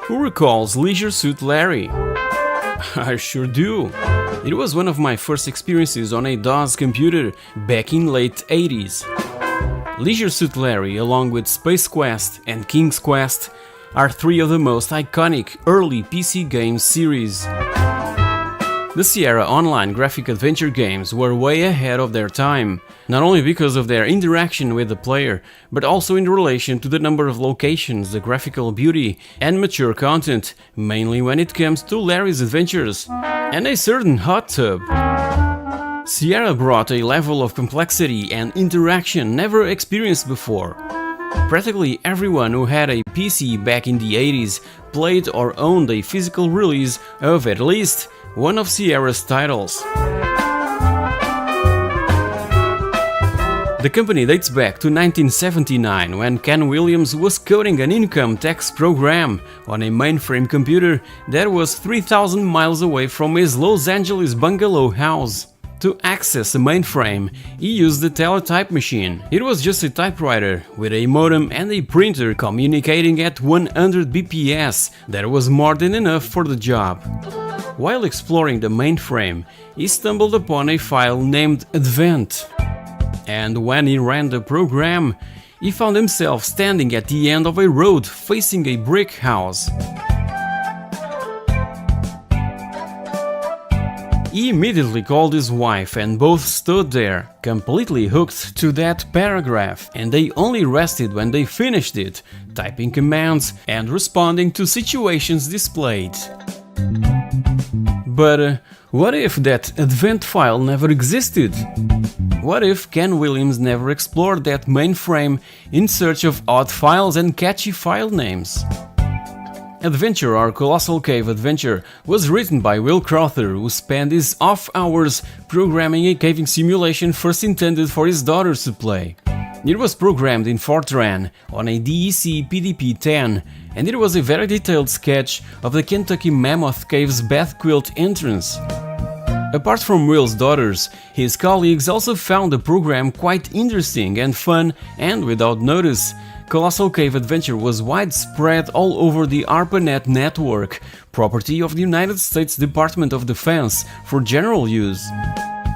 Who recalls Leisure Suit Larry? I sure do. It was one of my first experiences on a DOS computer back in late 80s. Leisure Suit Larry, along with Space Quest and King's Quest, are three of the most iconic early PC games series. The Sierra Online graphic adventure games were way ahead of their time, not only because of their interaction with the player, but also in relation to the number of locations, the graphical beauty, and mature content, mainly when it comes to Larry's adventures, and a certain hot tub. Sierra brought a level of complexity and interaction never experienced before. Practically everyone who had a PC back in the 80s played or owned a physical release of at least one of Sierra's titles. The company dates back to 1979, when Ken Williams was coding an income tax program on a mainframe computer that was 3,000 miles away from his Los Angeles bungalow house. To access the mainframe, he used the teletype machine. It was just a typewriter with a modem and a printer communicating at 100 bps. That was more than enough for the job. While exploring the mainframe, he stumbled upon a file named Advent. And when he ran the program, he found himself standing at the end of a road facing a brick house. He immediately called his wife and both stood there, completely hooked to that paragraph, and they only rested when they finished it, typing commands and responding to situations displayed. But what if that Advent file never existed? What if Ken Williams never explored that mainframe in search of odd files and catchy file names? Adventure or Colossal Cave Adventure was written by Will Crowther, who spent his off hours programming a caving simulation first intended for his daughters to play. It was programmed in Fortran on a DEC PDP-10, and it was a very detailed sketch of the Kentucky Mammoth Cave's bath quilt entrance. Apart from Will's daughters, his colleagues also found the program quite interesting and fun, and without notice, Colossal Cave Adventure was widespread all over the ARPANET network, property of the United States Department of Defense for general use.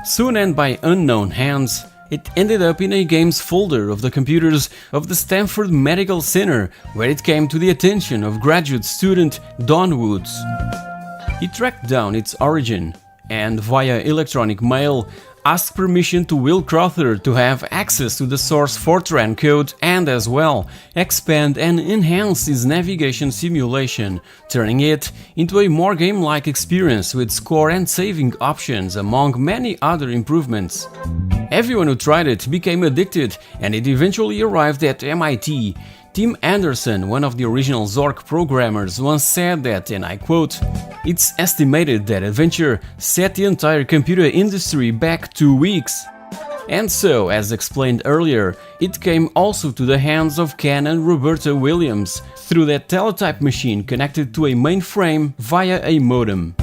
Soon and by unknown hands, it ended up in a games folder of the computers of the Stanford Medical Center, where it came to the attention of graduate student Don Woods. He tracked down its origin and, via electronic mail, asked permission to Will Crowther to have access to the source Fortran code and, as well, expand and enhance his navigation simulation, turning it into a more game-like experience with score and saving options, among many other improvements. Everyone who tried it became addicted, and it eventually arrived at MIT. Tim Anderson, one of the original Zork programmers, once said that, and I quote, "It's estimated that Adventure set the entire computer industry back 2 weeks." And so, as explained earlier, it came also to the hands of Ken and Roberta Williams through that teletype machine connected to a mainframe via a modem.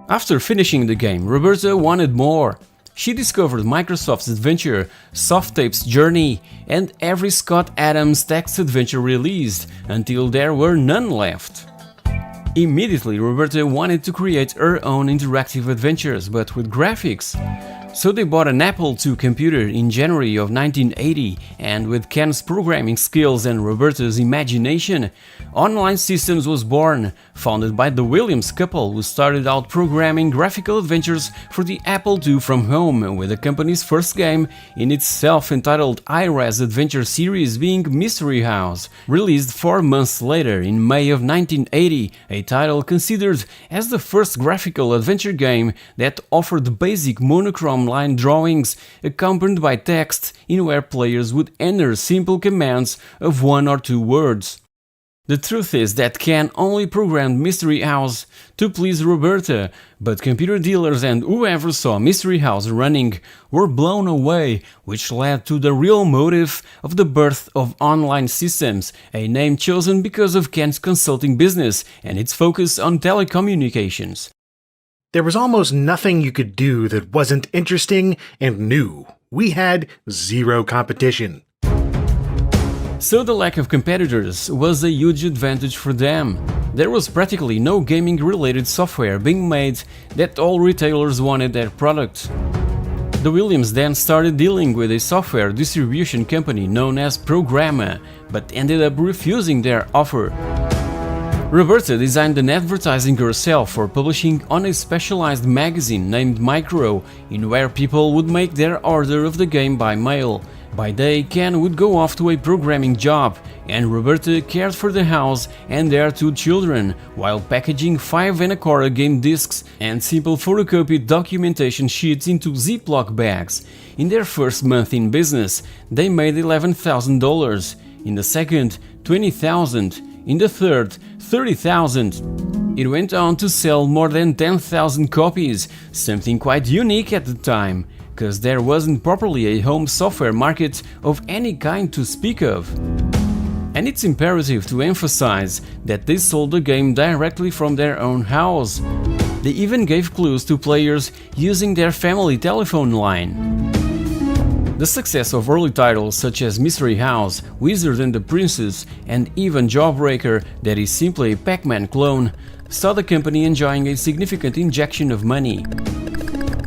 After finishing the game, Roberta wanted more. She discovered Microsoft's Adventure, Softape's Journey, and every Scott Adams text adventure released, until there were none left. Immediately, Roberta wanted to create her own interactive adventures, but with graphics. So they bought an Apple II computer in January of 1980, and with Ken's programming skills and Roberta's imagination, Online Systems was born, founded by the Williams couple, who started out programming graphical adventures for the Apple II from home, with the company's first game in its self-entitled iRes adventure series being Mystery House, released 4 months later in May of 1980, a title considered as the first graphical adventure game that offered basic monochrome line drawings accompanied by text in where players would enter simple commands of 1 or 2 words. The truth is that Ken only programmed Mystery House to please Roberta, but computer dealers and whoever saw Mystery House running were blown away, which led to the real motive of the birth of Online Systems, a name chosen because of Ken's consulting business and its focus on telecommunications. There was almost nothing you could do that wasn't interesting and new. We had zero competition. So the lack of competitors was a huge advantage for them. There was practically no gaming-related software being made that all retailers wanted their product. The Williams then started dealing with a software distribution company known as Programma, but ended up refusing their offer. Roberta designed an advertising herself for publishing on a specialized magazine named Micro, in where people would make their order of the game by mail. By day, Ken would go off to a programming job, and Roberta cared for the house and their 2 children, while packaging 5 Anacora game discs and simple photocopied documentation sheets into Ziploc bags. In their first month in business, they made $11,000. In the second, $20,000. In the third, $30,000. It went on to sell more than 10,000 copies, something quite unique at the time, because there wasn't properly a home software market of any kind to speak of. And it's imperative to emphasize that they sold the game directly from their own house. They even gave clues to players using their family telephone line. The success of early titles such as Mystery House, Wizard and the Princess, and even Jawbreaker, that is simply a Pac-Man clone, saw the company enjoying a significant injection of money.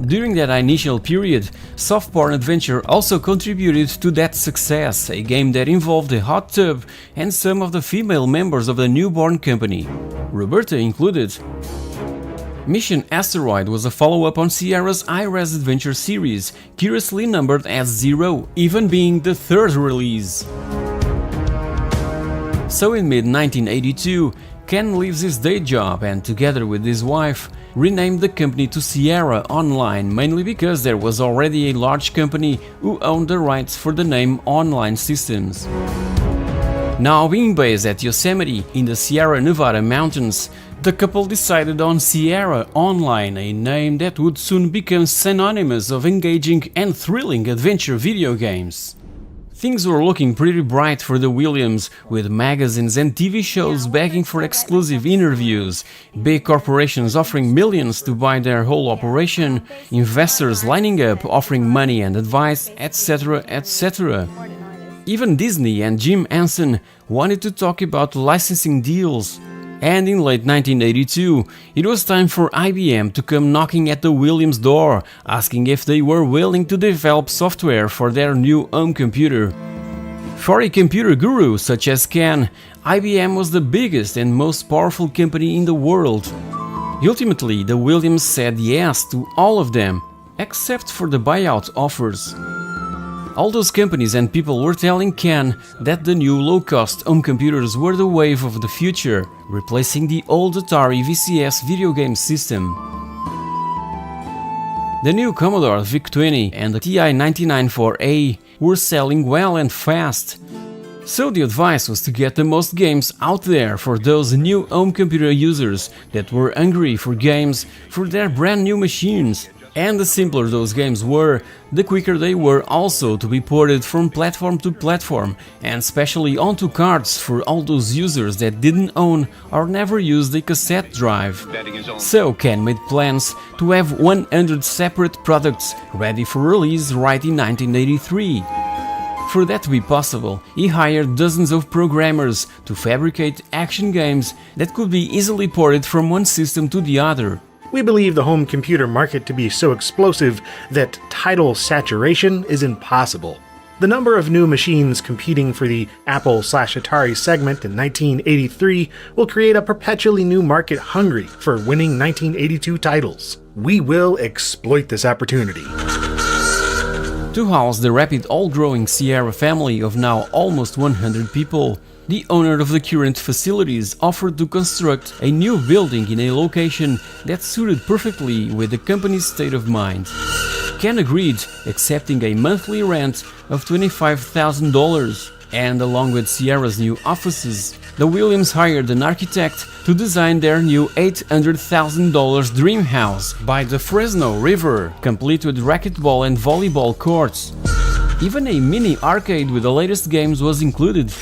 During that initial period, Soft Porn Adventure also contributed to that success, a game that involved a hot tub and some of the female members of the newborn company, Roberta included. Mission Asteroid was a follow-up on Sierra's iRes Adventure series, curiously numbered as 0, even being the 3rd release. So in mid-1982, Ken leaves his day job and, together with his wife, renamed the company to Sierra Online, mainly because there was already a large company who owned the rights for the name Online Systems. Now being based at Yosemite in the Sierra Nevada mountains, the couple decided on Sierra Online, a name that would soon become synonymous of engaging and thrilling adventure video games. Things were looking pretty bright for the Williams, with magazines and TV shows begging for exclusive interviews, big corporations offering millions to buy their whole operation, investors lining up offering money and advice, etc, etc. Even Disney and Jim Henson wanted to talk about licensing deals. And in late 1982, it was time for IBM to come knocking at the Williams' door, asking if they were willing to develop software for their new home computer. For a computer guru such as Ken, IBM was the biggest and most powerful company in the world. Ultimately, the Williams said yes to all of them, except for the buyout offers. All those companies and people were telling Ken that the new low-cost home computers were the wave of the future, replacing the old Atari VCS video game system. The new Commodore VIC-20 and the TI-99/4A were selling well and fast. So the advice was to get the most games out there for those new home computer users that were hungry for games for their brand new machines. And the simpler those games were, the quicker they were also to be ported from platform to platform, and especially onto cards for all those users that didn't own or never used a cassette drive. So Ken made plans to have 100 separate products ready for release right in 1983. For that to be possible, he hired dozens of programmers to fabricate action games that could be easily ported from one system to the other. We believe the home computer market to be so explosive that title saturation is impossible. The number of new machines competing for the Apple/Atari segment in 1983 will create a perpetually new market hungry for winning 1982 titles. We will exploit this opportunity. To house the rapid all-growing Sierra family of now almost 100 people, the owner of the current facilities offered to construct a new building in a location that suited perfectly with the company's state of mind. Ken agreed, accepting a monthly rent of $25,000, and along with Sierra's new offices, the Williams hired an architect to design their new $800,000 dream house by the Fresno River, complete with racquetball and volleyball courts. Even a mini arcade with the latest games was included.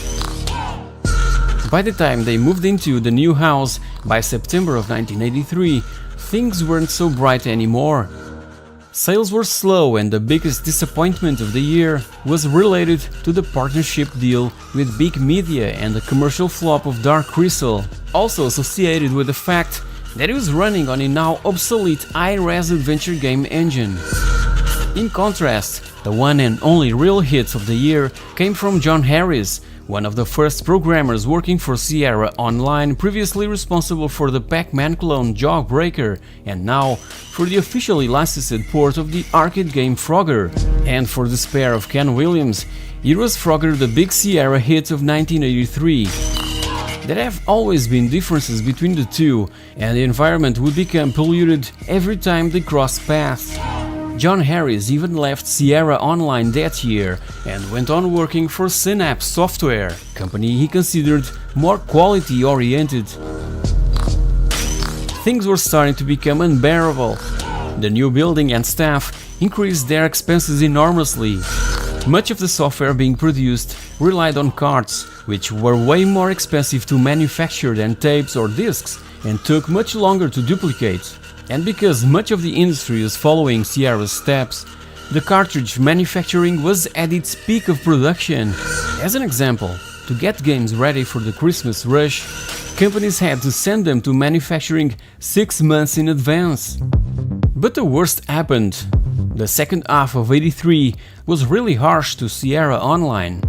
By the time they moved into the new house, by September of 1983, things weren't so bright anymore. Sales were slow, and the biggest disappointment of the year was related to the partnership deal with Big Media and the commercial flop of Dark Crystal, also associated with the fact that it was running on a now obsolete high-res adventure game engine. In contrast, the one and only real hits of the year came from John Harris, one of the first programmers working for Sierra Online, previously responsible for the Pac-Man clone Jawbreaker, and now for the officially licensed port of the arcade game Frogger. And for the spare of Ken Williams, it was Frogger, the big Sierra hit of 1983. There have always been differences between the two, and the environment would become polluted every time they crossed paths. John Harris even left Sierra Online that year and went on working for Synapse Software, a company he considered more quality-oriented. Things were starting to become unbearable. The new building and staff increased their expenses enormously. Much of the software being produced relied on carts, which were way more expensive to manufacture than tapes or discs and took much longer to duplicate. And because much of the industry is following Sierra's steps, the cartridge manufacturing was at its peak of production. As an example, to get games ready for the Christmas rush, companies had to send them to manufacturing 6 months in advance. But the worst happened. The second half of '83 was really harsh to Sierra Online.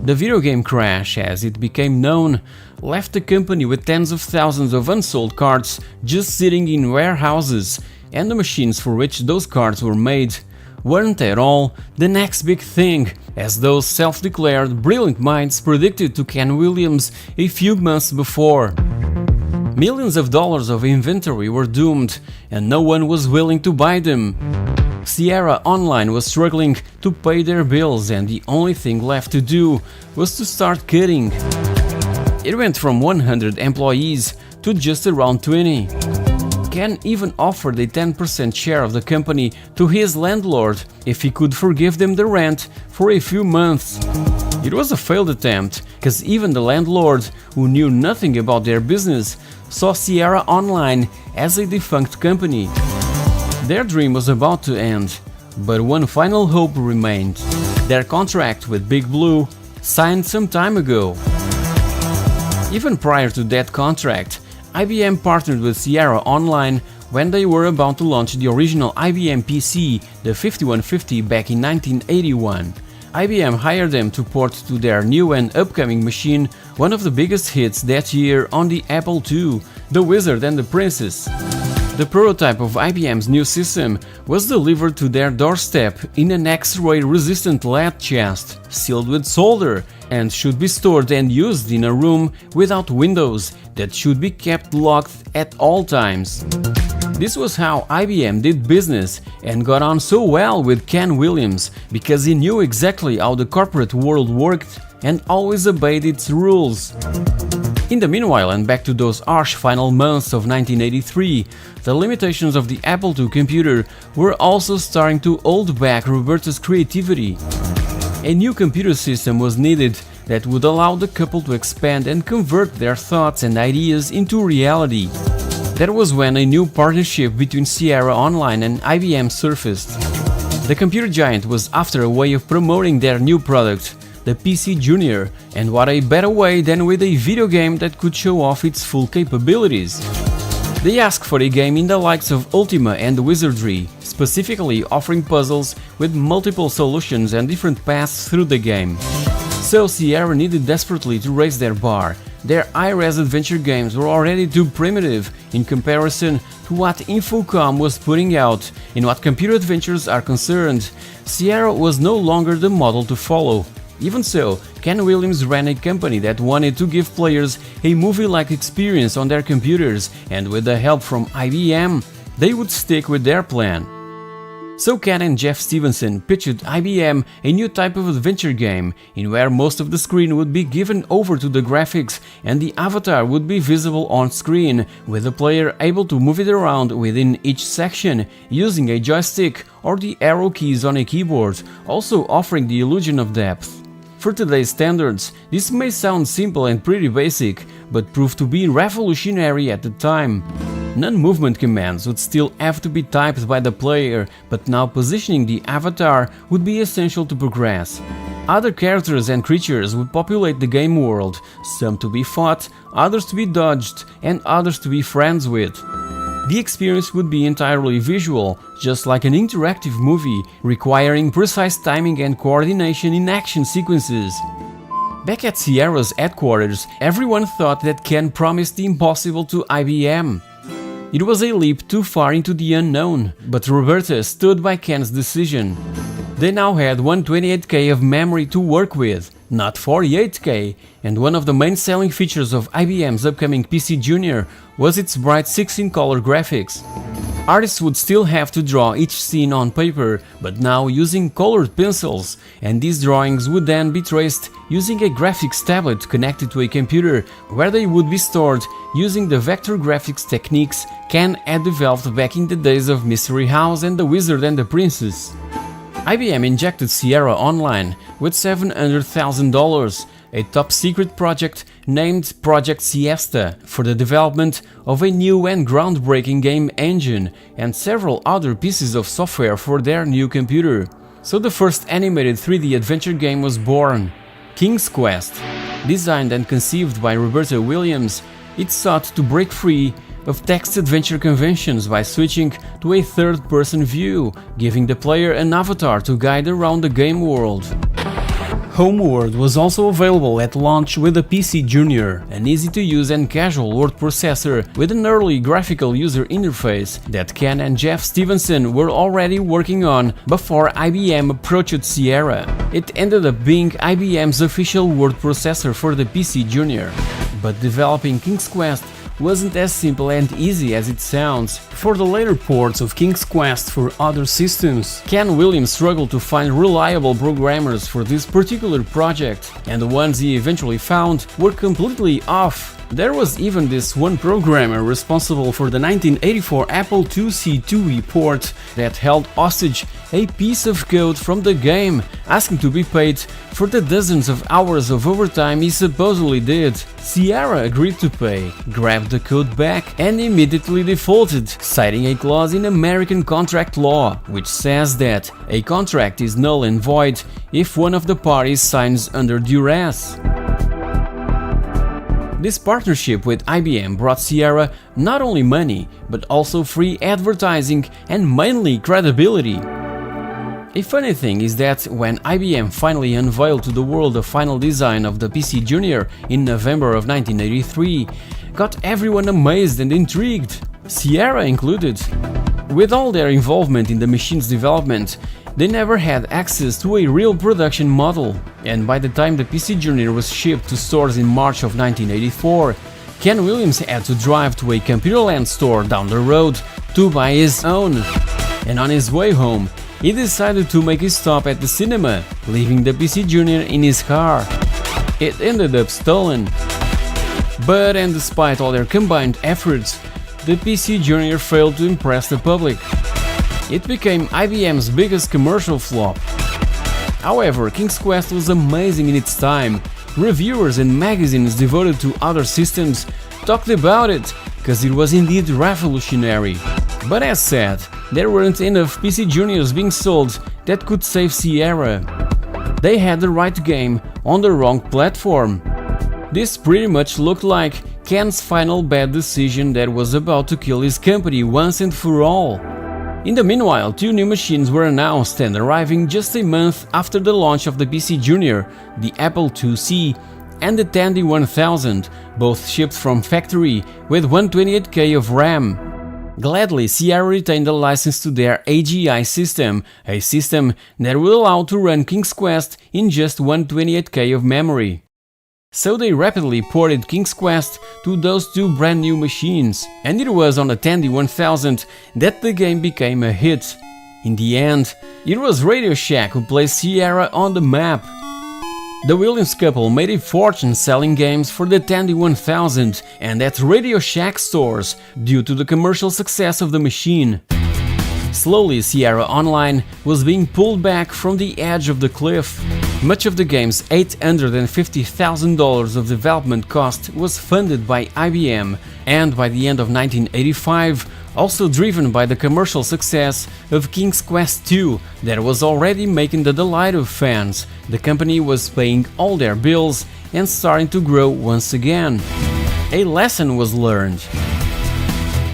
The video game crash, as it became known, left the company with tens of thousands of unsold cards just sitting in warehouses, and the machines for which those cards were made weren't at all the next big thing, as those self-declared brilliant minds predicted to Ken Williams a few months before. Millions of dollars of inventory were doomed, and no one was willing to buy them. Sierra Online was struggling to pay their bills, and the only thing left to do was to start cutting. It went from 100 employees to just around 20. Ken even offered a 10% share of the company to his landlord if he could forgive them the rent for a few months. It was a failed attempt, because even the landlord, who knew nothing about their business, saw Sierra Online as a defunct company. Their dream was about to end, but one final hope remained: their contract with Big Blue, signed some time ago. Even prior to that contract, IBM partnered with Sierra Online when they were about to launch the original IBM PC, the 5150, back in 1981. IBM hired them to port to their new and upcoming machine one of the biggest hits that year on the Apple II, The Wizard and the Princess. The prototype of IBM's new system was delivered to their doorstep in an X-ray resistant lead chest, sealed with solder, and should be stored and used in a room without windows that should be kept locked at all times. This was how IBM did business and got on so well with Ken Williams, because he knew exactly how the corporate world worked and always obeyed its rules. In the meanwhile, and back to those harsh final months of 1983, the limitations of the Apple II computer were also starting to hold back Roberta's creativity. A new computer system was needed that would allow the couple to expand and convert their thoughts and ideas into reality. That was when a new partnership between Sierra Online and IBM surfaced. The computer giant was after a way of promoting their new product, the PC Junior, and what a better way than with a video game that could show off its full capabilities. They asked for a game in the likes of Ultima and Wizardry, specifically offering puzzles with multiple solutions and different paths through the game. So Sierra needed desperately to raise their bar. Their high-res adventure games were already too primitive in comparison to what Infocom was putting out. In what computer adventures are concerned, Sierra was no longer the model to follow. Even so, Ken Williams ran a company that wanted to give players a movie-like experience on their computers, and with the help from IBM, they would stick with their plan. So Ken and Jeff Stevenson pitched IBM a new type of adventure game, in where most of the screen would be given over to the graphics and the avatar would be visible on screen, with the player able to move it around within each section using a joystick or the arrow keys on a keyboard, also offering the illusion of depth. For today's standards, this may sound simple and pretty basic, but proved to be revolutionary at the time. Non-movement commands would still have to be typed by the player, but now positioning the avatar would be essential to progress. Other characters and creatures would populate the game world, some to be fought, others to be dodged, and others to be friends with. The experience would be entirely visual, just like an interactive movie, requiring precise timing and coordination in action sequences. Back at Sierra's headquarters, everyone thought that Ken promised the impossible to IBM. It was a leap too far into the unknown, but Roberta stood by Ken's decision. They now had 128K of memory to work with, not 48K, and one of the main selling features of IBM's upcoming PC Junior was its bright 16-color graphics. Artists would still have to draw each scene on paper, but now using colored pencils, and these drawings would then be traced using a graphics tablet connected to a computer, where they would be stored using the vector graphics techniques Ken had developed back in the days of Mystery House and The Wizard and the Princess. IBM injected Sierra Online with $700,000, a top-secret project named Project Siesta, for the development of a new and groundbreaking game engine and several other pieces of software for their new computer. So the first animated 3D adventure game was born, King's Quest. Designed and conceived by Roberta Williams, it sought to break free of text adventure conventions by switching to a third-person view, giving the player an avatar to guide around the game world. Homeworld was also available at launch with a PC Junior, an easy-to-use and casual word processor with an early graphical user interface that Ken and Jeff Stevenson were already working on before IBM approached Sierra. It ended up being IBM's official word processor for the PC Junior. But developing King's Quest wasn't as simple and easy as it sounds. For the later ports of King's Quest for other systems, Ken Williams struggled to find reliable programmers for this particular project, and the ones he eventually found were completely off. There was even this one programmer responsible for the 1984 Apple IIc2e port that held hostage a piece of code from the game, asking to be paid for the dozens of hours of overtime he supposedly did. Sierra agreed to pay, grabbed the code back, and immediately defaulted, citing a clause in American contract law, which says that a contract is null and void if one of the parties signs under duress. This partnership with IBM brought Sierra not only money, but also free advertising and mainly credibility. A funny thing is that when IBM finally unveiled to the world the final design of the PC Junior in November of 1983, got everyone amazed and intrigued, Sierra included. With all their involvement in the machine's development, they never had access to a real production model, and by the time the PC Junior was shipped to stores in March of 1984, Ken Williams had to drive to a Computerland store down the road to buy his own. And on his way home, he decided to make a stop at the cinema, leaving the PC Junior in his car. It ended up stolen. But and despite all their combined efforts, the PC Junior failed to impress the public. It became IBM's biggest commercial flop. However, King's Quest was amazing in its time. Reviewers and magazines devoted to other systems talked about it, because it was indeed revolutionary. But as said, there weren't enough PC Juniors being sold that could save Sierra. They had the right game on the wrong platform. This pretty much looked like Ken's final bad decision that was about to kill his company once and for all. In the meanwhile, two new machines were announced and arriving just a month after the launch of the PC Junior, the Apple IIc and the Tandy 1000, both shipped from factory with 128K of RAM. Gladly, Sierra retained the license to their AGI system, a system that will allow to run King's Quest in just 128K of memory. So they rapidly ported King's Quest to those two brand new machines, and it was on the Tandy 1000 that the game became a hit. In the end, it was Radio Shack who placed Sierra on the map. The Williams couple made a fortune selling games for the Tandy 1000 and at Radio Shack stores due to the commercial success of the machine. Slowly, Sierra Online was being pulled back from the edge of the cliff. Much of the game's $850,000 of development cost was funded by IBM, And by the end of 1985, also driven by the commercial success of King's Quest II that was already making the delight of fans, the company was paying all their bills and starting to grow once again. A lesson was learned.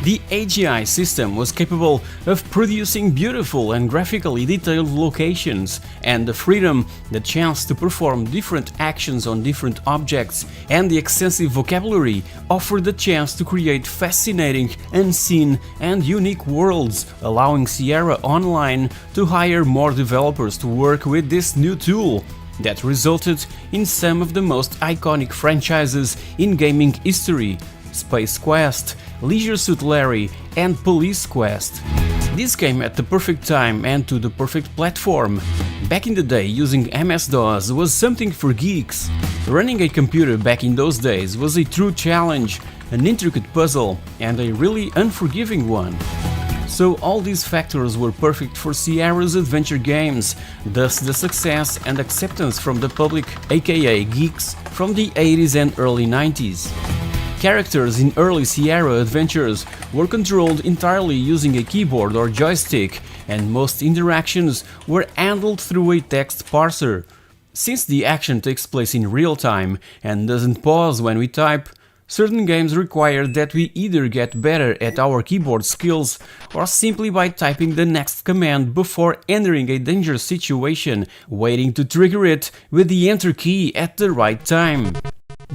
The AGI system was capable of producing beautiful and graphically detailed locations, and the freedom, the chance to perform different actions on different objects, and the extensive vocabulary offered the chance to create fascinating, unseen and unique worlds, allowing Sierra Online to hire more developers to work with this new tool that resulted in some of the most iconic franchises in gaming history: Space Quest, Leisure Suit Larry and Police Quest. This came at the perfect time and to the perfect platform. Back in the day, using MS-DOS was something for geeks. Running a computer back in those days was a true challenge, an intricate puzzle and a really unforgiving one. So all these factors were perfect for Sierra's adventure games, thus the success and acceptance from the public, aka geeks, from the 80s and early 90s. Characters in early Sierra adventures were controlled entirely using a keyboard or joystick, and most interactions were handled through a text parser. Since the action takes place in real time and doesn't pause when we type, certain games require that we either get better at our keyboard skills or simply by typing the next command before entering a dangerous situation, waiting to trigger it with the enter key at the right time.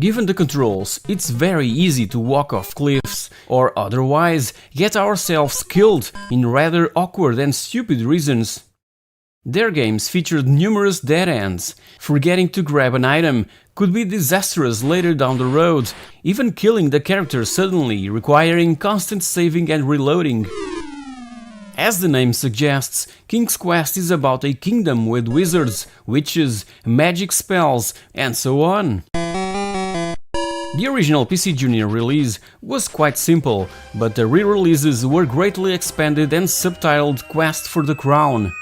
Given the controls, it's very easy to walk off cliffs or otherwise get ourselves killed in rather awkward and stupid reasons. Their games featured numerous dead ends. Forgetting to grab an item could be disastrous later down the road, even killing the character suddenly, requiring constant saving and reloading. As the name suggests, King's Quest is about a kingdom with wizards, witches, magic spells, and so on. The original PC Junior release was quite simple, but the re-releases were greatly expanded and subtitled Quest for the Crown.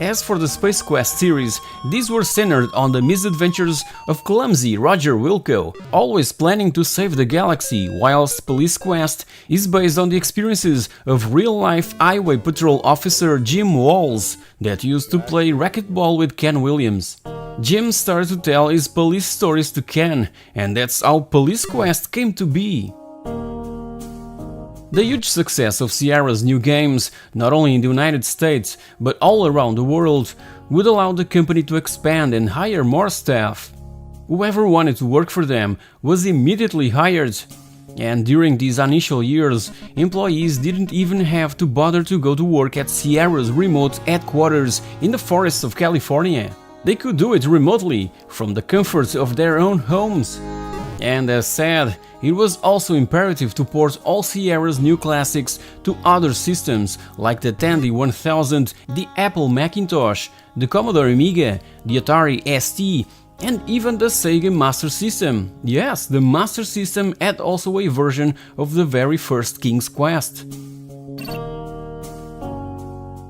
As for the Space Quest series, these were centered on the misadventures of clumsy Roger Wilco, always planning to save the galaxy, whilst Police Quest is based on the experiences of real-life highway patrol officer Jim Walls, that used to play racquetball with Ken Williams. Jim started to tell his police stories to Ken, and that's how Police Quest came to be. The huge success of Sierra's new games, not only in the United States, but all around the world, would allow the company to expand and hire more staff. Whoever wanted to work for them was immediately hired. And during these initial years, employees didn't even have to bother to go to work at Sierra's remote headquarters in the forests of California. They could do it remotely, from the comforts of their own homes. And as said, it was also imperative to port all Sierra's new classics to other systems like the Tandy 1000, the Apple Macintosh, the Commodore Amiga, the Atari ST, and even the Sega Master System. Yes, the Master System had also a version of the very first King's Quest.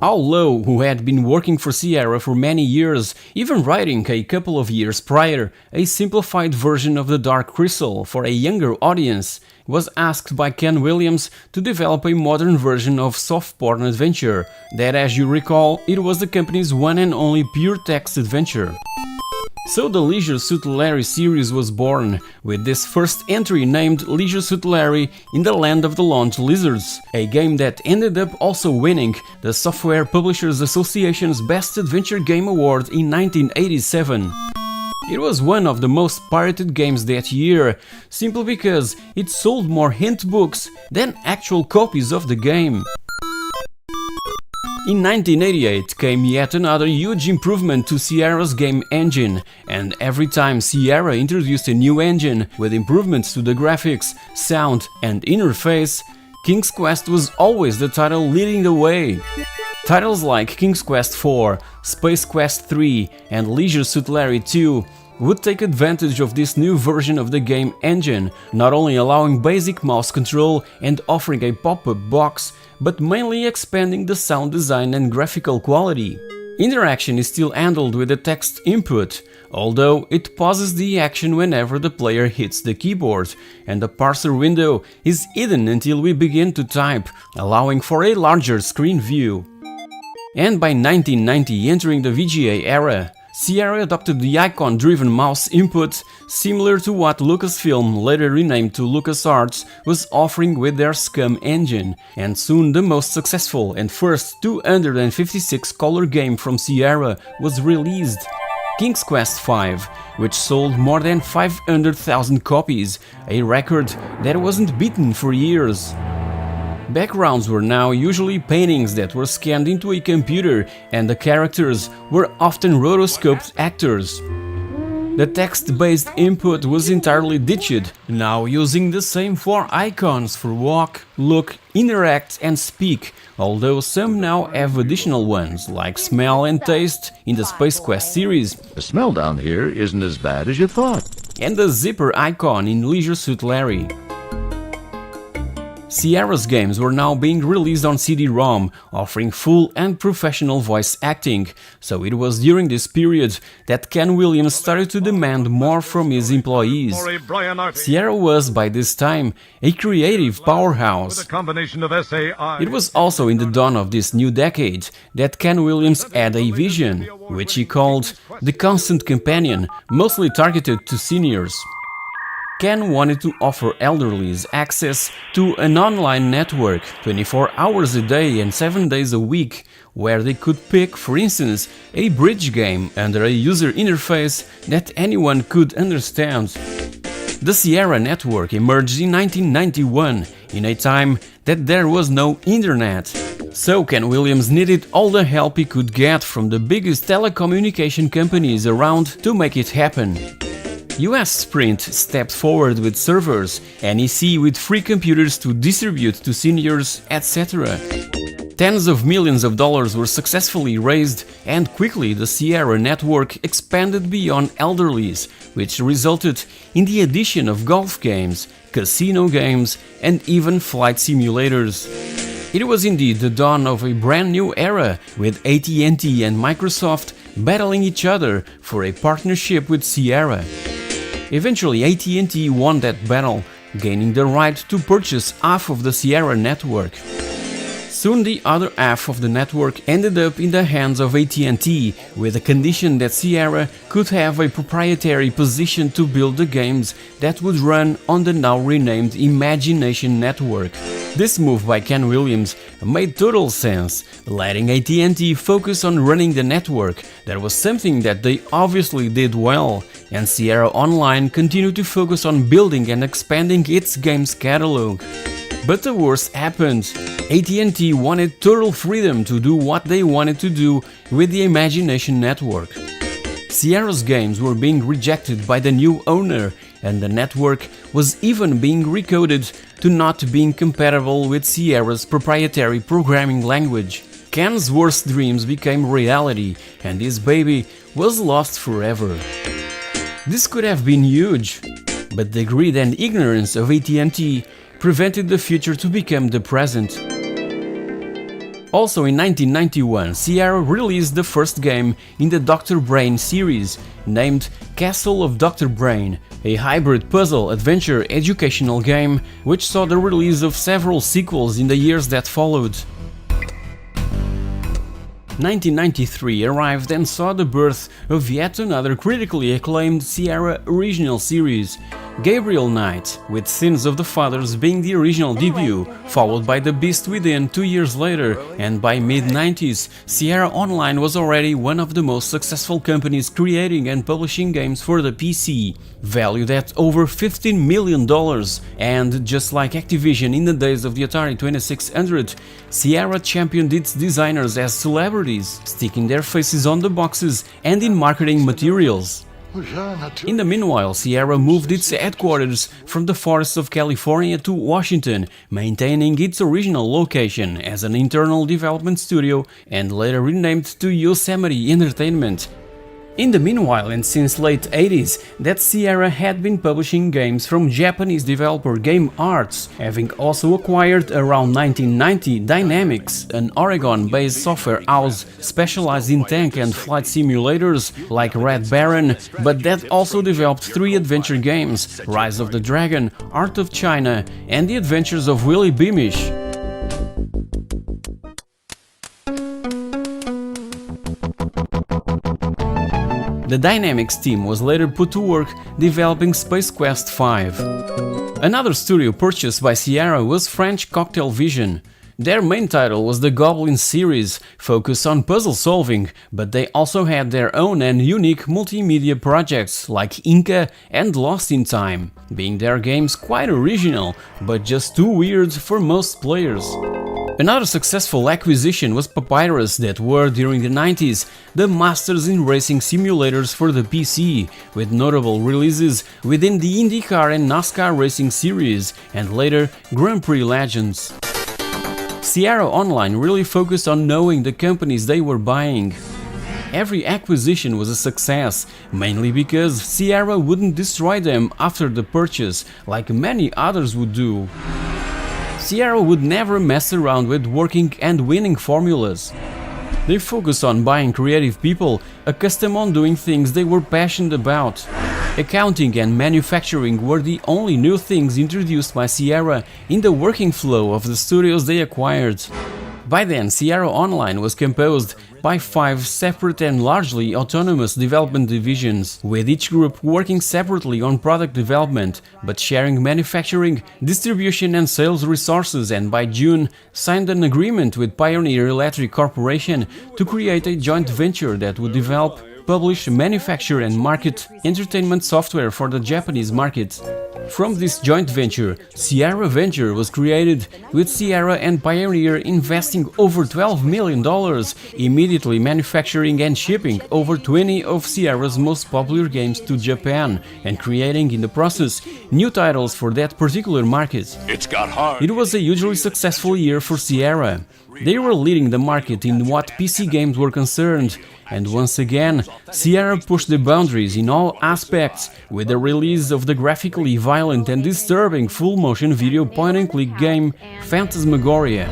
Al Lowe, who had been working for Sierra for many years, even writing a couple of years prior a simplified version of the Dark Crystal for a younger audience, was asked by Ken Williams to develop a modern version of Soft Porn Adventure, that, as you recall, it was the company's one and only pure text adventure. So the Leisure Suit Larry series was born, with this first entry named Leisure Suit Larry in the Land of the Launch Lizards, a game that ended up also winning the Software Publishers Association's Best Adventure Game Award in 1987. It was one of the most pirated games that year, simply because it sold more hint books than actual copies of the game. In 1988 came yet another huge improvement to Sierra's game engine, and every time Sierra introduced a new engine with improvements to the graphics, sound and interface, King's Quest was always the title leading the way. Titles like King's Quest IV, Space Quest III and Leisure Suit Larry 2 would take advantage of this new version of the game engine, not only allowing basic mouse control and offering a pop-up box, but mainly expanding the sound design and graphical quality. Interaction is still handled with the text input, although it pauses the action whenever the player hits the keyboard, and the parser window is hidden until we begin to type, allowing for a larger screen view. And by 1990, entering the VGA era, Sierra adopted the icon-driven mouse input, similar to what Lucasfilm, later renamed to LucasArts, was offering with their SCUM engine, and soon the most successful and first 256-color game from Sierra was released, King's Quest V, which sold more than 500,000 copies, a record that wasn't beaten for years. Backgrounds were now usually paintings that were scanned into a computer, and the characters were often rotoscoped actors. The text-based input was entirely ditched, now using the same 4 icons for walk, look, interact and speak, although some now have additional ones, like smell and taste in the Space Quest series. The smell down here isn't as bad as you thought. And the zipper icon in Leisure Suit Larry. Sierra's games were now being released on CD-ROM, offering full and professional voice acting, so it was during this period that Ken Williams started to demand more from his employees. Sierra was, by this time, a creative powerhouse. It was also in the dawn of this new decade that Ken Williams had a vision, which he called the Constant Companion, mostly targeted to seniors. Ken wanted to offer elderlies access to an online network 24 hours a day and 7 days a week, where they could pick, for instance, a bridge game under a user interface that anyone could understand. The Sierra network emerged in 1991, in a time that there was no internet. So Ken Williams needed all the help he could get from the biggest telecommunication companies around to make it happen. US Sprint stepped forward with servers, NEC with free computers to distribute to seniors, etc. Tens of millions of dollars were successfully raised, and quickly the Sierra network expanded beyond elderlies, which resulted in the addition of golf games, casino games, and even flight simulators. It was indeed the dawn of a brand new era, with AT&T and Microsoft battling each other for a partnership with Sierra. Eventually, AT&T won that battle, gaining the right to purchase half of the Sierra network. Soon the other half of the network ended up in the hands of AT&T, with the condition that Sierra could have a proprietary position to build the games that would run on the now renamed Imagination network. This move by Ken Williams made total sense, letting AT&T focus on running the network. That was something that they obviously did well, and Sierra Online continued to focus on building and expanding its games catalog. But the worst happened. AT&T wanted total freedom to do what they wanted to do with the Imagination network. Sierra's games were being rejected by the new owner, and the network was even being recoded to not being compatible with Sierra's proprietary programming language. Ken's worst dreams became reality, and his baby was lost forever. This could have been huge, but the greed and ignorance of AT&T prevented the future to become the present. Also in 1991, Sierra released the first game in the Dr. Brain series, named Castle of Dr. Brain, a hybrid puzzle adventure educational game which saw the release of several sequels in the years that followed. 1993 arrived and saw the birth of yet another critically acclaimed Sierra original series, Gabriel Knight, with Sins of the Fathers being the original debut, followed by The Beast Within 2 years later, and by mid-90s, Sierra Online was already one of the most successful companies creating and publishing games for the PC, valued at over $15 million, and just like Activision in the days of the Atari 2600, Sierra championed its designers as celebrities, sticking their faces on the boxes and in marketing materials. In the meanwhile, Sierra moved its headquarters from the forests of California to Washington, maintaining its original location as an internal development studio and later renamed to Yosemite Entertainment. In the meanwhile, and since late 80s, that Sierra had been publishing games from Japanese developer Game Arts, having also acquired around 1990 Dynamics, an Oregon-based software house specialized in tank and flight simulators like Red Baron, but that also developed 3 adventure games: Rise of the Dragon, Art of China, and The Adventures of Willy Beamish. The Dynamics team was later put to work developing Space Quest V. Another studio purchased by Sierra was French Cocktail Vision. Their main title was the Goblin series, focused on puzzle solving, but they also had their own and unique multimedia projects like Inca and Lost in Time, being their games quite original, but just too weird for most players. Another successful acquisition was Papyrus, that were, during the 90s, the masters in racing simulators for the PC, with notable releases within the IndyCar and NASCAR racing series, and later Grand Prix Legends. Sierra Online really focused on knowing the companies they were buying. Every acquisition was a success, mainly because Sierra wouldn't destroy them after the purchase, like many others would do. Sierra would never mess around with working and winning formulas. They focused on buying creative people, accustomed on doing things they were passionate about. Accounting and manufacturing were the only new things introduced by Sierra in the working flow of the studios they acquired. By then, Sierra Online was composed by 5 separate and largely autonomous development divisions, with each group working separately on product development, but sharing manufacturing, distribution and sales resources, and by June signed an agreement with Pioneer Electric Corporation to create a joint venture that would develop, publish, manufacture and market entertainment software for the Japanese market. From this joint venture, Sierra Venture was created, with Sierra and Pioneer investing over $12 million, immediately manufacturing and shipping over 20 of Sierra's most popular games to Japan, and creating in the process new titles for that particular market. It was a hugely successful year for Sierra. They were leading the market in what PC games were concerned, and once again, Sierra pushed the boundaries in all aspects with the release of the graphically violent and disturbing full-motion video point-and-click game Phantasmagoria.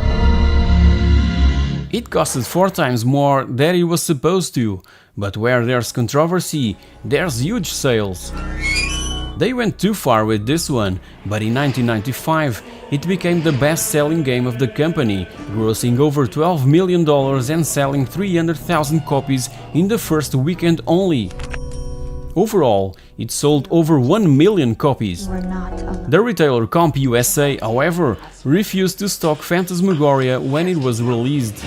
It costed 4 times more than it was supposed to, but where there's controversy, there's huge sales. They went too far with this one, but in 1995 it became the best-selling game of the company, grossing over $12 million and selling 300,000 copies in the first weekend only. Overall, it sold over 1 million copies. The retailer Comp USA, however, refused to stock Phantasmagoria when it was released.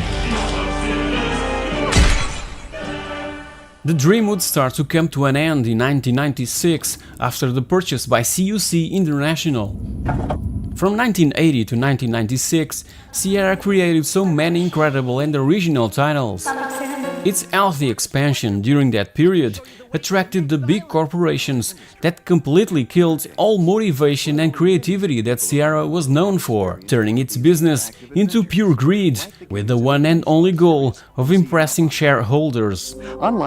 The dream would start to come to an end in 1996 after the purchase by CUC International. From 1980 to 1996, Sierra created so many incredible and original titles. Its healthy expansion during that period attracted the big corporations that completely killed all motivation and creativity that Sierra was known for, turning its business into pure greed, with the one and only goal of impressing shareholders.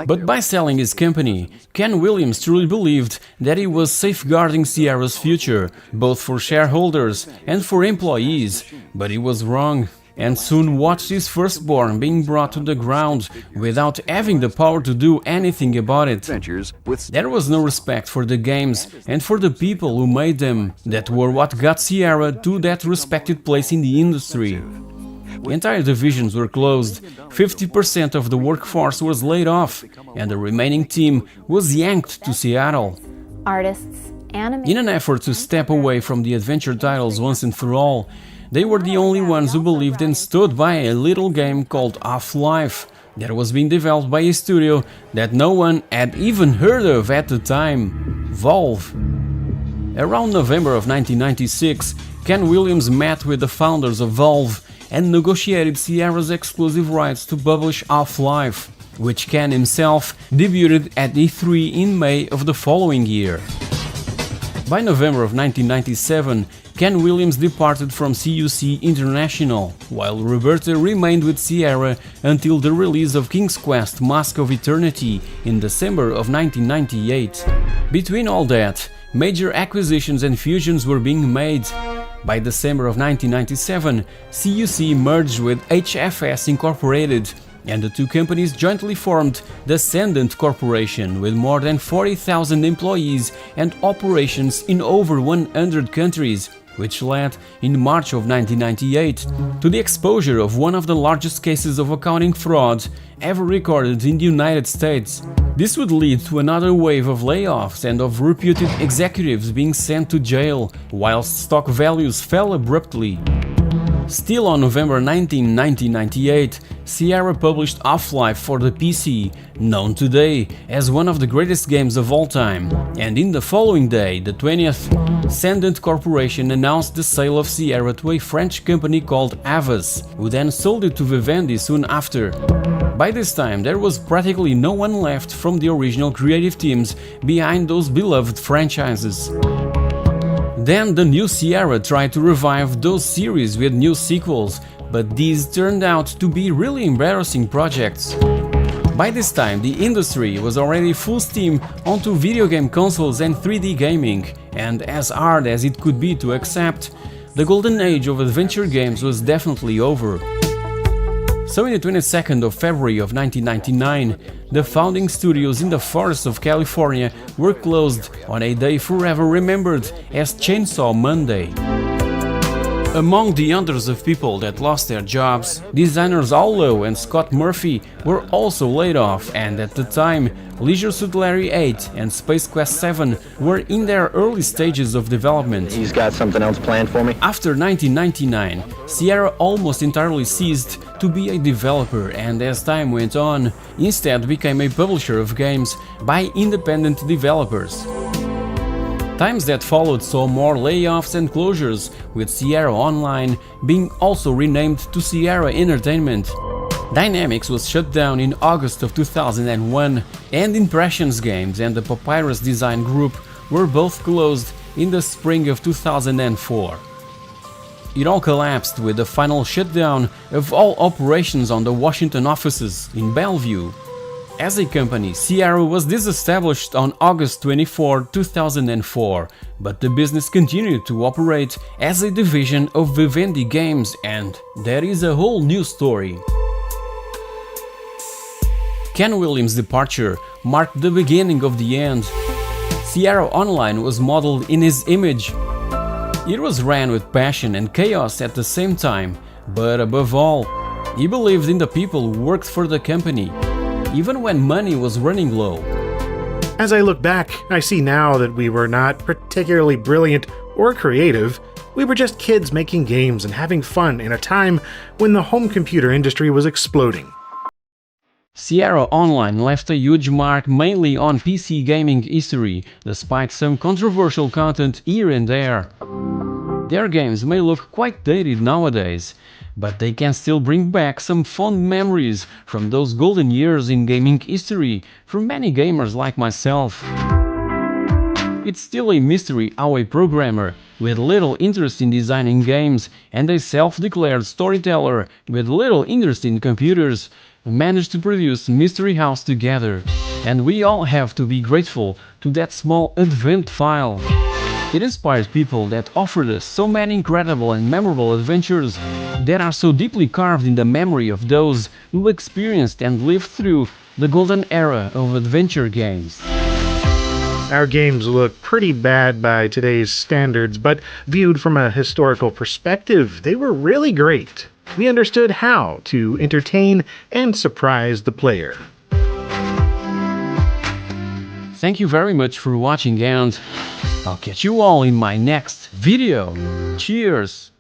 But by selling his company, Ken Williams truly believed that he was safeguarding Sierra's future, both for shareholders and for employees, but he was wrong, and soon watched his firstborn being brought to the ground without having the power to do anything about it. There was no respect for the games and for the people who made them, that were what got Sierra to that respected place in the industry. Entire divisions were closed, 50% of the workforce was laid off, and the remaining team was yanked to Seattle. In an effort to step away from the adventure titles once and for all, they were the only ones who believed and stood by a little game called Half-Life that was being developed by a studio that no one had even heard of at the time, Valve. Around November of 1996, Ken Williams met with the founders of Valve and negotiated Sierra's exclusive rights to publish Half-Life, which Ken himself debuted at E3 in May of the following year. By November of 1997, Ken Williams departed from CUC International, while Roberta remained with Sierra until the release of King's Quest Mask of Eternity in December of 1998. Between all that, major acquisitions and fusions were being made. By December of 1997, CUC merged with HFS Incorporated, and the two companies jointly formed the Ascendant Corporation with more than 40,000 employees and operations in over 100 countries, which led, in March of 1998, to the exposure of one of the largest cases of accounting fraud ever recorded in the United States. This would lead to another wave of layoffs and of reputed executives being sent to jail, whilst stock values fell abruptly. Still on November 19, 1998, Sierra published Half-Life for the PC, known today as one of the greatest games of all time, and in the following day, the 20th, Ascendant Corporation announced the sale of Sierra to a French company called Havas, who then sold it to Vivendi soon after. By this time, there was practically no one left from the original creative teams behind those beloved franchises. Then the new Sierra tried to revive those series with new sequels, but these turned out to be really embarrassing projects. By this time, the industry was already full steam onto video game consoles and 3D gaming, and as hard as it could be to accept, the golden age of adventure games was definitely over. So in the 22nd of February of 1999, the founding studios in the forests of California were closed on a day forever remembered as Chainsaw Monday. Among the hundreds of people that lost their jobs, designers Al Lowe and Scott Murphy were also laid off, and at the time, Leisure Suit Larry 8 and Space Quest 7 were in their early stages of development. He's got something else planned for me? After 1999, Sierra almost entirely ceased to be a developer, and as time went on, instead became a publisher of games by independent developers. Times that followed saw more layoffs and closures, with Sierra Online being also renamed to Sierra Entertainment. Dynamics was shut down in August of 2001, and Impressions Games and the Papyrus Design Group were both closed in the spring of 2004. It all collapsed with the final shutdown of all operations on the Washington offices in Bellevue. As a company, Sierra was disestablished on August 24, 2004, but the business continued to operate as a division of Vivendi Games, and that is a whole new story. Ken Williams' departure marked the beginning of the end. Sierra Online was modeled in his image. It was ran with passion and chaos at the same time, but above all, he believed in the people who worked for the company, even when money was running low. As I look back, I see now that we were not particularly brilliant or creative. We were just kids making games and having fun in a time when the home computer industry was exploding. Sierra Online left a huge mark mainly on PC gaming history, despite some controversial content here and there. Their games may look quite dated nowadays, but they can still bring back some fond memories from those golden years in gaming history for many gamers like myself. It's still a mystery how a programmer with little interest in designing games and a self-declared storyteller with little interest in computers managed to produce Mystery House together, and we all have to be grateful to that small advent file. It inspired people that offered us so many incredible and memorable adventures that are so deeply carved in the memory of those who experienced and lived through the golden era of adventure games. Our games look pretty bad by today's standards, but viewed from a historical perspective, they were really great. We understood how to entertain and surprise the player. Thank you very much for watching, and I'll catch you all in my next video. Cheers!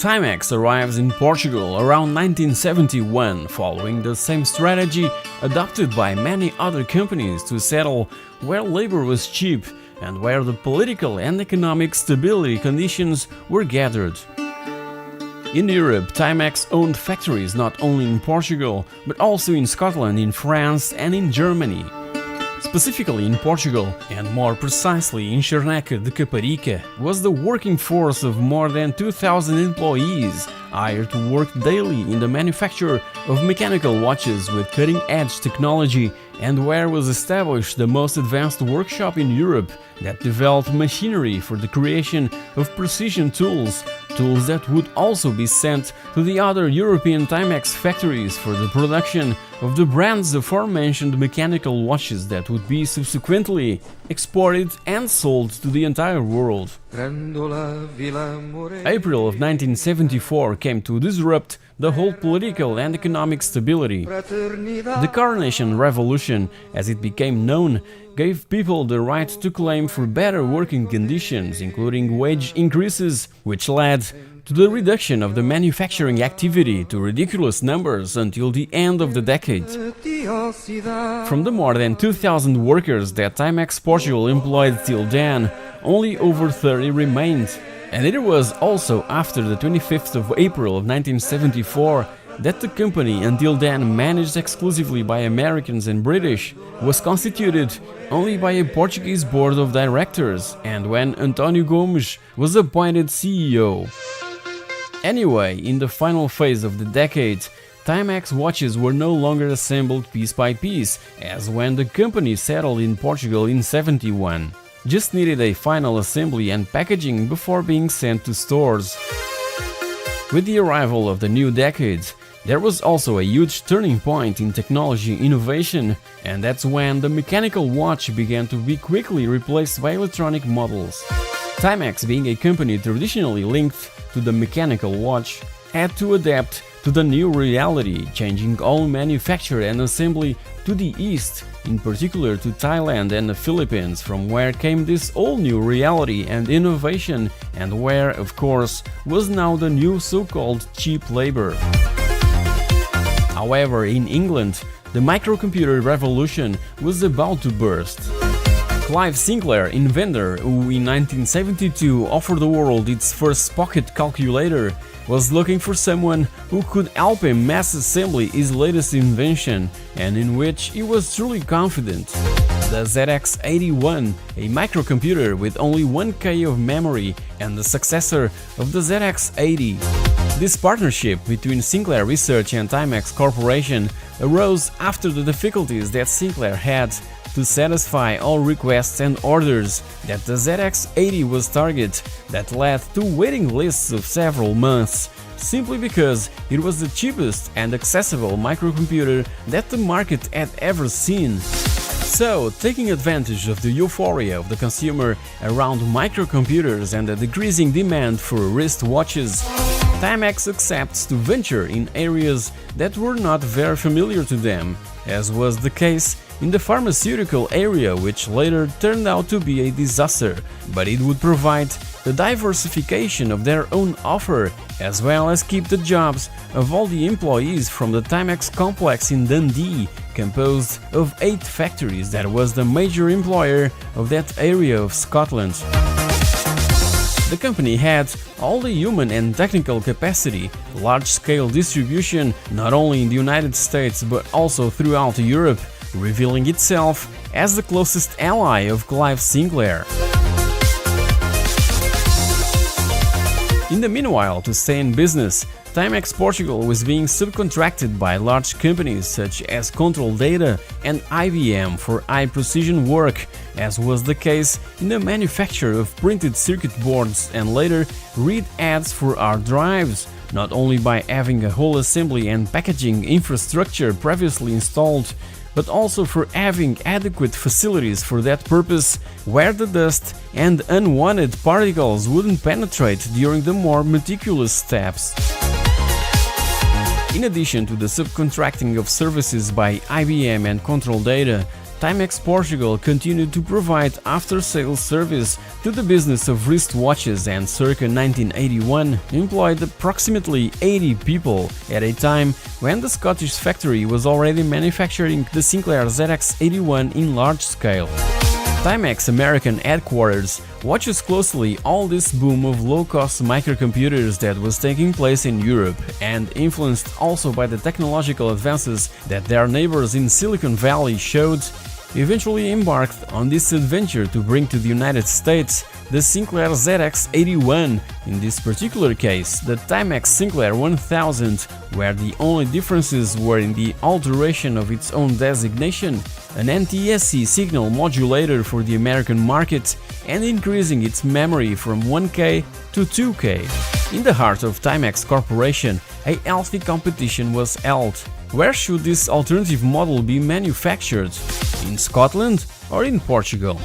Timex arrives in Portugal around 1971, following the same strategy adopted by many other companies to settle where labor was cheap and where the political and economic stability conditions were gathered. In Europe, Timex owned factories not only in Portugal, but also in Scotland, in France and in Germany. Specifically in Portugal, and more precisely in Charneca de Caparica, was the working force of more than 2,000 employees hired to work daily in the manufacture of mechanical watches with cutting-edge technology, and where was established the most advanced workshop in Europe that developed machinery for the creation of precision tools that would also be sent to the other European Timex factories for the production of the brand's aforementioned mechanical watches that would be subsequently exported and sold to the entire world. April of 1974 came to disrupt the whole political and economic stability. The Coronation Revolution, as it became known, gave people the right to claim for better working conditions, including wage increases, which led to the reduction of the manufacturing activity to ridiculous numbers until the end of the decade. From the more than 2,000 workers that Timex Portugal employed till then, only over 30 remained. And it was also after the 25th of April of 1974 that the company, until then managed exclusively by Americans and British, was constituted only by a Portuguese board of directors, and when António Gomes was appointed CEO. Anyway, in the final phase of the decade, Timex watches were no longer assembled piece by piece, as when the company settled in Portugal in 71. Just needed a final assembly and packaging before being sent to stores. With the arrival of the new decade, there was also a huge turning point in technology innovation, and that's when the mechanical watch began to be quickly replaced by electronic models. Timex, being a company traditionally linked to the mechanical watch, had to adapt to the new reality, changing all manufacture and assembly to the east, in particular to Thailand and the Philippines, from where came this all new reality and innovation, and where, of course, was now the new so-called cheap labor. However, in England, the microcomputer revolution was about to burst. Clive Sinclair, inventor who in 1972 offered the world its first pocket calculator, was looking for someone who could help him mass assembly his latest invention, and in which he was truly confident. The ZX81, a microcomputer with only 1K of memory and the successor of the ZX80. This partnership between Sinclair Research and Timex Corporation arose after the difficulties that Sinclair had to satisfy all requests and orders that the ZX80 was target, that led to waiting lists of several months, simply because it was the cheapest and accessible microcomputer that the market had ever seen. So, taking advantage of the euphoria of the consumer around microcomputers and the decreasing demand for wristwatches, Timex accepts to venture in areas that were not very familiar to them, as was the case in the pharmaceutical area, which later turned out to be a disaster, but it would provide the diversification of their own offer, as well as keep the jobs of all the employees from the Timex complex in Dundee, composed of 8 factories that was the major employer of that area of Scotland. The company had all the human and technical capacity, large-scale distribution not only in the United States but also throughout Europe, revealing itself as the closest ally of Clive Sinclair. In the meanwhile, to stay in business, Timex Portugal was being subcontracted by large companies such as Control Data and IBM for high-precision work, as was the case in the manufacture of printed circuit boards and later read ads for hard drives, not only by having a whole assembly and packaging infrastructure previously installed, but also for having adequate facilities for that purpose, where the dust and unwanted particles wouldn't penetrate during the more meticulous steps. In addition to the subcontracting of services by IBM and Control Data, Timex Portugal continued to provide after-sales service to the business of wristwatches and circa 1981 employed approximately 80 people at a time when the Scottish factory was already manufacturing the Sinclair ZX81 in large scale. Timex American headquarters watches closely all this boom of low-cost microcomputers that was taking place in Europe, and influenced also by the technological advances that their neighbors in Silicon Valley showed, eventually embarked on this adventure to bring to the United States the Sinclair ZX81, in this particular case the Timex Sinclair 1000, where the only differences were in the alteration of its own designation, an NTSC signal modulator for the American market, and increasing its memory from 1K to 2K. In the heart of Timex Corporation, a healthy competition was held. Where should this alternative model be manufactured? In Scotland or in Portugal?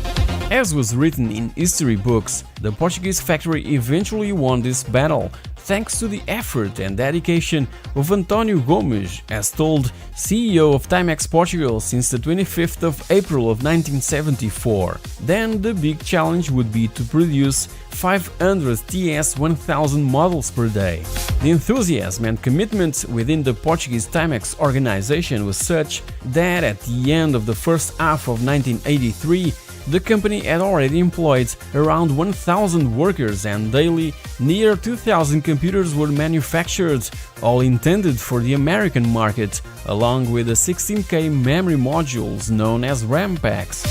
As was written in history books, the Portuguese factory eventually won this battle, thanks to the effort and dedication of António Gomes, as told, CEO of Timex Portugal since the 25th of April of 1974. Then the big challenge would be to produce 500 TS1000 models per day. The enthusiasm and commitment within the Portuguese Timex organization was such that at the end of the first half of 1983, the company had already employed around 1,000 workers, and daily near 2,000 computers were manufactured, all intended for the American market, along with the 16K memory modules known as RAM packs.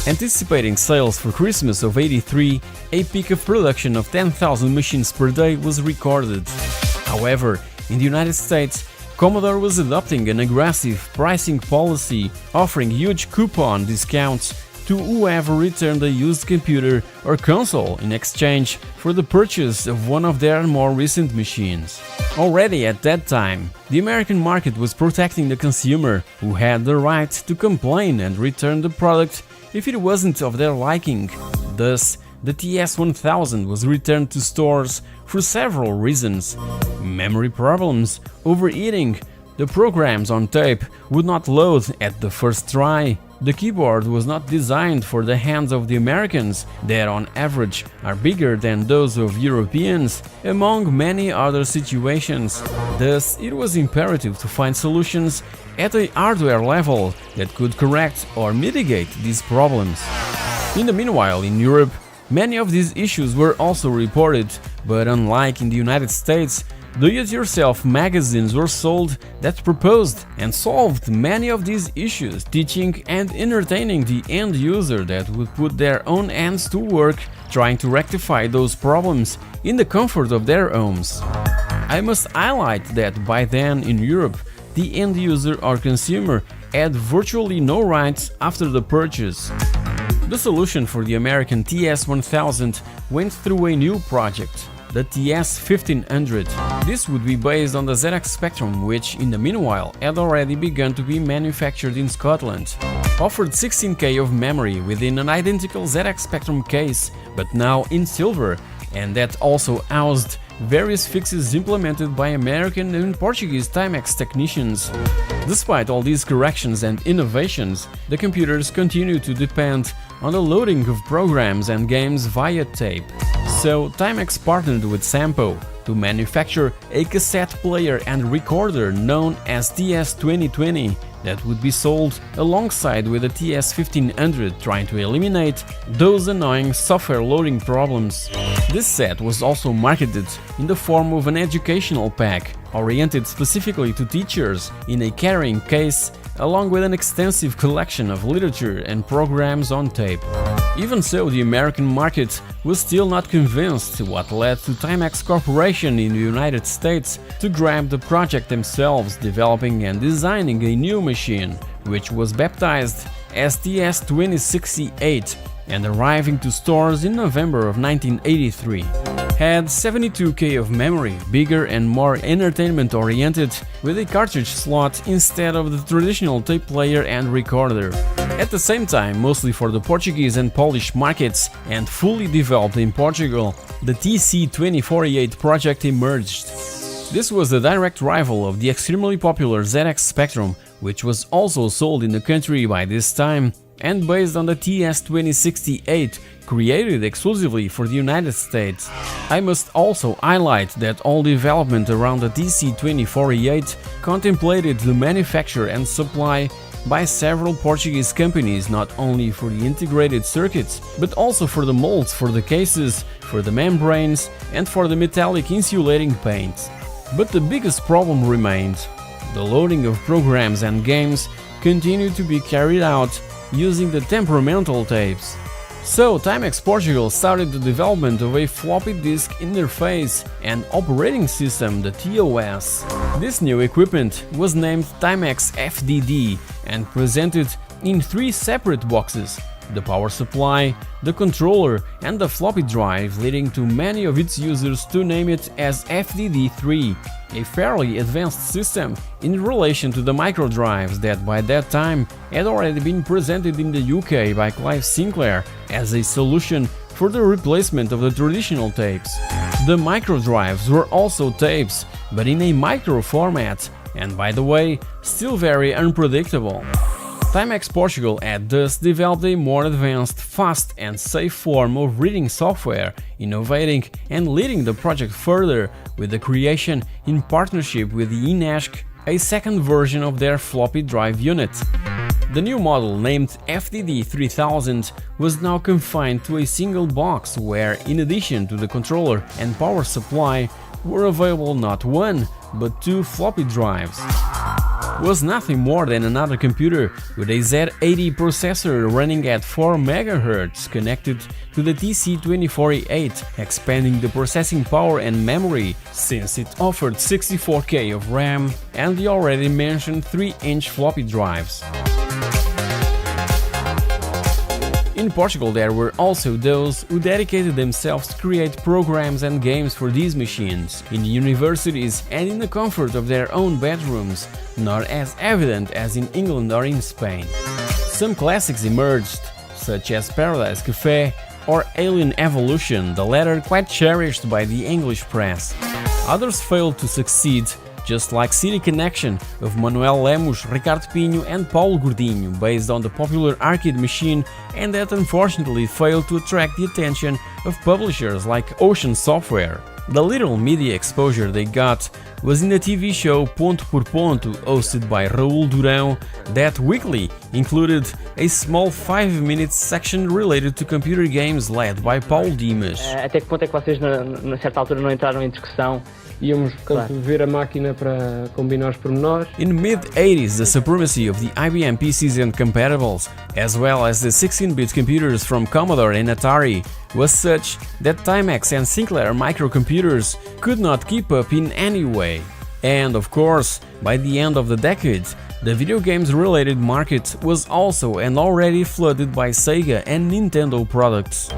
Anticipating sales for Christmas of '83, a peak of production of 10,000 machines per day was recorded. However, in the United States, Commodore was adopting an aggressive pricing policy, offering huge coupon discounts to whoever returned a used computer or console in exchange for the purchase of one of their more recent machines. Already at that time, the American market was protecting the consumer, who had the right to complain and return the product if it wasn't of their liking. Thus, the TS1000 was returned to stores for several reasons: memory problems, overheating, the programs on tape would not load at the first try, the keyboard was not designed for the hands of the Americans, that on average are bigger than those of Europeans, among many other situations. Thus, it was imperative to find solutions at a hardware level that could correct or mitigate these problems. In the meanwhile, in Europe, many of these issues were also reported, but unlike in the United States, do-it-yourself magazines were sold that proposed and solved many of these issues, teaching and entertaining the end user that would put their own hands to work trying to rectify those problems in the comfort of their homes. I must highlight that by then in Europe, the end user or consumer had virtually no rights after the purchase. The solution for the American TS1000 went through a new project, the TS1500. This would be based on the ZX Spectrum, which in the meanwhile had already begun to be manufactured in Scotland. Offered 16K of memory within an identical ZX Spectrum case, but now in silver, and that also housed various fixes implemented by American and Portuguese Timex technicians. Despite all these corrections and innovations, the computers continue to depend on the loading of programs and games via tape. So Timex partnered with Sampo to manufacture a cassette player and recorder known as TS2020 that would be sold alongside with the TS1500, trying to eliminate those annoying software loading problems. This set was also marketed in the form of an educational pack, oriented specifically to teachers, in a carrying case, along with an extensive collection of literature and programs on tape. Even so, the American market was still not convinced, what led to Timex Corporation in the United States to grab the project themselves, developing and designing a new machine, which was baptized as TS2068 and arriving to stores in November of 1983. Had 72K of memory, bigger and more entertainment oriented, with a cartridge slot instead of the traditional tape player and recorder. At the same time, mostly for the Portuguese and Polish markets and fully developed in Portugal, the TC2048 project emerged. This was a direct rival of the extremely popular ZX Spectrum, which was also sold in the country by this time, and based on the TS2068, created exclusively for the United States. I must also highlight that all development around the TC2048 contemplated the manufacture and supply by several Portuguese companies, not only for the integrated circuits, but also for the molds for the cases, for the membranes, and for the metallic insulating paint. But the biggest problem remained. The loading of programs and games continued to be carried out using the temperamental tapes. So Timex Portugal started the development of a floppy disk interface and operating system, the TOS. This new equipment was named Timex FDD and presented in 3 separate boxes: the power supply, the controller and the floppy drive, leading to many of its users to name it as FDD3, a fairly advanced system in relation to the micro drives that by that time had already been presented in the UK by Clive Sinclair as a solution for the replacement of the traditional tapes. The micro drives were also tapes, but in a micro format, and by the way, still very unpredictable. Timex Portugal had thus developed a more advanced, fast and safe form of reading software, innovating and leading the project further with the creation, in partnership with the INESC, a second version of their floppy drive unit. The new model, named FDD 3000, was now confined to a single box where, in addition to the controller and power supply, were available not 1, but 2 floppy drives. Was nothing more than another computer with a Z80 processor running at 4 MHz connected to the TC2048, expanding the processing power and memory since it offered 64K of RAM and the already mentioned 3-inch floppy drives. In Portugal there were also those who dedicated themselves to create programs and games for these machines, in universities and in the comfort of their own bedrooms, not as evident as in England or in Spain. Some classics emerged, such as Paradise Café or Alien Evolution, the latter quite cherished by the English press. Others failed to succeed, just like City Connection of Manuel Lemos, Ricardo Pinho and Paulo Gordinho, based on the popular arcade machine, and that unfortunately failed to attract the attention of publishers like Ocean Software. The little media exposure they got was in the TV show Ponto por Ponto, hosted by Raul Durão, that weekly included a small 5-minute section related to computer games led by Paulo Dimas. Até que ponto é que vocês, na certa altura, não entraram em discussão? Íamos ver a máquina para combinar os pormenores. In mid-80s, the supremacy of the IBM PCs and compatibles, as well as the 16-bit computers from Commodore and Atari, was such that Timex and Sinclair microcomputers could not keep up in any way. And of course, by the end of the decade, the video games related market was also and already flooded by Sega and Nintendo products.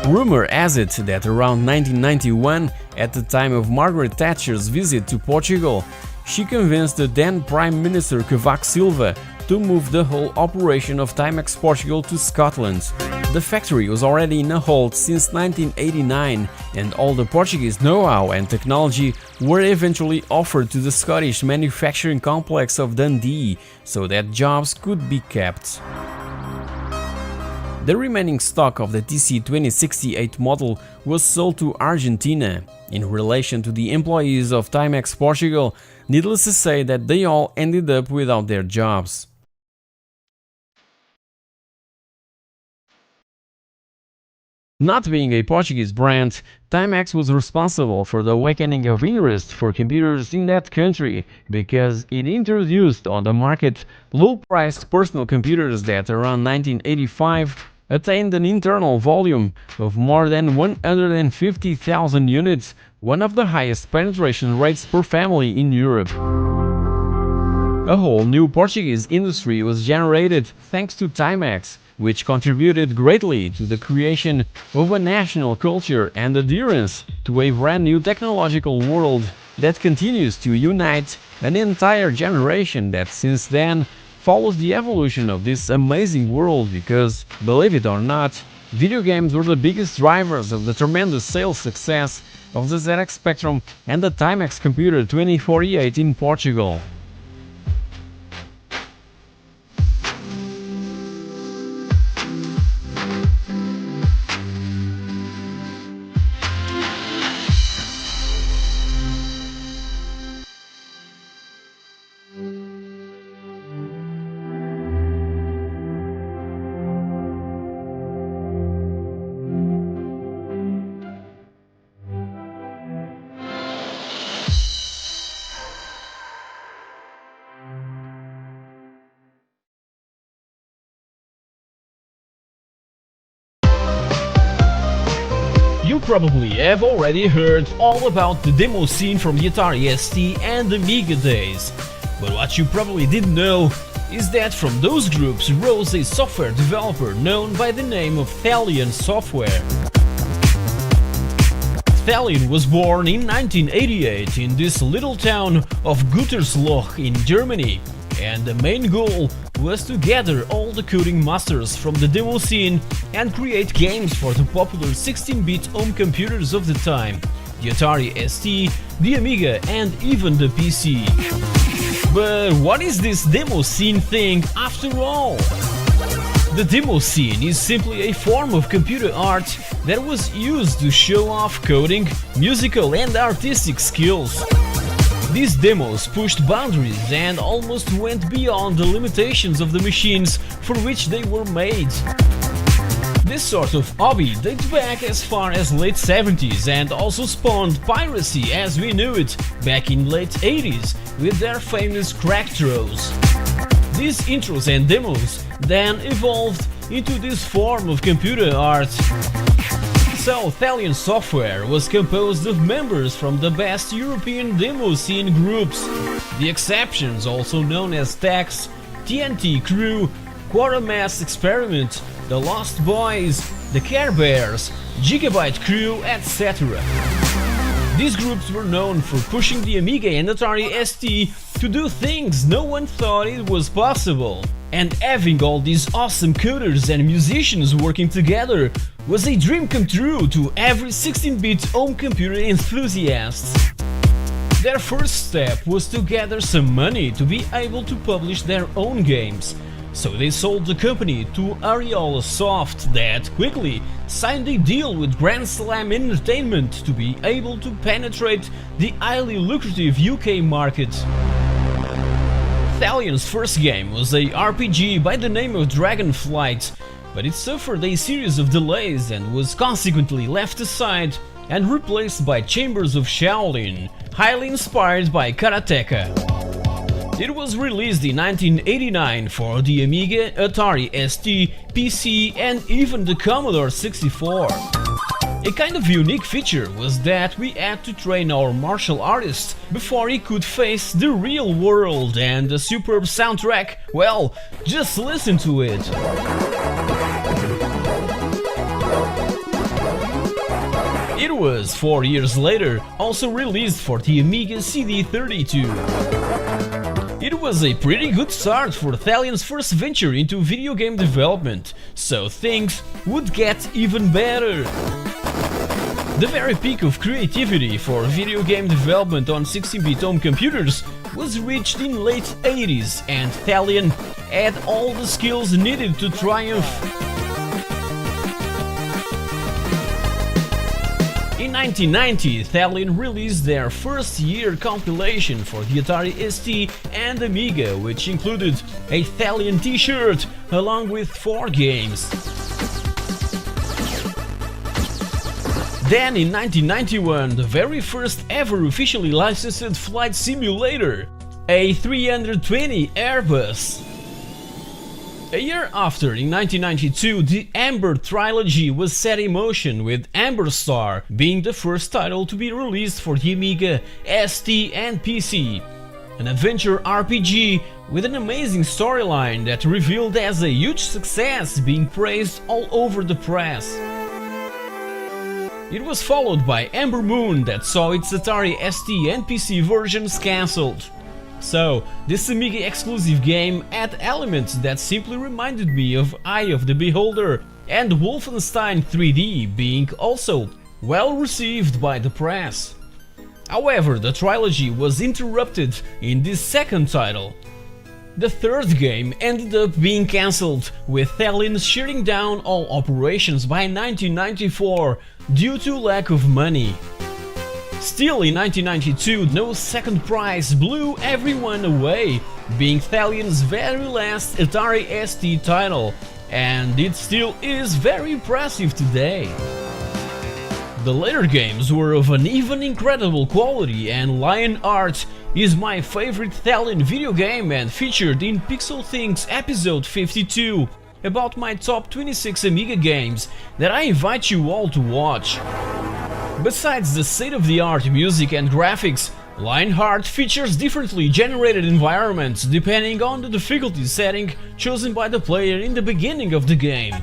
Rumor has it that around 1991, at the time of Margaret Thatcher's visit to Portugal, she convinced the then Prime Minister Cavaco Silva to move the whole operation of Timex Portugal to Scotland. The factory was already in a hold since 1989, and all the Portuguese know-how and technology were eventually offered to the Scottish manufacturing complex of Dundee, so that jobs could be kept. The remaining stock of the TC2068 model was sold to Argentina. In relation to the employees of Timex Portugal, needless to say that they all ended up without their jobs. Not being a Portuguese brand, Timex was responsible for the awakening of interest for computers in that country, because it introduced on the market low-priced personal computers that around 1985 attained an internal volume of more than 150,000 units, one of the highest penetration rates per family in Europe. A whole new Portuguese industry was generated thanks to Timex, which contributed greatly to the creation of a national culture and adherence to a brand new technological world that continues to unite an entire generation that since then follows the evolution of this amazing world, because, believe it or not, video games were the biggest drivers of the tremendous sales success of the ZX Spectrum and the Timex Computer 2048 in Portugal. You probably have already heard all about the demo scene from the Atari ST and Amiga days, but what you probably didn't know is that from those groups rose a software developer known by the name of Thalion Software. Thalion was born in 1988 in this little town of Gütersloh in Germany, and the main goal was to gather all the coding masters from the demo scene and create games for the popular 16-bit home computers of the time, the Atari ST, the Amiga and even the PC. But what is this demo scene thing after all? The demo scene is simply a form of computer art that was used to show off coding, musical and artistic skills. These demos pushed boundaries and almost went beyond the limitations of the machines for which they were made. This sort of hobby dates back as far as late 70s and also spawned piracy as we knew it back in late 80s with their famous crack throws. These intros and demos then evolved into this form of computer art. So, Thalion Software was composed of members from the best European demo scene groups. The exceptions, also known as TAX, TNT Crew, Quartermass Experiment, The Lost Boys, The Care Bears, Gigabyte Crew, etc. These groups were known for pushing the Amiga and Atari ST to do things no one thought it was possible. And having all these awesome coders and musicians working together was a dream come true to every 16-bit home computer enthusiast. Their first step was to gather some money to be able to publish their own games, so they sold the company to Ariola Soft that quickly signed a deal with Grand Slam Entertainment to be able to penetrate the highly lucrative UK market. Thalion's first game was a RPG by the name of Dragonflight, but it suffered a series of delays and was consequently left aside and replaced by Chambers of Shaolin, highly inspired by Karateka. It was released in 1989 for the Amiga, Atari ST, PC and even the Commodore 64. A kind of unique feature was that we had to train our martial artist before he could face the real world, and the superb soundtrack, well, just listen to it. It was 4 years later also released for the Amiga CD32. It was a pretty good start for Thalion's first venture into video game development, so things would get even better. The very peak of creativity for video game development on 16-bit home computers was reached in late 80s, and Thalion had all the skills needed to triumph. In 1990, Thalion released their first year compilation for the Atari ST and Amiga, which included a Thalion t-shirt along with 4 games. Then in 1991, the very first ever officially licensed flight simulator, a 320 Airbus. A year after, in 1992, the Amber trilogy was set in motion, with Amber Star being the first title to be released for the Amiga, ST and PC. An adventure RPG with an amazing storyline that revealed as a huge success, being praised all over the press. It was followed by Amber Moon that saw its Atari ST and PC versions cancelled. So, this Amiga exclusive game had elements that simply reminded me of Eye of the Beholder and Wolfenstein 3D, being also well received by the press. However, the trilogy was interrupted in this second title. The third game ended up being cancelled, with Thalion shutting down all operations by 1994 due to lack of money. Still in 1992, no second prize blew everyone away, being Thalion's very last Atari ST title, and it still is very impressive today. The later games were of an even incredible quality, and Lion Art is my favorite Thalion video game and featured in pixelthing's episode 52 about my top 26 Amiga games that I invite you all to watch. Besides the state-of-the-art music and graphics, Lionheart features differently generated environments depending on the difficulty setting chosen by the player in the beginning of the game.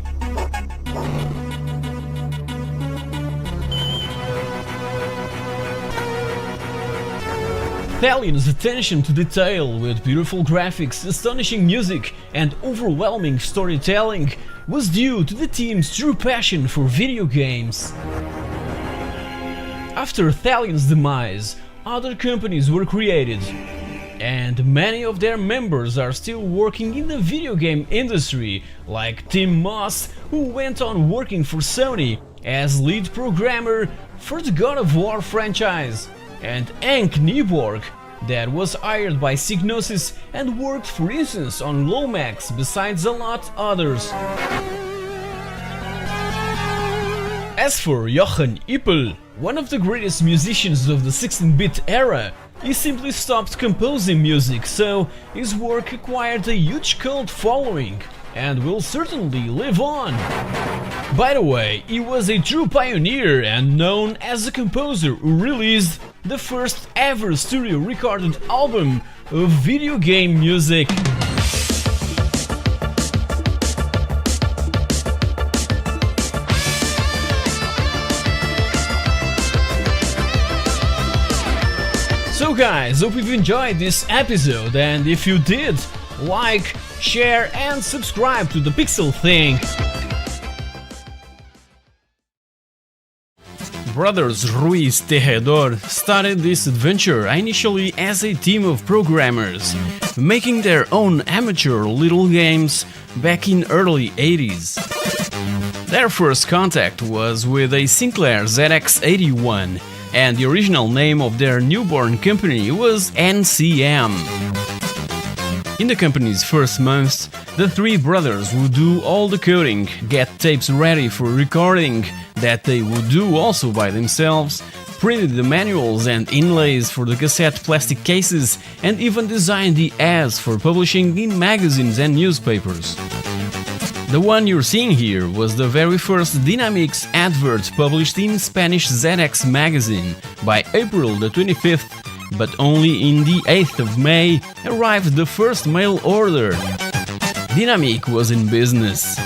Thalion's attention to detail with beautiful graphics, astonishing music and overwhelming storytelling was due to the team's true passion for video games. After Thalion's demise, other companies were created, and many of their members are still working in the video game industry, like Tim Moss, who went on working for Sony as lead programmer for the God of War franchise, and Henk Nieborg, that was hired by Psygnosis and worked for instance on Lomax, besides a lot others. As for Jochen Ippel, one of the greatest musicians of the 16-bit era, he simply stopped composing music, so his work acquired a huge cult following and will certainly live on. By the way, he was a true pioneer and known as the composer who released the first ever studio recorded album of video game music. So guys, hope you've enjoyed this episode, and if you did, like, share and subscribe to the pixelthing. Brothers Rui Caneira started this adventure initially as a team of programmers, making their own amateur little games back in early 80s. Their first contact was with a Sinclair ZX81, and the original name of their newborn company was NCM. In the company's first months, the three brothers would do all the coding, get tapes ready for recording that they would do also by themselves, printed the manuals and inlays for the cassette plastic cases, and even designed the ads for publishing in magazines and newspapers. The one you're seeing here was the very first Dynamics advert published in Spanish ZX magazine. By April the 25th, but only in the 8th of May, arrived the first mail order. Dynamic was in business.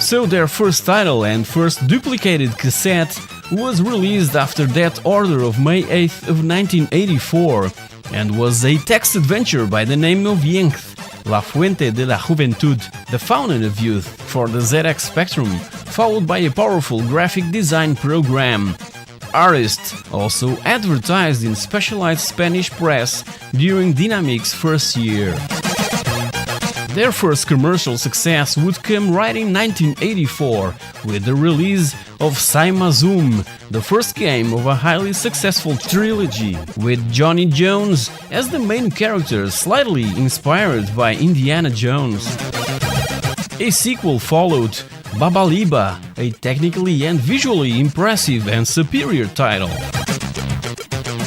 So their first title and first duplicated cassette was released after that order of May 8th of 1984, and was a text adventure by the name of Yength, La Fuente de la Juventud, the fountain of youth, for the ZX Spectrum, followed by a powerful graphic design program. Arist also advertised in specialized Spanish press during Dynamic's first year. Their first commercial success would come right in 1984 with the release of Saima Zoom, the first game of a highly successful trilogy, with Johnny Jones as the main character, slightly inspired by Indiana Jones. A sequel followed, Babaliba, a technically and visually impressive and superior title.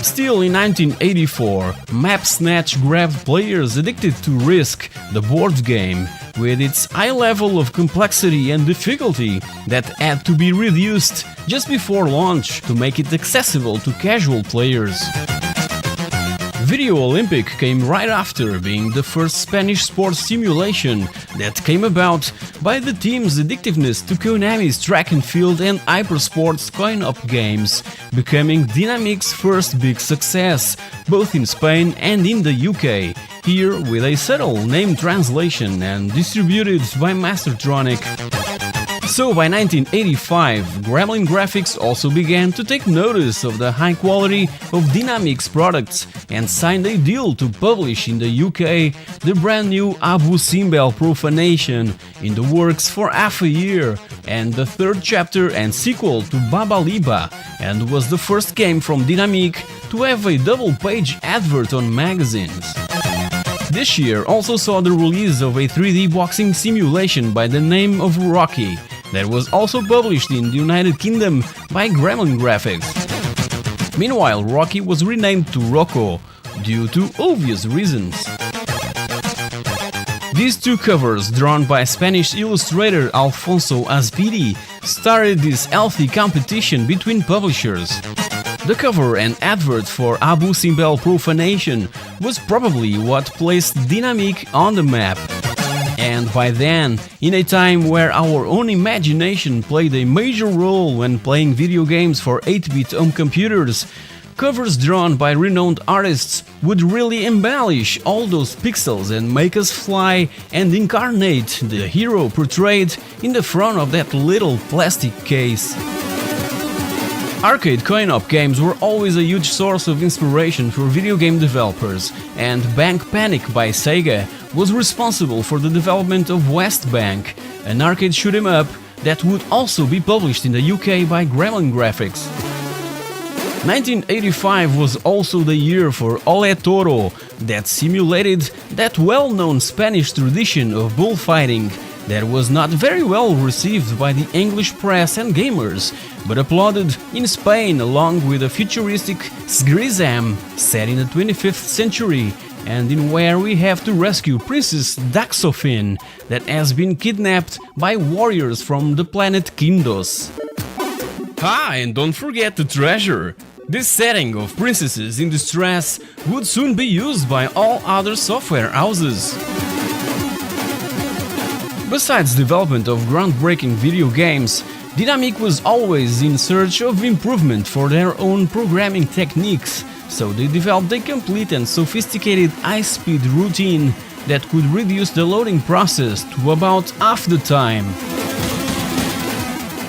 Still in 1984, Map Snatch grabbed players addicted to Risk, the board game, with its high level of complexity and difficulty that had to be reduced just before launch to make it accessible to casual players. Video Olympic came right after, being the first Spanish sports simulation that came about by the team's addictiveness to Konami's track and field and hypersports coin-op games, becoming Dynamic's first big success, both in Spain and in the UK, here with a subtle name translation and distributed by Mastertronic. So by 1985, Gremlin Graphics also began to take notice of the high quality of Dynamic's products and signed a deal to publish in the UK the brand new Abu Simbel Profanation, in the works for half a year, and the third chapter and sequel to Baba Liba, and was the first game from Dynamic to have a double-page advert on magazines. This year also saw the release of a 3D boxing simulation by the name of Rocky, that was also published in the United Kingdom by Gremlin Graphics. Meanwhile, Rocky was renamed to Rocco, due to obvious reasons. These two covers, drawn by Spanish illustrator Alfonso Azpiri, started this healthy competition between publishers. The cover and advert for Abu Simbel Profanation was probably what placed Dynamic on the map. And by then, in a time where our own imagination played a major role when playing video games for 8-bit home computers, covers drawn by renowned artists would really embellish all those pixels and make us fly and incarnate the hero portrayed in the front of that little plastic case. Arcade coin-op games were always a huge source of inspiration for video game developers, and Bank Panic by Sega was responsible for the development of West Bank, an arcade shoot-'em-up that would also be published in the UK by Gremlin Graphics. 1985 was also the year for Ole Toro, that simulated that well-known Spanish tradition of bullfighting that was not very well received by the English press and gamers, but applauded in Spain along with a futuristic Sgrizam set in the 25th century, and in where we have to rescue Princess Daxofin that has been kidnapped by warriors from the planet Kindos. Ah, and don't forget the treasure! This setting of princesses in distress would soon be used by all other software houses. Besides development of groundbreaking video games, Dynamic was always in search of improvement for their own programming techniques, so they developed a complete and sophisticated high-speed routine that could reduce the loading process to about half the time.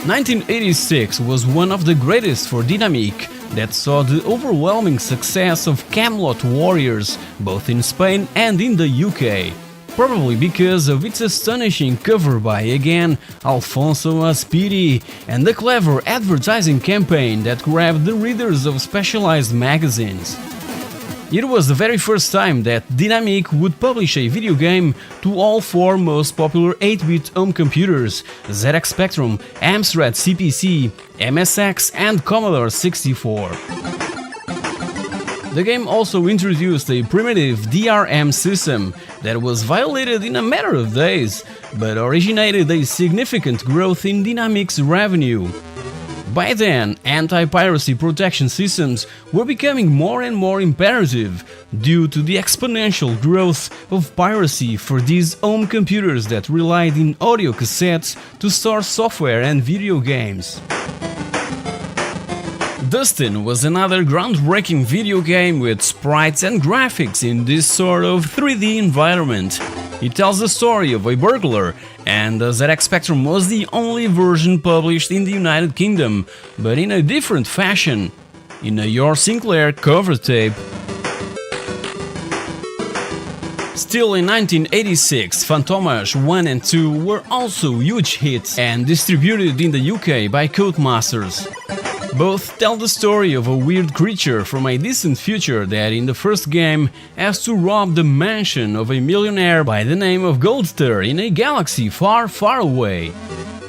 1986 was one of the greatest for Dynamic, that saw the overwhelming success of Camelot Warriors, both in Spain and in the UK. Probably because of its astonishing cover by, again, Alfonso Azpiri, and the clever advertising campaign that grabbed the readers of specialized magazines. It was the very first time that Dynamic would publish a video game to all four most popular 8-bit home computers: ZX Spectrum, Amstrad CPC, MSX and Commodore 64. The game also introduced a primitive DRM system that was violated in a matter of days, but originated a significant growth in Dynamic's revenue. By then, anti-piracy protection systems were becoming more and more imperative due to the exponential growth of piracy for these home computers that relied on audio cassettes to store software and video games. Dustin was another groundbreaking video game with sprites and graphics in this sort of 3D environment. It tells the story of a burglar, and the ZX Spectrum was the only version published in the United Kingdom, but in a different fashion, in a Your Sinclair cover tape. Still in 1986, Fantomas 1 and 2 were also huge hits and distributed in the UK by Codemasters. Both tell the story of a weird creature from a distant future that in the first game has to rob the mansion of a millionaire by the name of Goldster in a galaxy far, far away.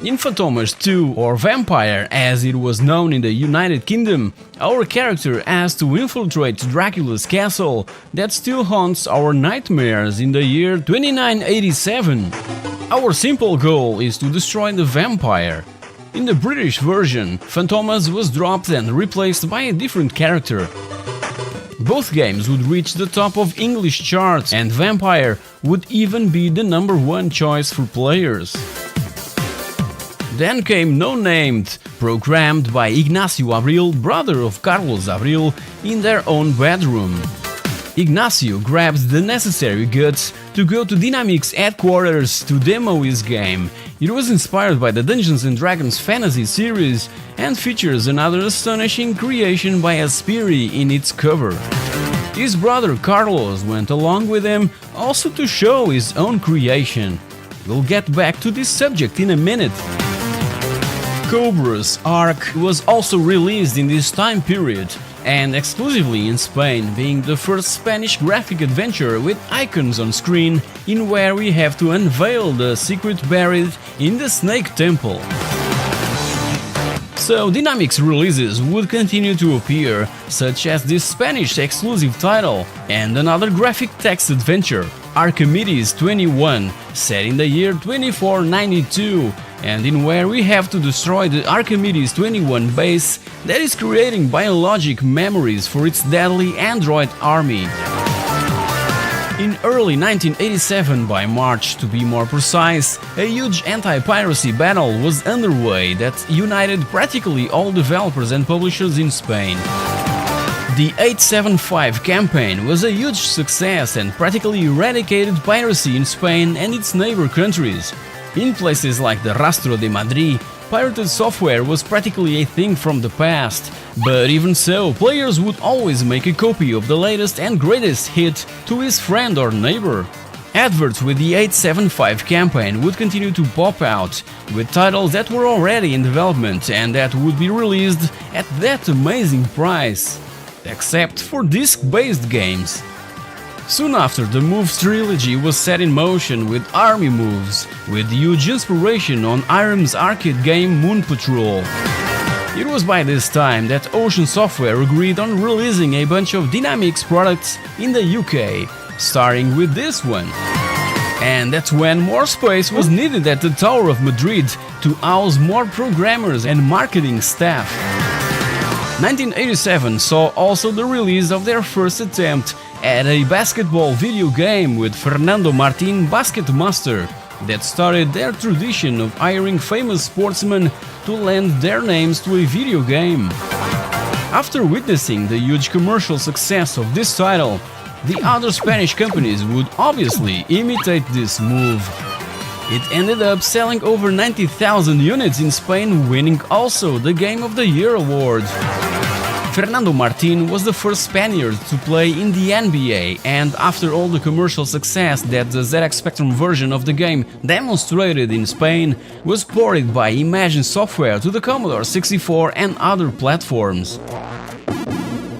In Fantomas 2, or Vampire as it was known in the United Kingdom, our character has to infiltrate Dracula's castle that still haunts our nightmares in the year 2987. Our simple goal is to destroy the vampire. In the British version, Fantomas was dropped and replaced by a different character. Both games would reach the top of English charts, and Vampire would even be the #1 choice for players. Then came No Named, programmed by Ignacio Abril, brother of Carlos Abril, in their own bedroom. Ignacio grabs the necessary guts to go to Dynamic's headquarters to demo his game. It was inspired by the Dungeons & Dragons fantasy series and features another astonishing creation by Aspiri in its cover. His brother Carlos went along with him also to show his own creation. We'll get back to this subject in a minute. Cobra's Ark was also released in this time period, and exclusively in Spain, being the first Spanish graphic adventure with icons on screen, in where we have to unveil the secret buried in the Snake Temple. So Dynamic's releases would continue to appear, such as this Spanish exclusive title and another graphic text adventure, Archimedes 21, set in the year 2492, and in where we have to destroy the Archimedes 21 base that is creating biologic memories for its deadly android army. In early 1987, by March to be more precise, a huge anti-piracy battle was underway that united practically all developers and publishers in Spain. The 875 campaign was a huge success and practically eradicated piracy in Spain and its neighbor countries. In places like the Rastro de Madrid, pirated software was practically a thing from the past, but even so, players would always make a copy of the latest and greatest hit to his friend or neighbor. Adverts with the 875 campaign would continue to pop out, with titles that were already in development and that would be released at that amazing price. Except for disc-based games. Soon after, the Moves trilogy was set in motion with Army Moves, with huge inspiration on Irem's arcade game Moon Patrol. It was by this time that Ocean Software agreed on releasing a bunch of Dynamic's products in the UK, starting with this one. And that's when more space was needed at the Tower of Madrid to house more programmers and marketing staff. 1987 saw also the release of their first attempt at a basketball video game with Fernando Martin Basketmaster that started their tradition of hiring famous sportsmen to lend their names to a video game. After witnessing the huge commercial success of this title, the other Spanish companies would obviously imitate this move. It ended up selling over 90,000 units in Spain, winning also the Game of the Year award. Fernando Martin was the first Spaniard to play in the NBA, and after all the commercial success that the ZX Spectrum version of the game demonstrated in Spain, was ported by Imagine Software to the Commodore 64 and other platforms.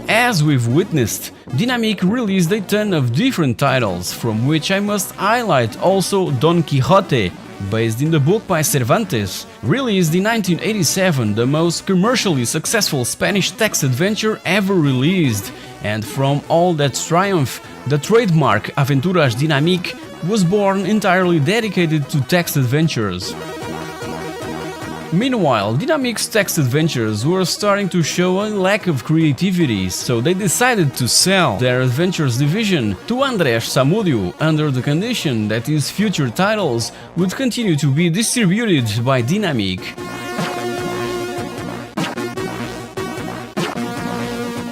As we've witnessed, Dynamic released a ton of different titles, from which I must highlight also Don Quixote, based in the book by Cervantes, released in 1987, the most commercially successful Spanish text adventure ever released, and from all that triumph, the trademark Aventuras Dynamique was born entirely dedicated to text adventures. Meanwhile, Dynamic's text adventures were starting to show a lack of creativity, so they decided to sell their adventures division to Andrés Zamudio under the condition that his future titles would continue to be distributed by Dynamic.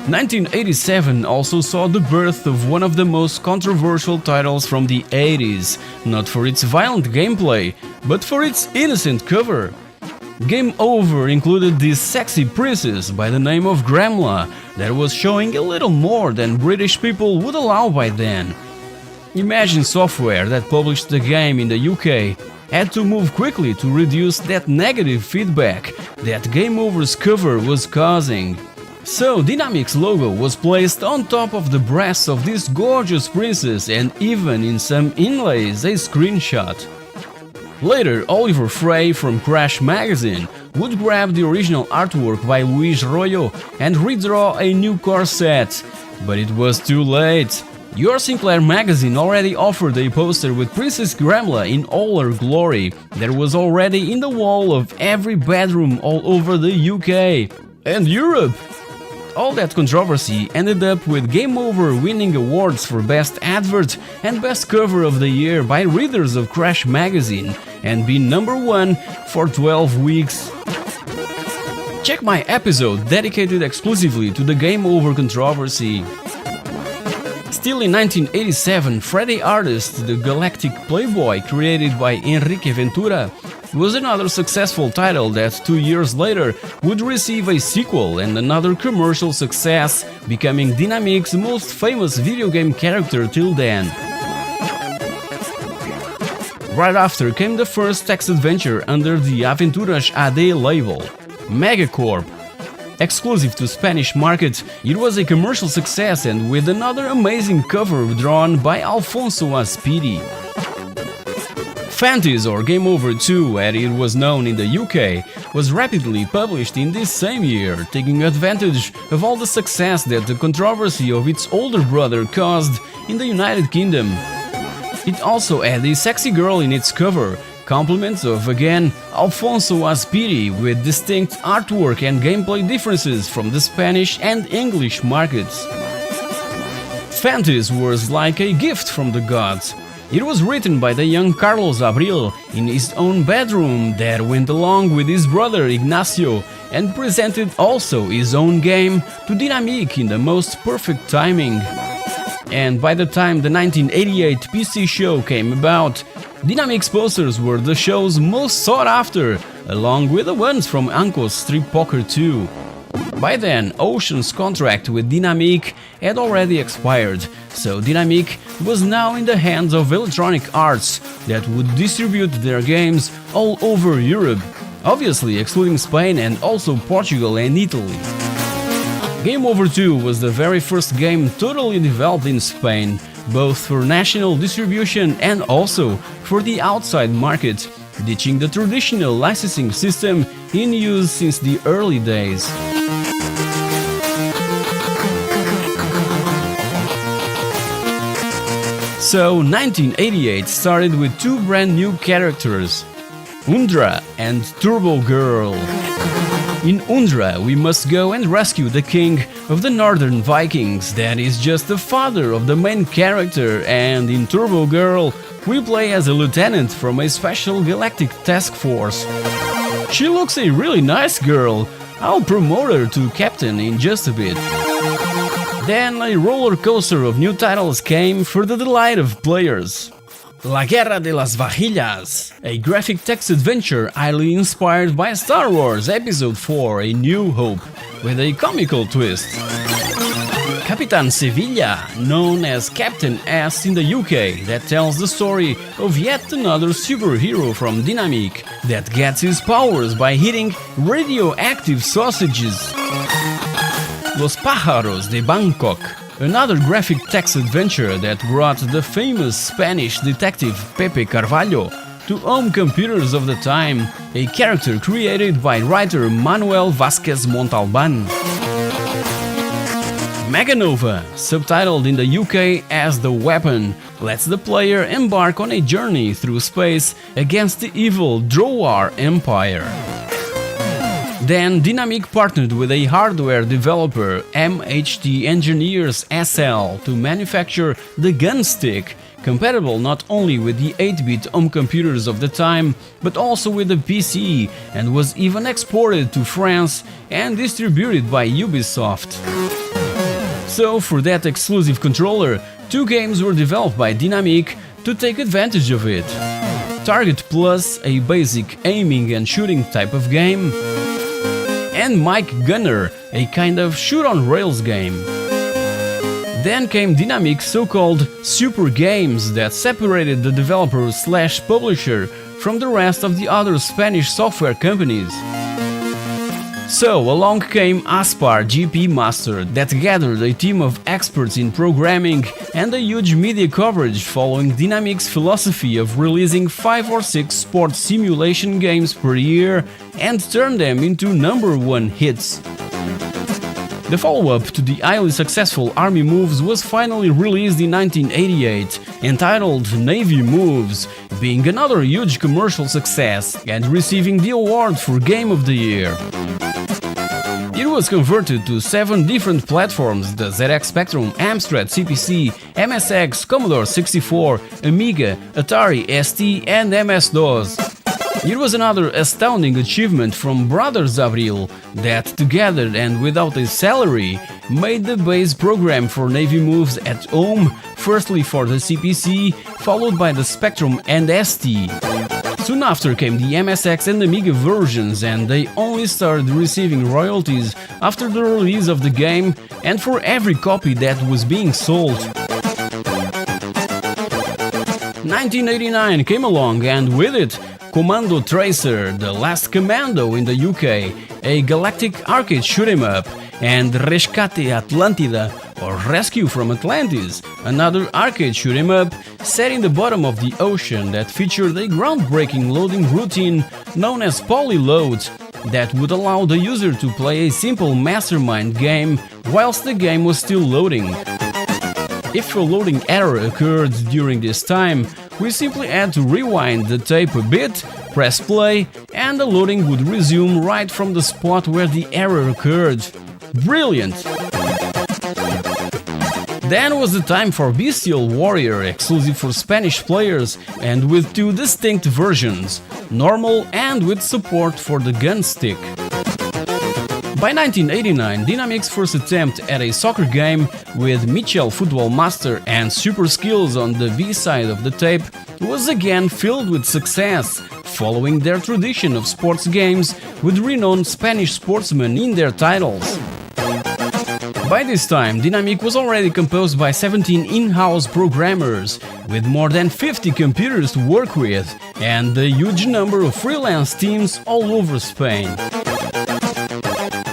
1987 also saw the birth of one of the most controversial titles from the 80s, not for its violent gameplay, but for its innocent cover. Game Over included this sexy princess by the name of Gremla that was showing a little more than British people would allow by then. Imagine Software, that published the game in the UK, had to move quickly to reduce that negative feedback that Game Over's cover was causing. So Dynamic's logo was placed on top of the breasts of this gorgeous princess, and even in some inlays a screenshot. Later, Oliver Frey from Crash Magazine would grab the original artwork by Luis Royo and redraw a new core set, but it was too late. Your Sinclair magazine already offered a poster with Princess Gremla in all her glory that was already in the wall of every bedroom all over the UK and Europe. All that controversy ended up with Game Over winning awards for Best Advert and Best Cover of the Year by readers of Crash Magazine and being #1 for 12 weeks. Check my episode dedicated exclusively to the Game Over controversy. Still in 1987, Freddy Artist, the galactic playboy created by Enrique Ventura, was another successful title that 2 years later would receive a sequel and another commercial success, becoming Dynamic's most famous video game character till then. Right after came the first text adventure under the Aventuras AD label, Megacorp. Exclusive to Spanish market, it was a commercial success and with another amazing cover drawn by Alfonso Aspiri. Fantasy or Game Over 2, as it was known in the UK, was rapidly published in this same year, taking advantage of all the success that the controversy of its older brother caused in the United Kingdom. It also had a sexy girl in its cover, compliments of, again, Alfonso Aspiri, with distinct artwork and gameplay differences from the Spanish and English markets. Fantasy was like a gift from the gods. It was written by the young Carlos Abril in his own bedroom that went along with his brother Ignacio and presented also his own game to Dynamic in the most perfect timing. And by the time the 1988 PC show came about, Dynamic's posters were the show's most sought after, along with the ones from Anko's Strip Poker 2. By then, Ocean's contract with Dynamic had already expired, so Dynamic was now in the hands of Electronic Arts that would distribute their games all over Europe, obviously excluding Spain and also Portugal and Italy. Game Over 2 was the very first game totally developed in Spain, both for national distribution and also for the outside market, ditching the traditional licensing system in use since the early days. So 1988 started with two brand new characters, Undra and Turbo Girl. In Undra, we must go and rescue the king of the Northern Vikings, that is just the father of the main character, and in Turbo Girl, we play as a lieutenant from a special galactic task force. She looks a really nice girl, I'll promote her to captain in just a bit. Then a roller coaster of new titles came for the delight of players. La Guerra de las Vajillas, a graphic text adventure highly inspired by Star Wars Episode 4 A New Hope, with a comical twist. Capitan Sevilla, known as Captain S in the UK, that tells the story of yet another superhero from Dynamic that gets his powers by hitting radioactive sausages. Los Pájaros de Bangkok, another graphic text adventure that brought the famous Spanish detective Pepe Carvalho to home computers of the time, a character created by writer Manuel Vázquez Montalbán. Meganova, subtitled in the UK as The Weapon, lets the player embark on a journey through space against the evil Droar Empire. Then Dynamic partnered with a hardware developer, MHT Engineers SL, to manufacture the Gunstick, compatible not only with the 8-bit home computers of the time, but also with the PC, and was even exported to France and distributed by Ubisoft. So for that exclusive controller, two games were developed by Dynamic to take advantage of it. Target Plus, a basic aiming and shooting type of game, and Mike Gunner, a kind of shoot-on-rails game. Then came Dynamic's so-called Super Games that separated the developer/publisher from the rest of the other Spanish software companies. So along came Aspar GP Master that gathered a team of experts in programming and a huge media coverage following Dynamic's philosophy of releasing 5 or 6 sports simulation games per year and turn them into #1 hits. The follow-up to the highly successful Army Moves was finally released in 1988, entitled Navy Moves, being another huge commercial success and receiving the award for Game of the Year. It was converted to 7 different platforms: the ZX Spectrum, Amstrad CPC, MSX, Commodore 64, Amiga, Atari ST and MS-DOS. It was another astounding achievement from Brothers Abril that, together and without a salary, made the base program for Navy moves at home, firstly for the CPC, followed by the Spectrum and ST. Soon after came the MSX and Amiga versions, and they only started receiving royalties after the release of the game and for every copy that was being sold. 1989 came along, and with it, Commando Tracer, The Last Commando in the UK, a galactic arcade shoot-'em-up, and Rescate Atlantida, or Rescue from Atlantis, another arcade shoot-'em-up set in the bottom of the ocean that featured a groundbreaking loading routine known as polyload that would allow the user to play a simple mastermind game whilst the game was still loading. If a loading error occurred during this time, we simply had to rewind the tape a bit, press play, and the loading would resume right from the spot where the error occurred. Brilliant! Then was the time for Bestial Warrior, exclusive for Spanish players and with two distinct versions, normal and with support for the gun stick. By 1989, Dynamic's first attempt at a soccer game with Michel Football Master and Super Skills on the B-side of the tape was again filled with success, following their tradition of sports games with renowned Spanish sportsmen in their titles. By this time, Dynamic was already composed by 17 in-house programmers, with more than 50 computers to work with, and a huge number of freelance teams all over Spain.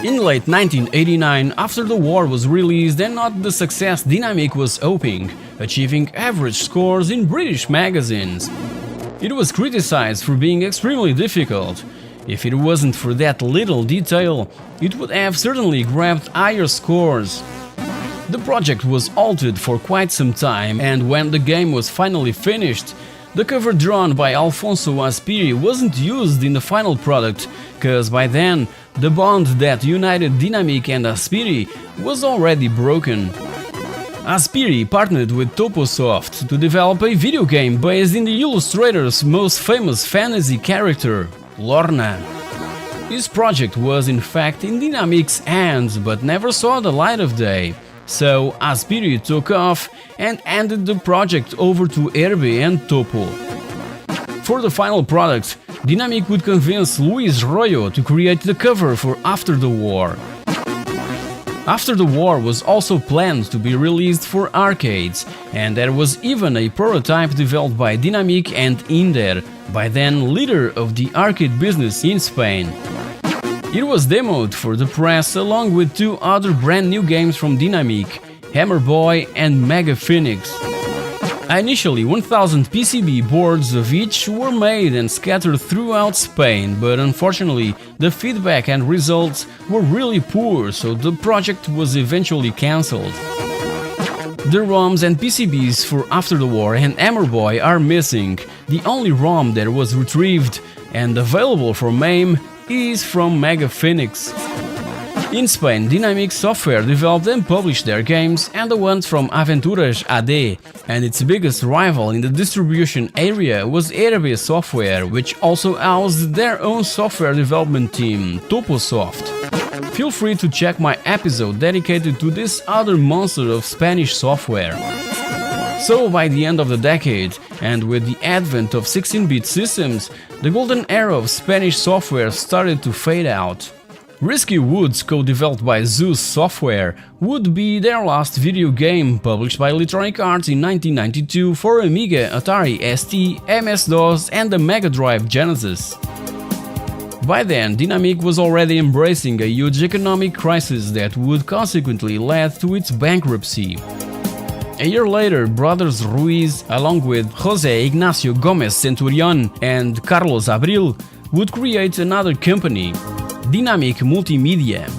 In late 1989, after the war was released and not the success Dynamic was hoping, achieving average scores in British magazines. It was criticized for being extremely difficult. If it wasn't for that little detail, it would have certainly grabbed higher scores. The project was halted for quite some time, and when the game was finally finished, the cover drawn by Alfonso Aspiri wasn't used in the final product, cause by then, the bond that united Dynamic and Aspiri was already broken. Aspiri partnered with Toposoft to develop a video game based in the illustrator's most famous fantasy character, Lorna. His project was in fact in Dynamic's hands but never saw the light of day, so Aspiri took off and handed the project over to Herbe and Topo. For the final product, Dynamic would convince Luis Royo to create the cover for After the War. After the War was also planned to be released for arcades, and there was even a prototype developed by Dynamic and Inder, by then leader of the arcade business in Spain. It was demoed for the press along with two other brand new games from Dynamic, Hammer Boy and Mega Phoenix. Initially, 1000 PCB boards of each were made and scattered throughout Spain, but unfortunately the feedback and results were really poor, so the project was eventually cancelled. The ROMs and PCBs for After the War and Hammer Boy are missing. The only ROM that was retrieved and available for MAME is from Mega Phoenix. In Spain, Dynamic Software developed and published their games, and the ones from Aventuras AD, and its biggest rival in the distribution area was Herbe Software, which also housed their own software development team, Toposoft. Feel free to check my episode dedicated to this other monster of Spanish software. So by the end of the decade, and with the advent of 16-bit systems, the golden era of Spanish software started to fade out. Risky Woods, co-developed by Zeus Software, would be their last video game, published by Electronic Arts in 1992 for Amiga, Atari ST, MS-DOS and the Mega Drive Genesis. By then, Dynamic was already embracing a huge economic crisis that would consequently lead to its bankruptcy. A year later, brothers Ruiz, along with José Ignacio Gómez Centurión and Carlos Abril, would create another company, Dynamic Multimedia,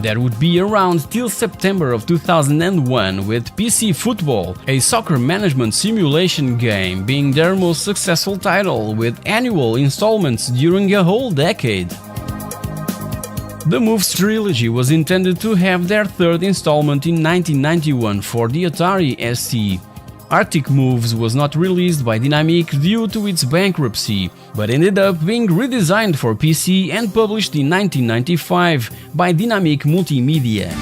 that would be around till September of 2001, with PC Football, a soccer management simulation game, being their most successful title, with annual installments during a whole decade. The Moves trilogy was intended to have their third installment in 1991 for the Atari ST. Arctic Moves was not released by Dynamic due to its bankruptcy, but ended up being redesigned for PC and published in 1995 by Dynamic Multimedia.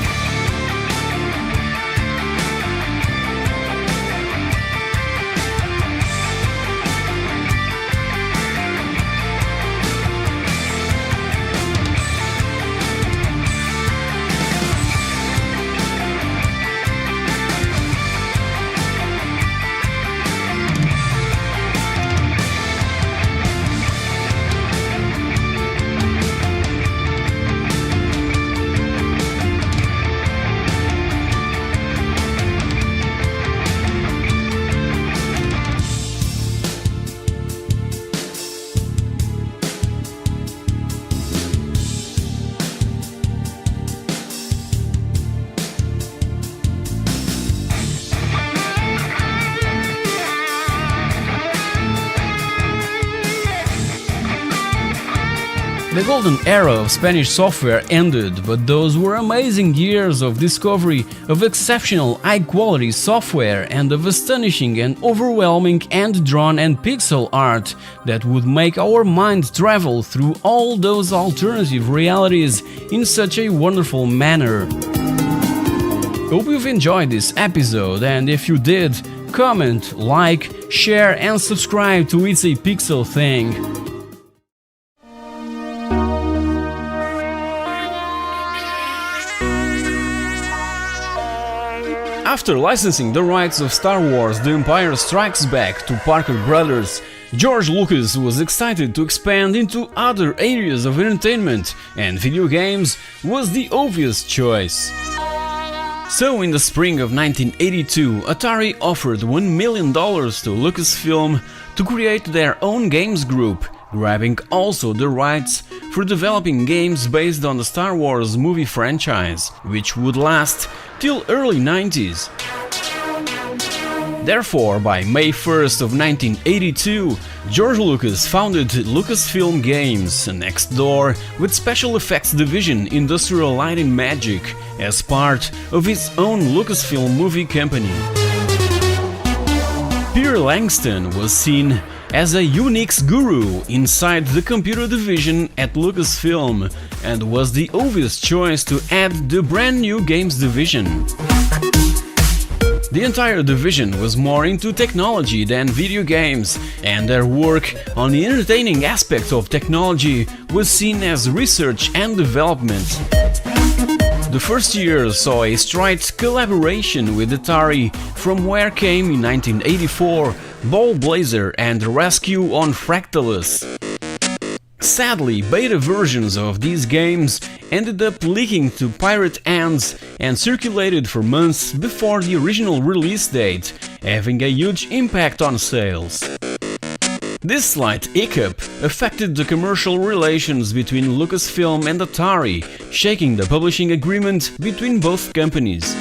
The golden era of Spanish software ended, but those were amazing years of discovery of exceptional high-quality software and of astonishing and overwhelming hand-drawn and pixel art that would make our mind travel through all those alternative realities in such a wonderful manner. Hope you've enjoyed this episode, and if you did, comment, like, share and subscribe to It's a Pixel Thing. After licensing the rights of Star Wars The Empire Strikes Back to Parker Brothers, George Lucas was excited to expand into other areas of entertainment, and video games was the obvious choice. So in the spring of 1982, Atari offered $1 million to Lucasfilm to create their own games group, grabbing also the rights for developing games based on the Star Wars movie franchise, which would last till early 90s. Therefore, by May 1st of 1982, George Lucas founded Lucasfilm Games, next door with special effects division Industrial Light and Magic, as part of his own Lucasfilm movie company. Peter Langston was seen as a Unix guru inside the computer division at Lucasfilm, and was the obvious choice to add the brand new games division. The entire division was more into technology than video games, and their work on the entertaining aspects of technology was seen as research and development. The first year saw a straight collaboration with Atari, from where came in 1984 Ball Blazer and Rescue on Fractalus. Sadly, beta versions of these games ended up leaking to pirate hands and circulated for months before the original release date, having a huge impact on sales. This slight hiccup affected the commercial relations between Lucasfilm and Atari, shaking the publishing agreement between both companies.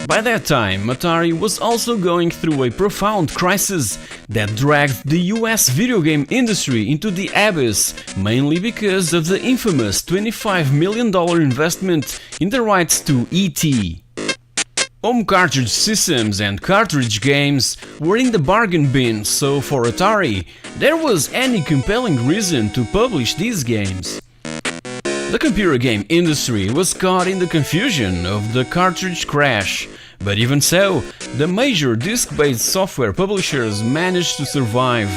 By that time, Atari was also going through a profound crisis that dragged the US video game industry into the abyss, mainly because of the infamous $25 million investment in the rights to E.T. Home cartridge systems and cartridge games were in the bargain bin, so for Atari, there was any compelling reason to publish these games. The computer game industry was caught in the confusion of the cartridge crash, but even so, the major disc-based software publishers managed to survive.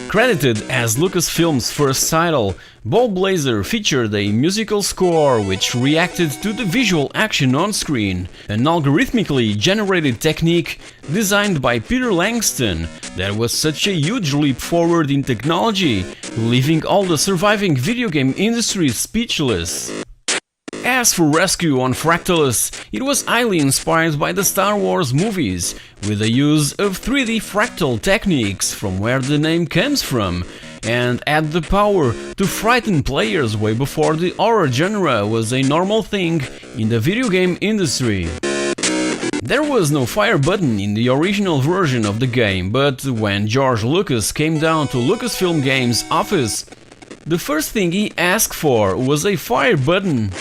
Credited as Lucasfilm's first title, Ball Blazer featured a musical score which reacted to the visual action on screen, an algorithmically generated technique designed by Peter Langston that was such a huge leap forward in technology, leaving all the surviving video game industry speechless. As for Rescue on Fractalus, it was highly inspired by the Star Wars movies, with the use of 3D fractal techniques, from where the name comes from, and had the power to frighten players way before the horror genre was a normal thing in the video game industry. There was no fire button in the original version of the game, but when George Lucas came down to Lucasfilm Games' office, the first thing he asked for was a fire button.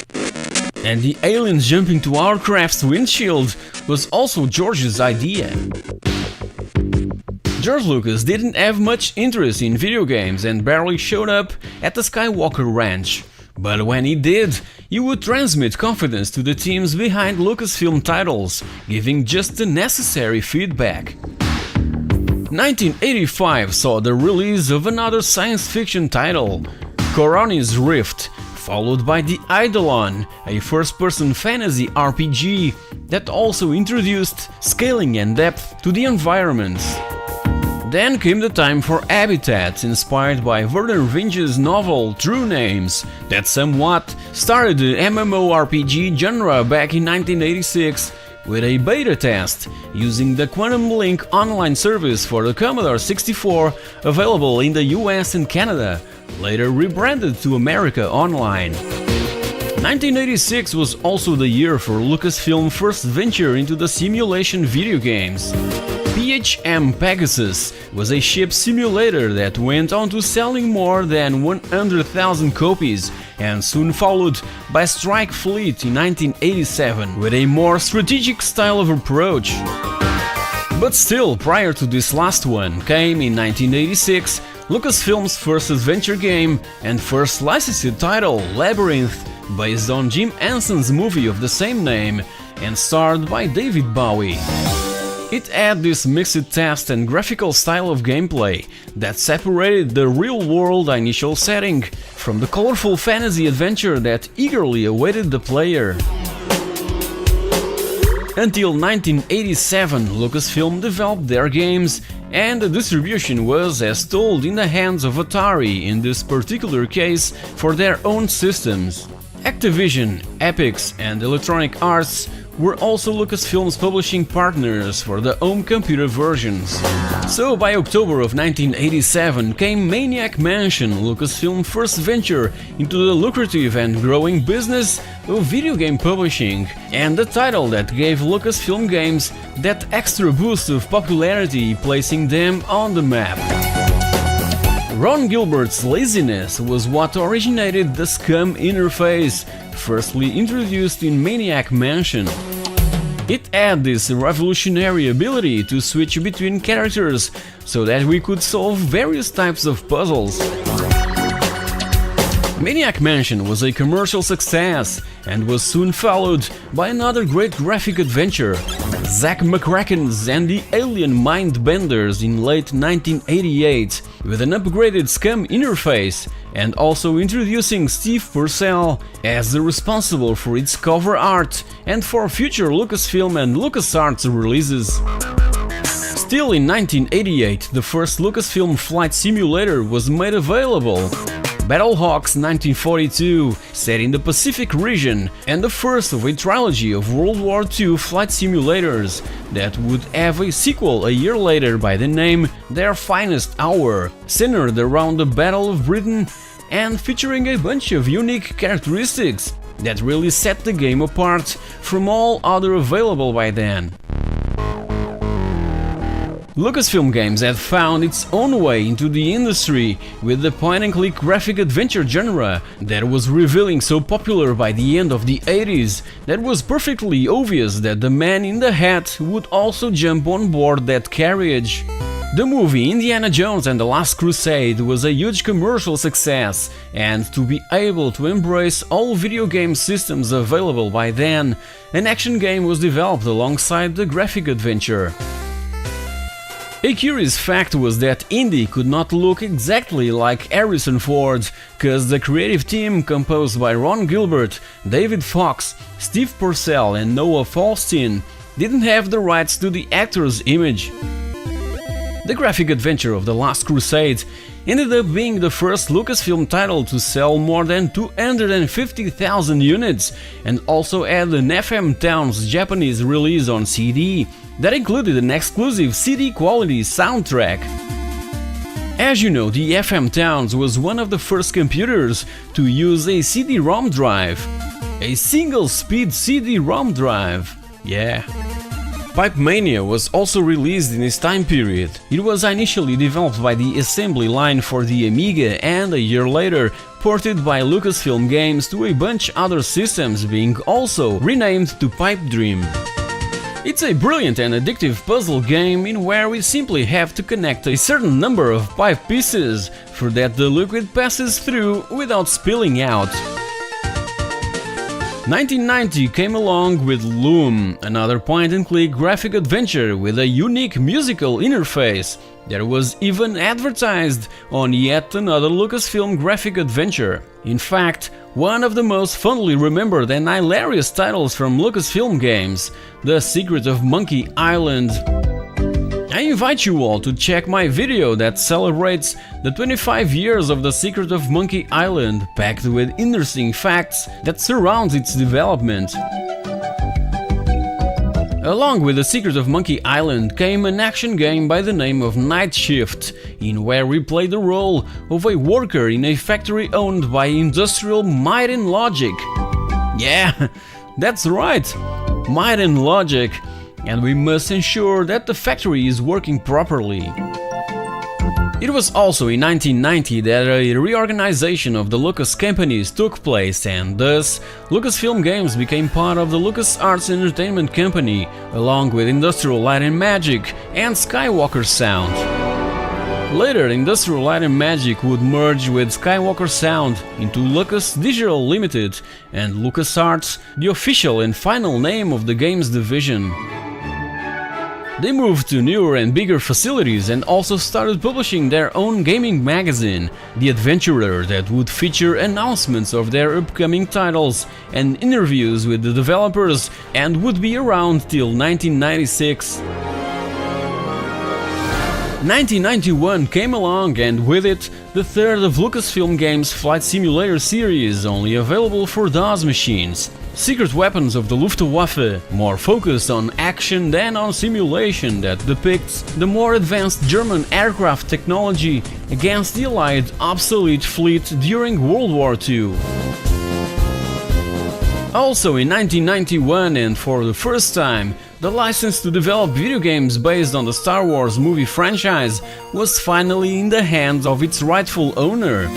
And the aliens jumping to our craft's windshield was also George's idea. George Lucas didn't have much interest in video games and barely showed up at the Skywalker Ranch. But when he did, he would transmit confidence to the teams behind Lucasfilm titles, giving just the necessary feedback. 1985 saw the release of another science fiction title, Coroni's Rift, followed by the Eidolon, a first-person fantasy RPG that also introduced scaling and depth to the environments. Then came the time for Habitat, inspired by Werner Vinge's novel True Names, that somewhat started the MMORPG genre back in 1986 with a beta test using the Quantum Link online service for the Commodore 64, available in the US and Canada, later rebranded to America Online. 1986 was also the year for Lucasfilm's first venture into the simulation video games. PHM Pegasus was a ship simulator that went on to selling more than 100,000 copies, and soon followed by Strike Fleet in 1987 with a more strategic style of approach. But still, prior to this last one, came in 1986 Lucasfilm's first adventure game and first licensed title, Labyrinth, based on Jim Henson's movie of the same name and starred by David Bowie. It had this mixed text and graphical style of gameplay that separated the real-world initial setting from the colorful fantasy adventure that eagerly awaited the player. Until 1987, Lucasfilm developed their games, and the distribution was, as told, in the hands of Atari, in this particular case for their own systems. Activision, Epix, and Electronic Arts were also Lucasfilm's publishing partners for the home computer versions. So by October of 1987 came Maniac Mansion, Lucasfilm's first venture into the lucrative and growing business of video game publishing, and the title that gave Lucasfilm Games that extra boost of popularity, placing them on the map. Ron Gilbert's laziness was what originated the SCUM interface, firstly introduced in Maniac Mansion. It had this revolutionary ability to switch between characters so that we could solve various types of puzzles. Maniac Mansion was a commercial success and was soon followed by another great graphic adventure, Zack McCracken's and the Alien Mindbenders, in late 1988, with an upgraded SCUM interface, and also introducing Steve Purcell as the responsible for its cover art and for future Lucasfilm and LucasArts releases. Still in 1988, the first Lucasfilm flight simulator was made available, Battlehawks 1942, set in the Pacific region, and the first of a trilogy of World War II flight simulators that would have a sequel a year later by the name Their Finest Hour, centered around the Battle of Britain and featuring a bunch of unique characteristics that really set the game apart from all other available by then. Lucasfilm Games had found its own way into the industry with the point-and-click graphic adventure genre that was revealing so popular by the end of the 80s that was perfectly obvious that the man in the hat would also jump on board that carriage. The movie Indiana Jones and the Last Crusade was a huge commercial success, and to be able to embrace all video game systems available by then, an action game was developed alongside the graphic adventure. A curious fact was that Indy could not look exactly like Harrison Ford, cause the creative team, composed by Ron Gilbert, David Fox, Steve Purcell and Noah Falstein, didn't have the rights to the actor's image. The graphic adventure of The Last Crusade ended up being the first Lucasfilm title to sell more than 250,000 units, and also had an FM Towns Japanese release on CD that included an exclusive CD quality soundtrack. As you know, the FM Towns was one of the first computers to use a CD-ROM drive. A single-speed CD-ROM drive. Yeah. Pipe Mania was also released in this time period. It was initially developed by the assembly line for the Amiga, and a year later ported by Lucasfilm Games to a bunch other systems, being also renamed to Pipe Dream. It's a brilliant and addictive puzzle game in where we simply have to connect a certain number of pipe pieces for that the liquid passes through without spilling out. 1990 came along with Loom, another point-and-click graphic adventure with a unique musical interface that was even advertised on yet another Lucasfilm graphic adventure. In fact, one of the most fondly remembered and hilarious titles from Lucasfilm Games, The Secret of Monkey Island. I invite you all to check my video that celebrates the 25 years of The Secret of Monkey Island, packed with interesting facts that surround its development. Along with The Secret of Monkey Island came an action game by the name of Night Shift, in where we play the role of a worker in a factory owned by industrial Might and Logic. Yeah, that's right, Might and Logic. And we must ensure that the factory is working properly. It was also in 1990 that a reorganization of the Lucas companies took place, and thus Lucasfilm Games became part of the LucasArts Entertainment Company, along with Industrial Light and Magic and Skywalker Sound. Later, Industrial Light and Magic would merge with Skywalker Sound into Lucas Digital Limited, and LucasArts, the official and final name of the games division. They moved to newer and bigger facilities and also started publishing their own gaming magazine, The Adventurer, that would feature announcements of their upcoming titles and interviews with the developers, and would be around till 1996. 1991 came along, and with it, the third of Lucasfilm Games' Flight Simulator series, only available for DOS machines. Secret Weapons of the Luftwaffe, more focused on action than on simulation, that depicts the more advanced German aircraft technology against the Allied obsolete fleet during World War II. Also in 1991, and for the first time, the license to develop video games based on the Star Wars movie franchise was finally in the hands of its rightful owner.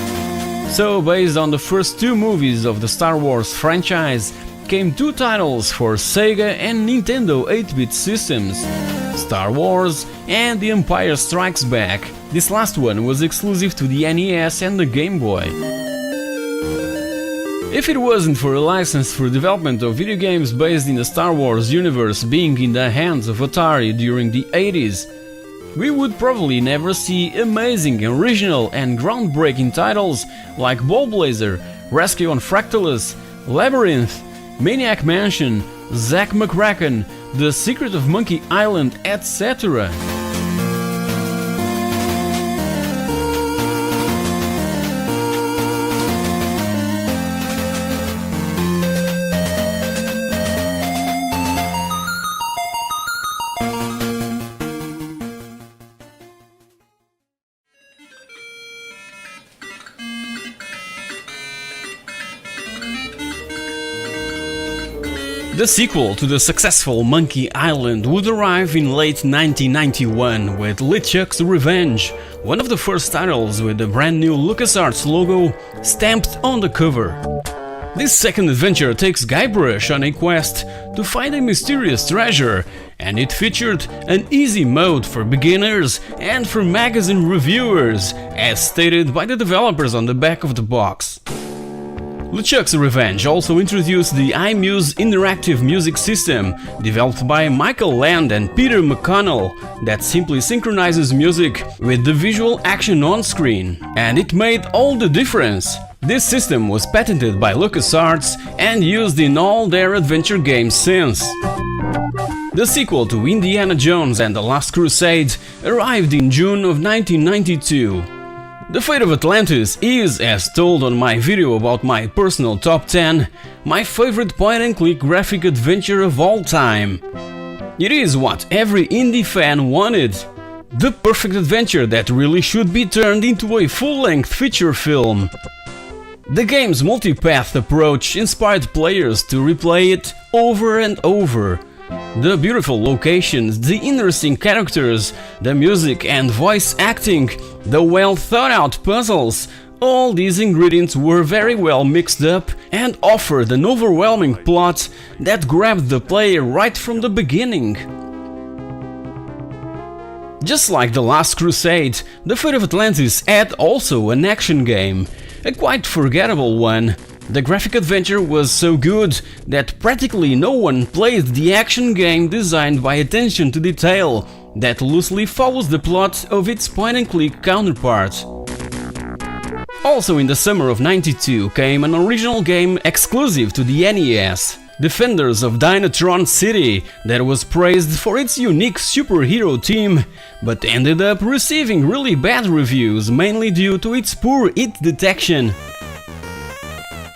So, based on the first two movies of the Star Wars franchise, came two titles for Sega and Nintendo 8-bit systems, Star Wars and The Empire Strikes Back. This last one was exclusive to the NES and the Game Boy. If it wasn't for a license for development of video games based in the Star Wars universe being in the hands of Atari during the 80s, we would probably never see amazing, original and groundbreaking titles like Ballblazer, Rescue on Fractalus, Labyrinth, Maniac Mansion, Zack McCracken, The Secret of Monkey Island, etc. The sequel to the successful Monkey Island would arrive in late 1991 with LeChuck's Revenge, one of the first titles with the brand new LucasArts logo stamped on the cover. This second adventure takes Guybrush on a quest to find a mysterious treasure, and it featured an easy mode for beginners and for magazine reviewers, as stated by the developers on the back of the box. LeChuck's Revenge also introduced the iMuse interactive music system, developed by Michael Land and Peter McConnell, that simply synchronizes music with the visual action on screen. And it made all the difference. This system was patented by LucasArts and used in all their adventure games since. The sequel to Indiana Jones and the Last Crusade arrived in June of 1992. The Fate of Atlantis is, as told on my video about my personal top 10, my favorite point-and-click graphic adventure of all time. It is what every indie fan wanted. The perfect adventure that really should be turned into a full-length feature film. The game's multipath approach inspired players to replay it over and over. The beautiful locations, the interesting characters, the music and voice acting, the well thought out puzzles, All these ingredients were very well mixed up and offered an overwhelming plot that grabbed the player right from the beginning. Just like The Last Crusade, The Fate of Atlantis had also an action game, a quite forgettable one. The graphic adventure was so good that practically no one played the action game designed by attention to detail that loosely follows the plot of its point-and-click counterpart. Also in the summer of '92 came an original game exclusive to the NES, Defenders of Dynatron City, that was praised for its unique superhero theme, but ended up receiving really bad reviews, mainly due to its poor hit detection.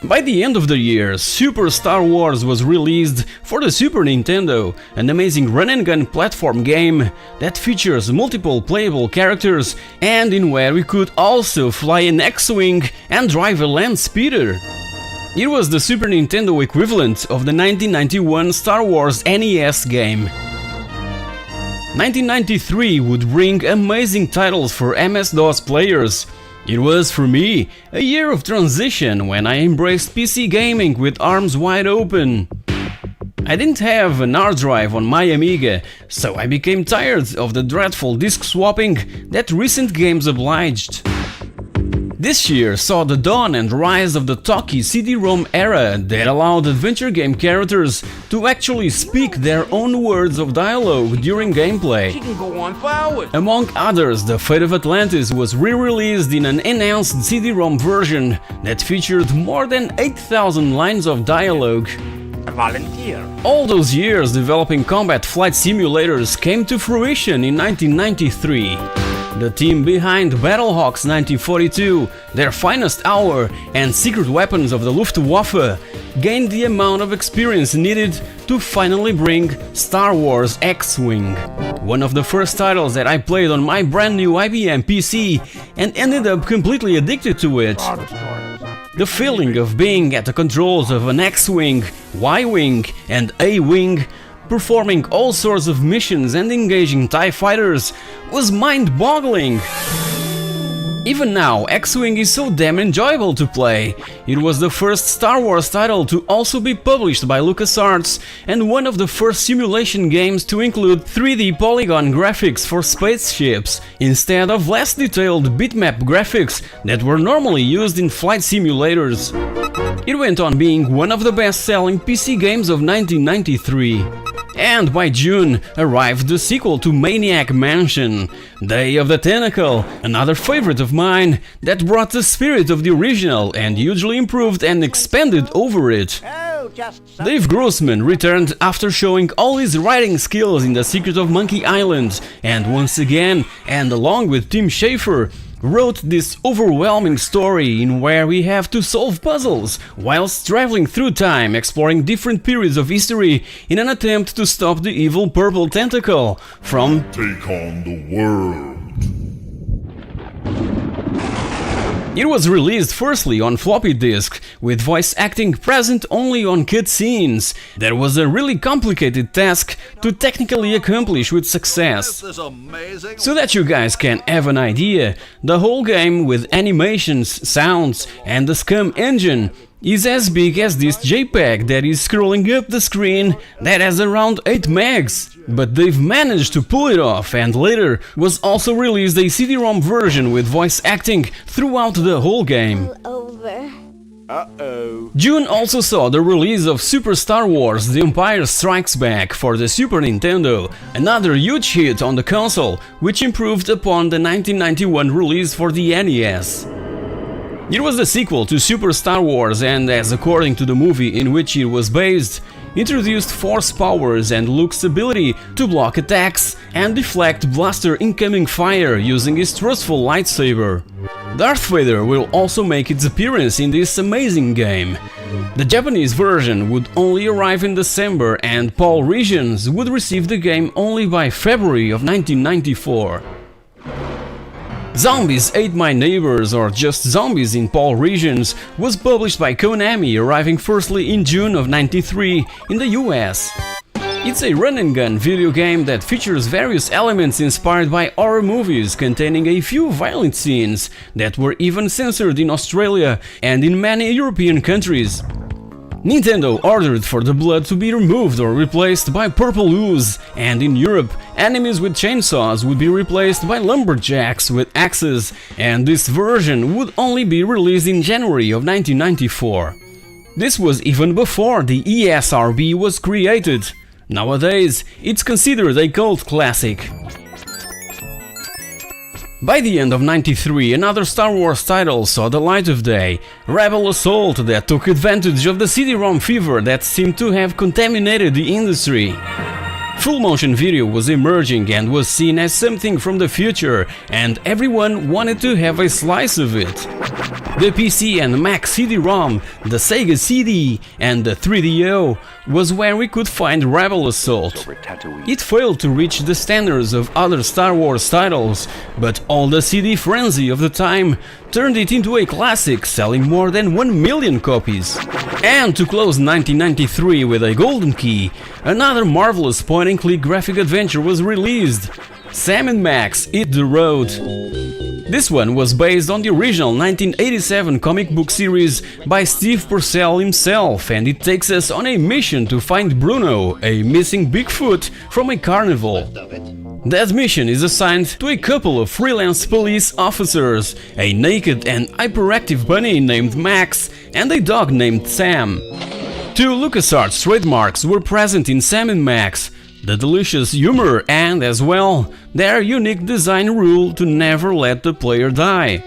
By the end of the year, Super Star Wars was released for the Super Nintendo, an amazing run-and-gun platform game that features multiple playable characters and in where we could also fly an X-Wing and drive a land speeder. It was the Super Nintendo equivalent of the 1991 Star Wars NES game. 1993 would bring amazing titles for MS-DOS players. It was, for me, a year of transition when I embraced PC gaming with arms wide open. I didn't have an hard drive on my Amiga, so I became tired of the dreadful disk swapping that recent games obliged. This year saw the dawn and rise of the talkie CD-ROM era that allowed adventure game characters to actually speak their own words of dialogue during gameplay. Among others, The Fate of Atlantis was re-released in an enhanced CD-ROM version that featured more than 8,000 lines of dialogue. All those years developing combat flight simulators came to fruition in 1993. The team behind Battlehawks 1942, Their Finest Hour and Secret Weapons of the Luftwaffe gained the amount of experience needed to finally bring Star Wars X-Wing, one of the first titles that I played on my brand new IBM PC and ended up completely addicted to it. The feeling of being at the controls of an X-Wing, Y-Wing and A-Wing, performing all sorts of missions and engaging TIE fighters, was mind-boggling. Even now, X-Wing is so damn enjoyable to play. It was the first Star Wars title to also be published by LucasArts and one of the first simulation games to include 3D polygon graphics for spaceships, instead of less detailed bitmap graphics that were normally used in flight simulators. It went on being one of the best-selling PC games of 1993. And by June arrived the sequel to Maniac Mansion, Day of the Tentacle, another favorite of mine that brought the spirit of the original and hugely improved and expanded over it. Dave Grossman returned after showing all his writing skills in The Secret of Monkey Island, and once again, and along with Tim Schafer, wrote this overwhelming story in where we have to solve puzzles whilst traveling through time, exploring different periods of history in an attempt to stop the evil purple tentacle from take on the world. It was released firstly on floppy disk, with voice acting present only on cutscenes. That was a really complicated task to technically accomplish with success. So that you guys can have an idea, the whole game with animations, sounds and the SCUM engine is as big as this JPEG that is scrolling up the screen that has around 8 megs. But they've managed to pull it off, and later was also released a CD-ROM version with voice acting throughout the whole game. June also saw the release of Super Star Wars The Empire Strikes Back for the Super Nintendo, another huge hit on the console, which improved upon the 1991 release for the NES. It was the sequel to Super Star Wars and, as according to the movie in which it was based, introduced force powers and Luke's ability to block attacks and deflect blaster incoming fire using his trustful lightsaber. Darth Vader will also make its appearance in this amazing game. The Japanese version would only arrive in December, and PAL regions would receive the game only by February of 1994. Zombies Ate My Neighbors, or just Zombies in PAL regions, was published by Konami, arriving firstly in June of '93 in the US. It's a run-and-gun video game that features various elements inspired by horror movies, containing a few violent scenes that were even censored in Australia and in many European countries. Nintendo ordered for the blood to be removed or replaced by purple ooze, and in Europe, enemies with chainsaws would be replaced by lumberjacks with axes, and this version would only be released in January of 1994. This was even before the ESRB was created. Nowadays, it's considered a cult classic. By the end of '93, another Star Wars title saw the light of day, Rebel Assault, that took advantage of the CD-ROM fever that seemed to have contaminated the industry. Full motion video was emerging and was seen as something from the future, and everyone wanted to have a slice of it. The PC and Mac CD-ROM, the Sega CD and the 3DO was where we could find Rebel Assault. It failed to reach the standards of other Star Wars titles, but all the CD frenzy of the time turned it into a classic, selling more than 1 million copies. And to close 1993 with a golden key, another marvelous point-and-click graphic adventure was released, Sam & Max Hit the Road. This one was based on the original 1987 comic book series by Steve Purcell himself, and it takes us on a mission to find Bruno, a missing Bigfoot from a carnival. That mission is assigned to a couple of freelance police officers, a naked and hyperactive bunny named Max and a dog named Sam. Two LucasArts trademarks were present in Sam & Max: the delicious humor and, as well, their unique design rule to never let the player die.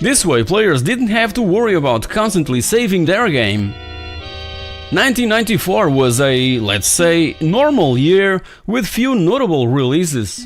This way players didn't have to worry about constantly saving their game. 1994 was a, let's say, normal year with few notable releases.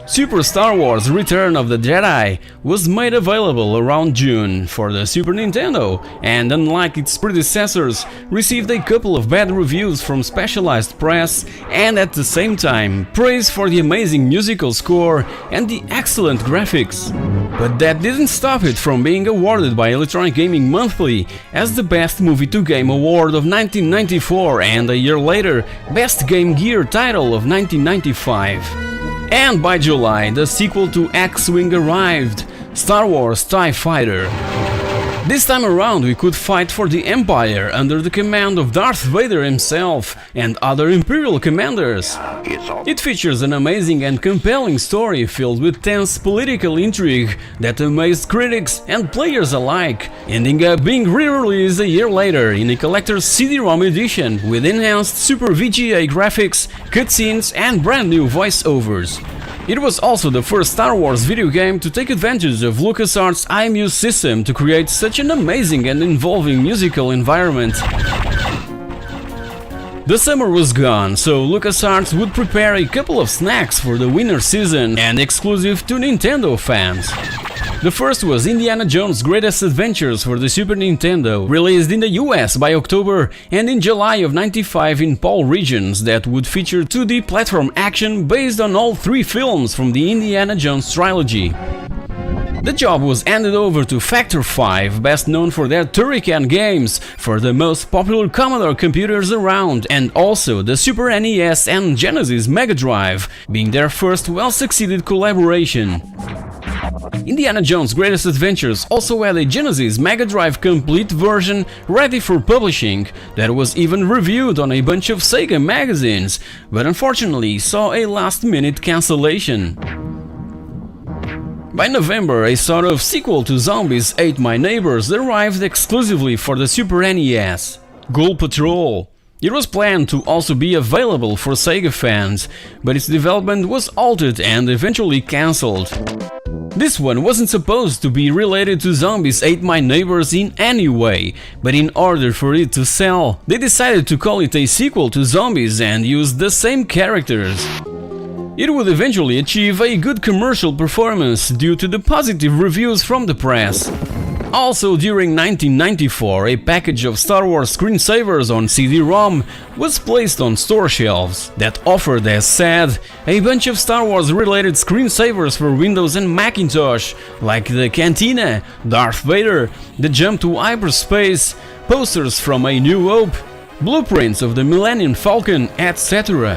Super Star Wars Return of the Jedi was made available around June for the Super Nintendo, and unlike its predecessors, received a couple of bad reviews from specialized press and at the same time praise for the amazing musical score and the excellent graphics. But that didn't stop it from being awarded by Electronic Gaming Monthly as the Best Movie to Game Award of 1994 and a year later, Best Game Gear title of 1995. And by July, the sequel to X-Wing arrived, Star Wars TIE Fighter. This time around we could fight for the Empire under the command of Darth Vader himself and other Imperial commanders. It features an amazing and compelling story filled with tense political intrigue that amazed critics and players alike, ending up being re-released a year later in a collector's CD-ROM edition with enhanced Super VGA graphics, cutscenes and brand new voiceovers. It was also the first Star Wars video game to take advantage of LucasArts' iMuse system to create such an amazing and involving musical environment. The summer was gone, so LucasArts would prepare a couple of snacks for the winter season and exclusive to Nintendo fans. The first was Indiana Jones' Greatest Adventures for the Super Nintendo, released in the US by October and in July of '95 in PAL regions, that would feature 2D platform action based on all three films from the Indiana Jones trilogy. The job was handed over to Factor 5, best known for their Turrican games, for the most popular Commodore computers around, and also the Super NES and Genesis Mega Drive, being their first well-succeeded collaboration. Indiana Jones' Greatest Adventures also had a Genesis Mega Drive complete version ready for publishing that was even reviewed on a bunch of Sega magazines, but unfortunately saw a last-minute cancellation. By November, a sort of sequel to Zombies Ate My Neighbors arrived exclusively for the Super NES, Ghoul Patrol. It was planned to also be available for Sega fans, but its development was halted and eventually cancelled. This one wasn't supposed to be related to Zombies Ate My Neighbors in any way, but in order for it to sell, they decided to call it a sequel to Zombies and use the same characters. It would eventually achieve a good commercial performance due to the positive reviews from the press. Also during 1994, a package of Star Wars screensavers on CD-ROM was placed on store shelves that offered, as said, a bunch of Star Wars related screensavers for Windows and Macintosh, like the Cantina, Darth Vader, the jump to hyperspace, posters from A New Hope, blueprints of the Millennium Falcon, etc.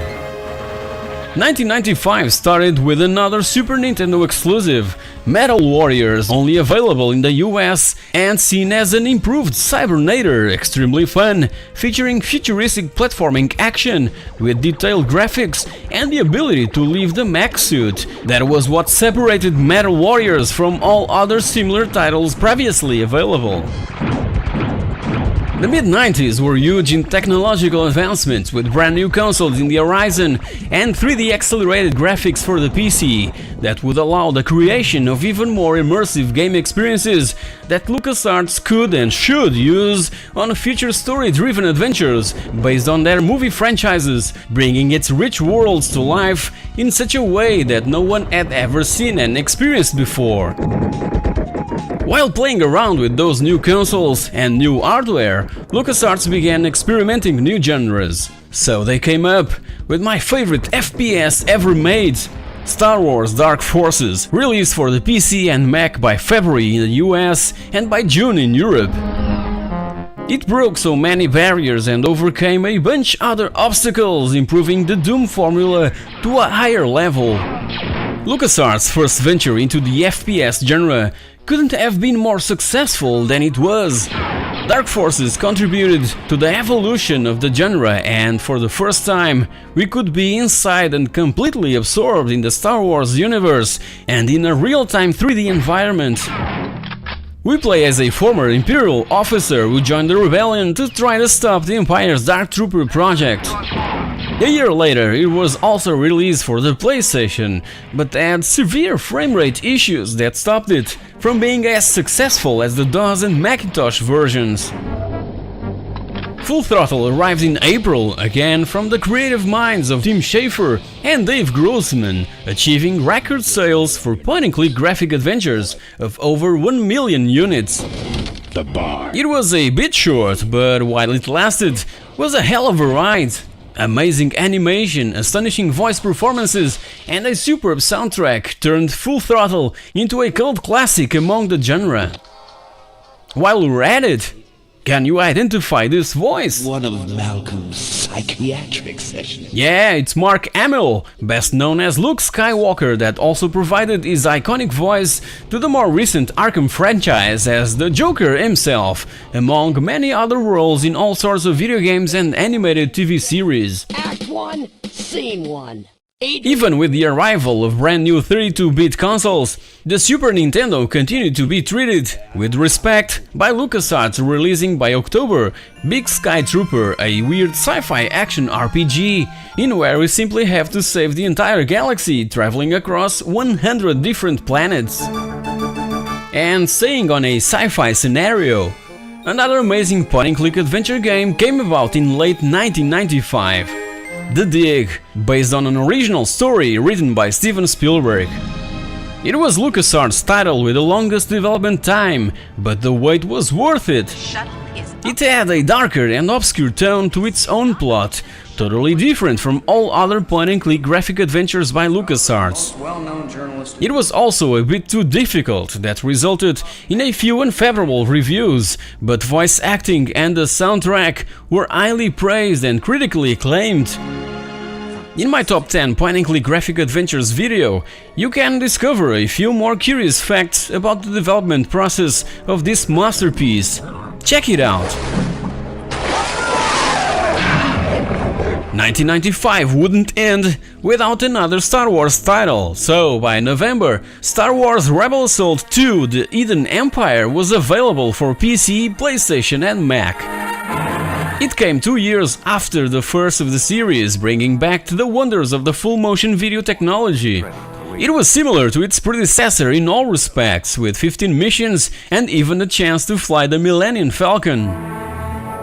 1995 started with another Super Nintendo exclusive, Metal Warriors, only available in the US and seen as an improved Cybernator, extremely fun, featuring futuristic platforming action with detailed graphics and the ability to leave the mech suit. That was what separated Metal Warriors from all other similar titles previously available. The mid-90s were huge in technological advancements, with brand new consoles in the horizon and 3D accelerated graphics for the PC that would allow the creation of even more immersive game experiences that LucasArts could and should use on future story-driven adventures based on their movie franchises, bringing its rich worlds to life in such a way that no one had ever seen and experienced before. While playing around with those new consoles and new hardware, LucasArts began experimenting new genres. So they came up with my favorite FPS ever made, Star Wars Dark Forces, released for the PC and Mac by February in the US and by June in Europe. It broke so many barriers and overcame a bunch other obstacles, improving the Doom formula to a higher level. LucasArts' first venture into the FPS genre couldn't have been more successful than it was. Dark Forces contributed to the evolution of the genre, and for the first time we could be inside and completely absorbed in the Star Wars universe and in a real-time 3D environment. We play as a former Imperial officer who joined the rebellion to try to stop the Empire's Dark Trooper project. A year later, it was also released for the PlayStation, but had severe framerate issues that stopped it from being as successful as the DOS and Macintosh versions. Full Throttle arrived in April, again from the creative minds of Tim Schafer and Dave Grossman, achieving record sales for point-and-click graphic adventures of over 1 million units. The bar. It was a bit short, but while it lasted, was a hell of a ride. Amazing animation, astonishing voice performances, and a superb soundtrack turned Full Throttle into a cult classic among the genre. While we're at it, can you identify this voice? One of Malcolm's psychiatric sessions. Yeah, it's Mark Hamill, best known as Luke Skywalker, that also provided his iconic voice to the more recent Arkham franchise as the Joker himself, among many other roles in all sorts of video games and animated TV series. Act 1, Scene 1. Even with the arrival of brand new 32-bit consoles, the Super Nintendo continued to be treated with respect by LucasArts, releasing by October Big Sky Trooper, a weird sci-fi action RPG in where we simply have to save the entire galaxy, traveling across 100 different planets. And staying on a sci-fi scenario, another amazing point-and-click adventure game came about in late 1995. The Dig, based on an original story written by Steven Spielberg. It was LucasArts' title with the longest development time, but the wait was worth it. It had a darker and obscure tone to its own plot, totally different from all other point-and-click graphic adventures by LucasArts. It was also a bit too difficult, that resulted in a few unfavorable reviews, but voice acting and the soundtrack were highly praised and critically acclaimed. In my top 10 point-and-click graphic adventures video, you can discover a few more curious facts about the development process of this masterpiece. Check it out! 1995 wouldn't end without another Star Wars title, so by November, Star Wars Rebel Assault 2: The Hidden Empire was available for PC, PlayStation and Mac. It came 2 years after the first of the series, bringing back the wonders of the full-motion video technology. It was similar to its predecessor in all respects, with 15 missions and even a chance to fly the Millennium Falcon.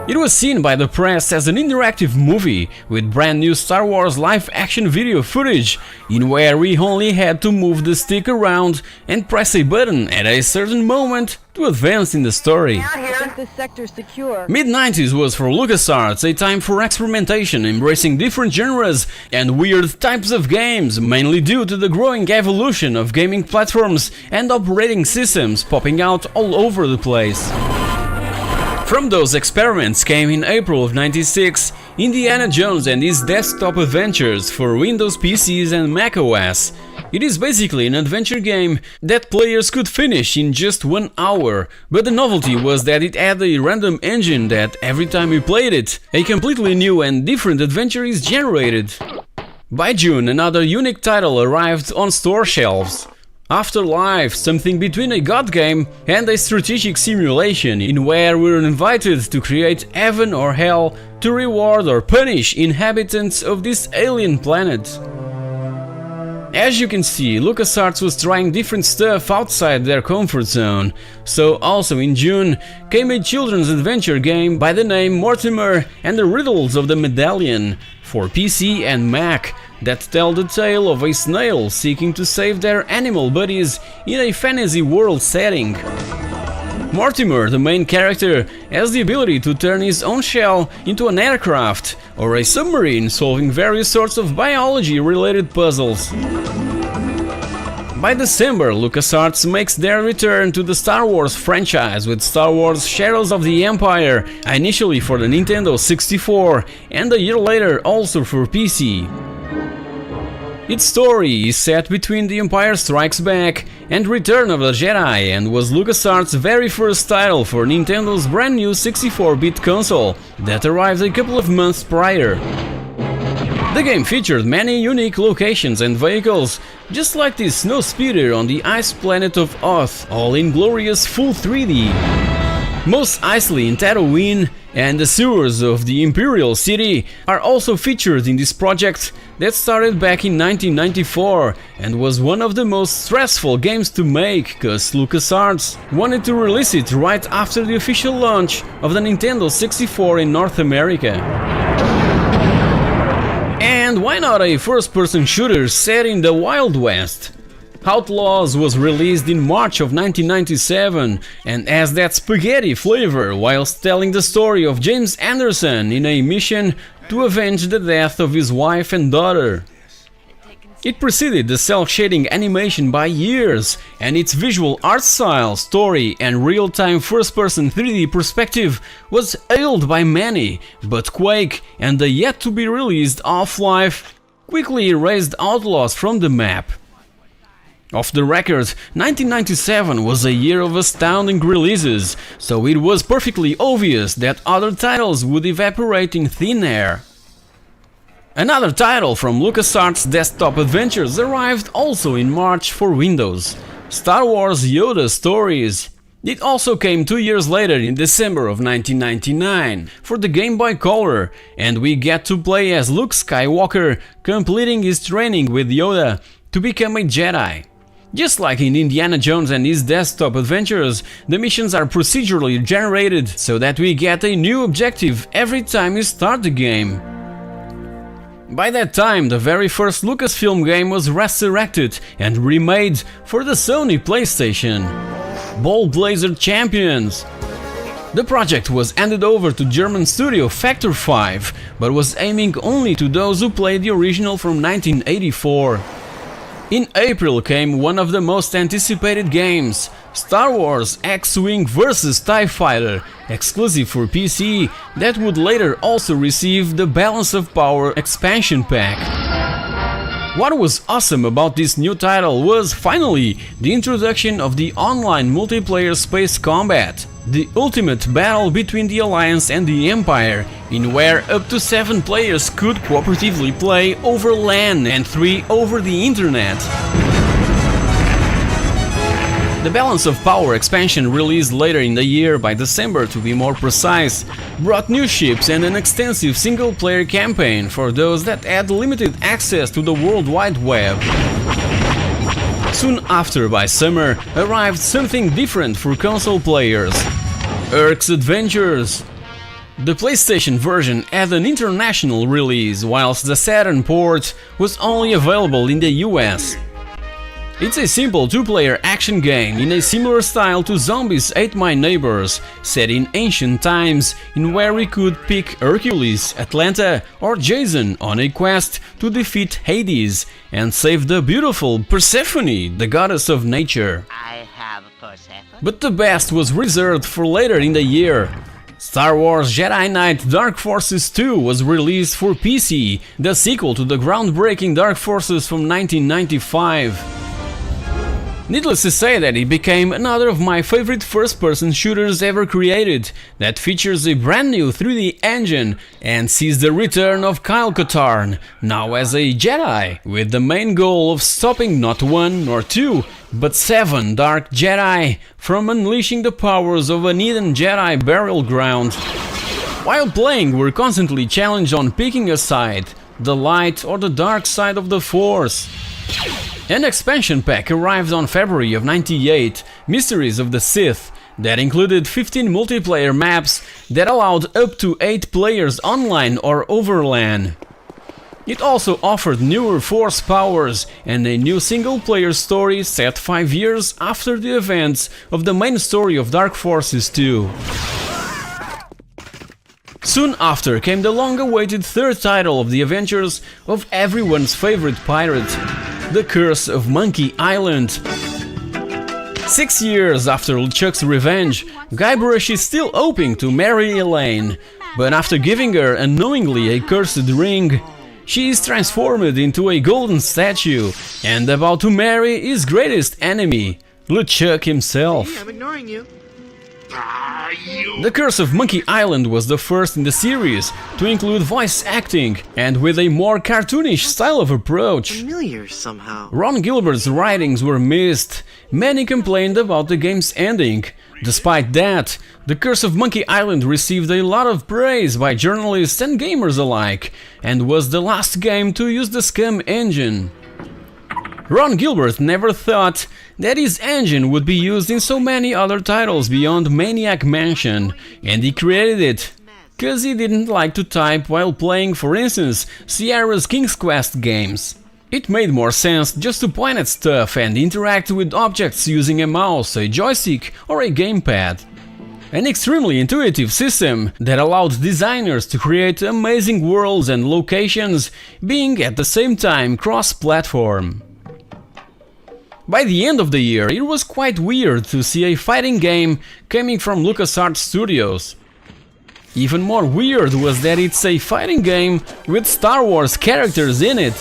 It was seen by the press as an interactive movie with brand new Star Wars live-action video footage, in where we only had to move the stick around and press a button at a certain moment to advance in the story. Mid-90s was for LucasArts a time for experimentation, embracing different genres and weird types of games, mainly due to the growing evolution of gaming platforms and operating systems popping out all over the place. From those experiments came in April of '96 Indiana Jones and his desktop adventures for Windows PCs and macOS. It is basically an adventure game that players could finish in just 1 hour, but the novelty was that it had a random engine that every time you played it, a completely new and different adventure is generated. By June, another unique title arrived on store shelves. Afterlife, something between a god game and a strategic simulation in where we're invited to create heaven or hell to reward or punish inhabitants of this alien planet. As you can see, LucasArts was trying different stuff outside their comfort zone, so also in June came a children's adventure game by the name Mortimer and the Riddles of the Medallion for PC and Mac that tell the tale of a snail seeking to save their animal buddies in a fantasy world setting. Mortimer, the main character, has the ability to turn his own shell into an aircraft or a submarine, solving various sorts of biology-related puzzles. By December, LucasArts makes their return to the Star Wars franchise with Star Wars Shadows of the Empire, initially for the Nintendo 64 and a year later also for PC. Its story is set between The Empire Strikes Back and Return of the Jedi and was LucasArts' very first title for Nintendo's brand new 64-bit console that arrived a couple of months prior. The game featured many unique locations and vehicles, just like this snow speeder on the ice planet of Hoth, all in glorious full 3D. Mos Eisley in Tatooine and the sewers of the Imperial City are also featured in this project that started back in 1994 and was one of the most stressful games to make, cause LucasArts wanted to release it right after the official launch of the Nintendo 64 in North America. And why not a first-person shooter set in the Wild West? Outlaws was released in March of 1997 and has that spaghetti flavor whilst telling the story of James Anderson in a mission to avenge the death of his wife and daughter. It preceded the cel-shading animation by years, and its visual art style, story and real-time first-person 3D perspective was hailed by many, but Quake and the yet-to-be-released Half-Life quickly erased Outlaws from the map. Off the record, 1997 was a year of astounding releases, so it was perfectly obvious that other titles would evaporate in thin air. Another title from LucasArts Desktop Adventures arrived also in March for Windows, Star Wars Yoda Stories. It also came 2 years later in December of 1999 for the Game Boy Color, and we get to play as Luke Skywalker completing his training with Yoda to become a Jedi. Just like in Indiana Jones and his desktop adventures, the missions are procedurally generated so that we get a new objective every time you start the game. By that time, the very first Lucasfilm game was resurrected and remade for the Sony PlayStation, Ball Blazer Champions. The project was handed over to German studio Factor 5, but was aiming only to those who played the original from 1984. In April came one of the most anticipated games, Star Wars X-Wing vs TIE Fighter, exclusive for PC, that would later also receive the Balance of Power expansion pack. What was awesome about this new title was finally the introduction of the online multiplayer space combat, the ultimate battle between the Alliance and the Empire, in where up to 7 players could cooperatively play over LAN and 3 over the internet. The Balance of Power expansion, released later in the year, by December to be more precise, brought new ships and an extensive single-player campaign for those that had limited access to the World Wide Web. Soon after, by summer, arrived something different for console players: Erk's Adventures. The PlayStation version had an international release, whilst the Saturn port was only available in the US. It's a simple 2-player action game in a similar style to Zombies Ate My Neighbors, set in ancient times, in where we could pick Hercules, Atlanta or Jason on a quest to defeat Hades and save the beautiful Persephone, the goddess of nature. I have Persephone. But the best was reserved for later in the year. Star Wars Jedi Knight Dark Forces 2 was released for PC, the sequel to the groundbreaking Dark Forces from 1995. Needless to say that it became another of my favorite first-person shooters ever created, that features a brand new 3D engine and sees the return of Kyle Katarn, now as a Jedi, with the main goal of stopping not one nor two, but 7 Dark Jedi from unleashing the powers of an hidden Jedi burial ground. While playing, we're constantly challenged on picking a side, the light or the dark side of the Force. An expansion pack arrived on February of '98, Mysteries of the Sith, that included 15 multiplayer maps that allowed up to 8 players online or over LAN. It also offered newer Force powers and a new single-player story set 5 years after the events of the main story of Dark Forces 2. Soon after came the long-awaited third title of the adventures of everyone's favorite pirate, The Curse of Monkey Island. 6 years after LeChuck's revenge, Guybrush is still hoping to marry Elaine, but after giving her unknowingly a cursed ring, she is transformed into a golden statue and about to marry his greatest enemy, LeChuck himself. Hey, I'm ignoring you. The Curse of Monkey Island was the first in the series to include voice acting and with a more cartoonish style of approach. Familiar somehow. Ron Gilbert's writings were missed. Many complained about the game's ending. Despite that, The Curse of Monkey Island received a lot of praise by journalists and gamers alike, and was the last game to use the SCUM engine. Ron Gilbert never thought that his engine would be used in so many other titles beyond Maniac Mansion, and he created it cause he didn't like to type while playing, for instance, Sierra's King's Quest games. It made more sense just to point at stuff and interact with objects using a mouse, a joystick or a gamepad. An extremely intuitive system that allowed designers to create amazing worlds and locations, being at the same time cross-platform. By the end of the year, it was quite weird to see a fighting game coming from LucasArts Studios. Even more weird was that it's a fighting game with Star Wars characters in it.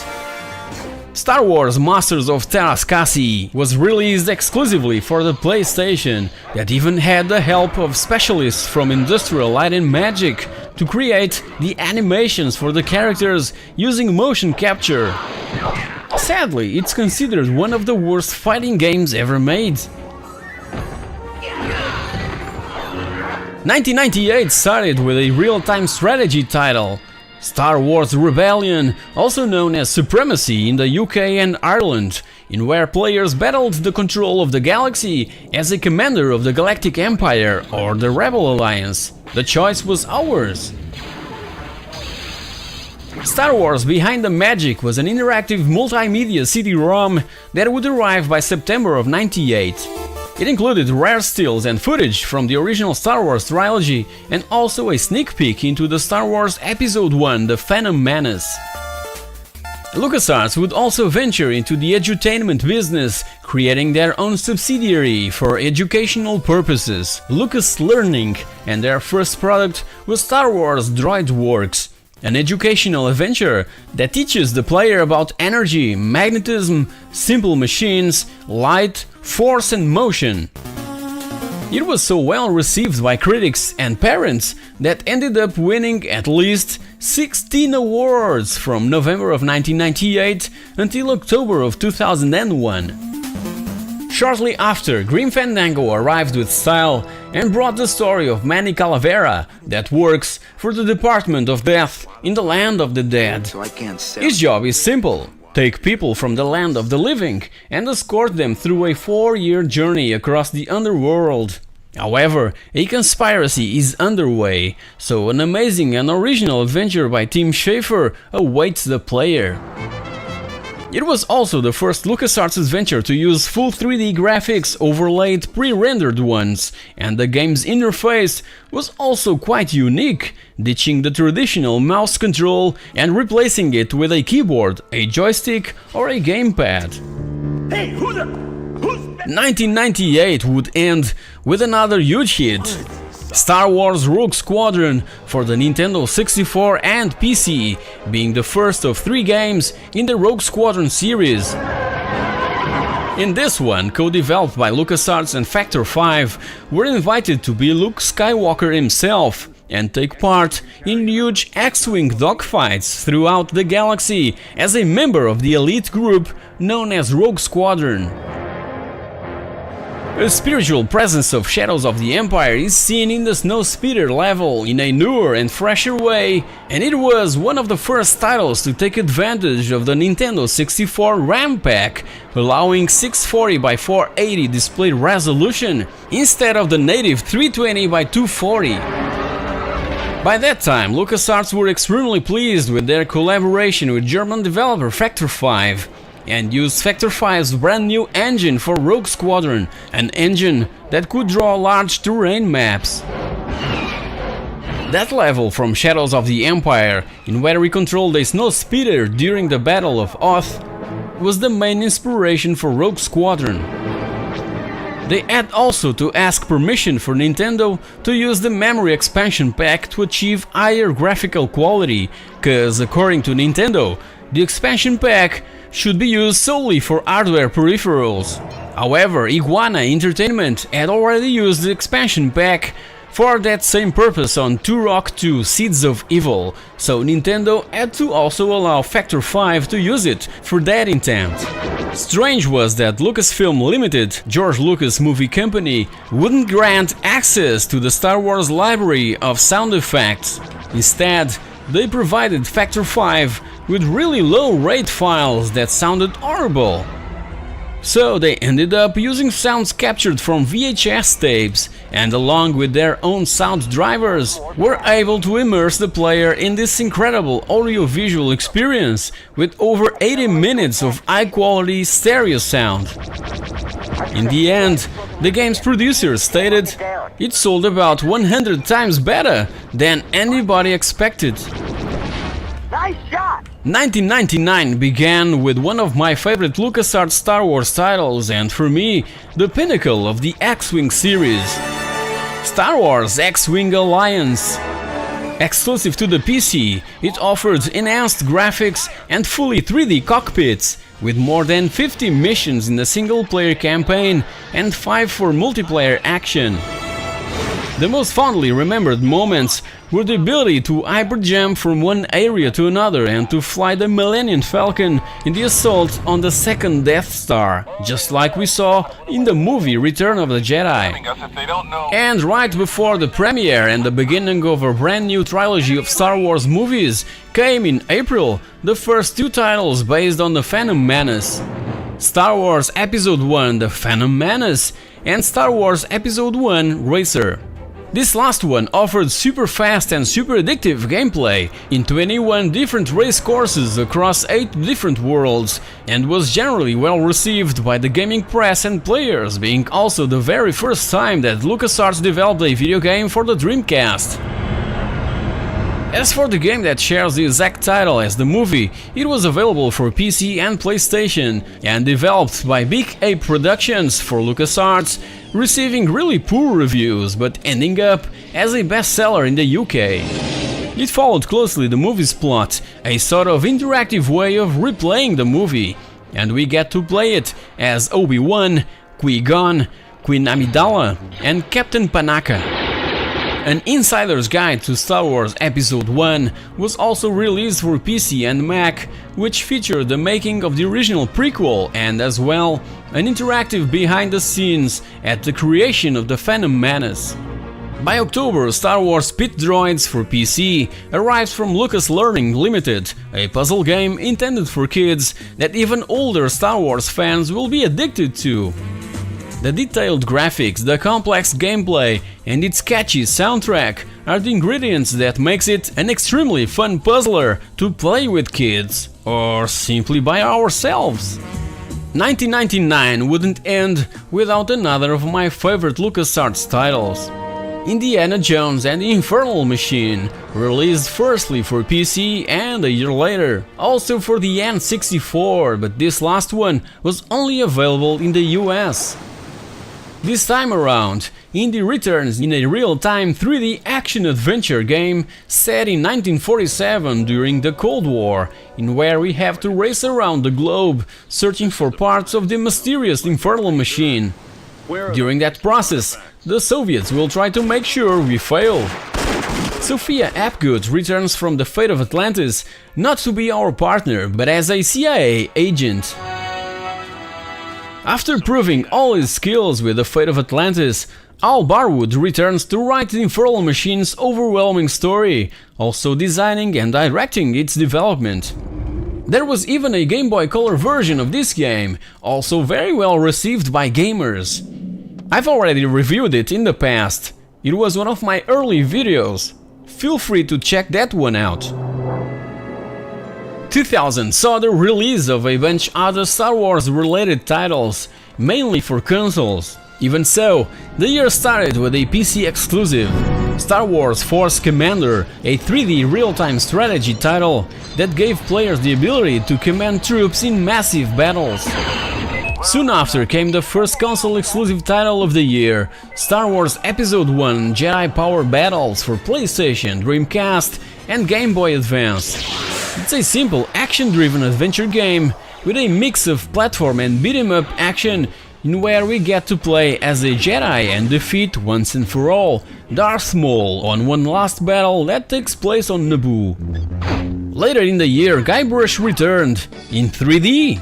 Star Wars Masters of Terrascasi was released exclusively for the PlayStation, that even had the help of specialists from Industrial Light and Magic to create the animations for the characters using motion capture. Sadly, it's considered one of the worst fighting games ever made. 1998 started with a real-time strategy title, Star Wars Rebellion, also known as Supremacy in the UK and Ireland, in where players battled the control of the galaxy as a commander of the Galactic Empire or the Rebel Alliance. The choice was ours. Star Wars Behind the Magic was an interactive multimedia CD-ROM that would arrive by September of '98. It included rare stills and footage from the original Star Wars trilogy and also a sneak peek into the Star Wars Episode 1, The Phantom Menace. LucasArts would also venture into the edutainment business, creating their own subsidiary for educational purposes, Lucas Learning, and their first product was Star Wars DroidWorks, an educational adventure that teaches the player about energy, magnetism, simple machines, light, force and motion. It was so well received by critics and parents that ended up winning at least 16 awards from November of 1998 until October of 2001. Shortly after, Grim Fandango arrived with style and brought the story of Manny Calavera that works for the Department of Death in the Land of the Dead. His job is simple: take people from the land of the living and escort them through a 4-year journey across the underworld. However, a conspiracy is underway, so an amazing and original adventure by Tim Schafer awaits the player. It was also the first LucasArts adventure to use full 3D graphics overlaid pre-rendered ones, and the game's interface was also quite unique, ditching the traditional mouse control and replacing it with a keyboard, a joystick or a gamepad. Hey, who's 1998 would end with another huge hit, Star Wars Rogue Squadron for the Nintendo 64 and PC, being the first of 3 games in the Rogue Squadron series. In this one, co-developed by LucasArts and Factor 5, were invited to be Luke Skywalker himself and take part in huge X-Wing dogfights throughout the galaxy as a member of the elite group known as Rogue Squadron. A spiritual presence of Shadows of the Empire is seen in the Snowspeeder level in a newer and fresher way, and it was one of the first titles to take advantage of the Nintendo 64 RAM pack, allowing 640 by 480 display resolution instead of the native 320 by 240. By that time, LucasArts were extremely pleased with their collaboration with German developer Factor 5 and used Factor 5's brand new engine for Rogue Squadron, an engine that could draw large terrain maps. That level from Shadows of the Empire, in where we controlled a snowspeeder during the Battle of Hoth, was the main inspiration for Rogue Squadron. They had also to ask permission for Nintendo to use the memory expansion pack to achieve higher graphical quality, cause according to Nintendo, the expansion pack should be used solely for hardware peripherals. However, Iguana Entertainment had already used the expansion pack for that same purpose on Turok 2 Seeds of Evil, so Nintendo had to also allow Factor 5 to use it for that intent. Strange was that Lucasfilm Limited, George Lucas Movie Company, wouldn't grant access to the Star Wars library of sound effects. Instead, they provided Factor 5 with really low rate files that sounded horrible. So they ended up using sounds captured from VHS tapes, and along with their own sound drivers, were able to immerse the player in this incredible audio-visual experience with over 80 minutes of high-quality stereo sound. In the end, the game's producer stated it sold about 100 times better than anybody expected. Nice shot! 1999 began with one of my favorite LucasArts Star Wars titles, and for me, the pinnacle of the X-Wing series. Star Wars X-Wing Alliance. Exclusive to the PC, it offered enhanced graphics and fully 3D cockpits, with more than 50 missions in the single-player campaign and 5 for multiplayer action. The most fondly remembered moments were the ability to hyperjump from one area to another and to fly the Millennium Falcon in the assault on the second Death Star, just like we saw in the movie Return of the Jedi. And right before the premiere and the beginning of a brand new trilogy of Star Wars movies came in April the first 2 titles based on the Phantom Menace. Star Wars Episode 1 The Phantom Menace and Star Wars Episode 1 Racer. This last one offered super fast and super addictive gameplay in 21 different race courses across 8 different worlds, and was generally well received by the gaming press and players, being also the very first time that LucasArts developed a video game for the Dreamcast. As for the game that shares the exact title as the movie, it was available for PC and PlayStation, and developed by Big Ape Productions for LucasArts, receiving really poor reviews, but ending up as a bestseller in the UK. It followed closely the movie's plot, a sort of interactive way of replaying the movie, and we get to play it as Obi-Wan, Qui-Gon, Queen Amidala, and Captain Panaka. An insider's guide to Star Wars Episode 1 was also released for PC and Mac, which featured the making of the original prequel and, as well, an interactive behind-the-scenes at the creation of the Phantom Menace. By October, Star Wars Pit Droids for PC arrived from Lucas Learning Limited, a puzzle game intended for kids that even older Star Wars fans will be addicted to. The detailed graphics, the complex gameplay and its catchy soundtrack are the ingredients that makes it an extremely fun puzzler to play with kids, or simply by ourselves. 1999 wouldn't end without another of my favorite LucasArts titles. Indiana Jones and the Infernal Machine, released firstly for PC and a year later, also for the N64, but this last one was only available in the US. This time around, Indy returns in a real-time 3D action-adventure game set in 1947 during the Cold War, in where we have to race around the globe searching for parts of the mysterious infernal machine. During that process, the Soviets will try to make sure we fail. Sophia Apgood returns from the fate of Atlantis not to be our partner, but as a CIA agent. After proving all his skills with the fate of Atlantis, Al Barwood returns to write the Infernal Machine's overwhelming story, also designing and directing its development. There was even a Game Boy Color version of this game, also very well received by gamers. I've already reviewed it in the past. It was one of my early videos. Feel free to check that one out. 2000 saw the release of a bunch other Star Wars related titles, mainly for consoles. Even so, the year started with a PC exclusive, Star Wars Force Commander, a 3D real-time strategy title that gave players the ability to command troops in massive battles. Soon after came the first console exclusive title of the year, Star Wars Episode 1 Jedi Power Battles for PlayStation, Dreamcast and Game Boy Advance. It's a simple action-driven adventure game with a mix of platform and beat-em-up action in where we get to play as a Jedi and defeat once and for all Darth Maul on one last battle that takes place on Naboo. Later in the year, Guybrush returned in 3D.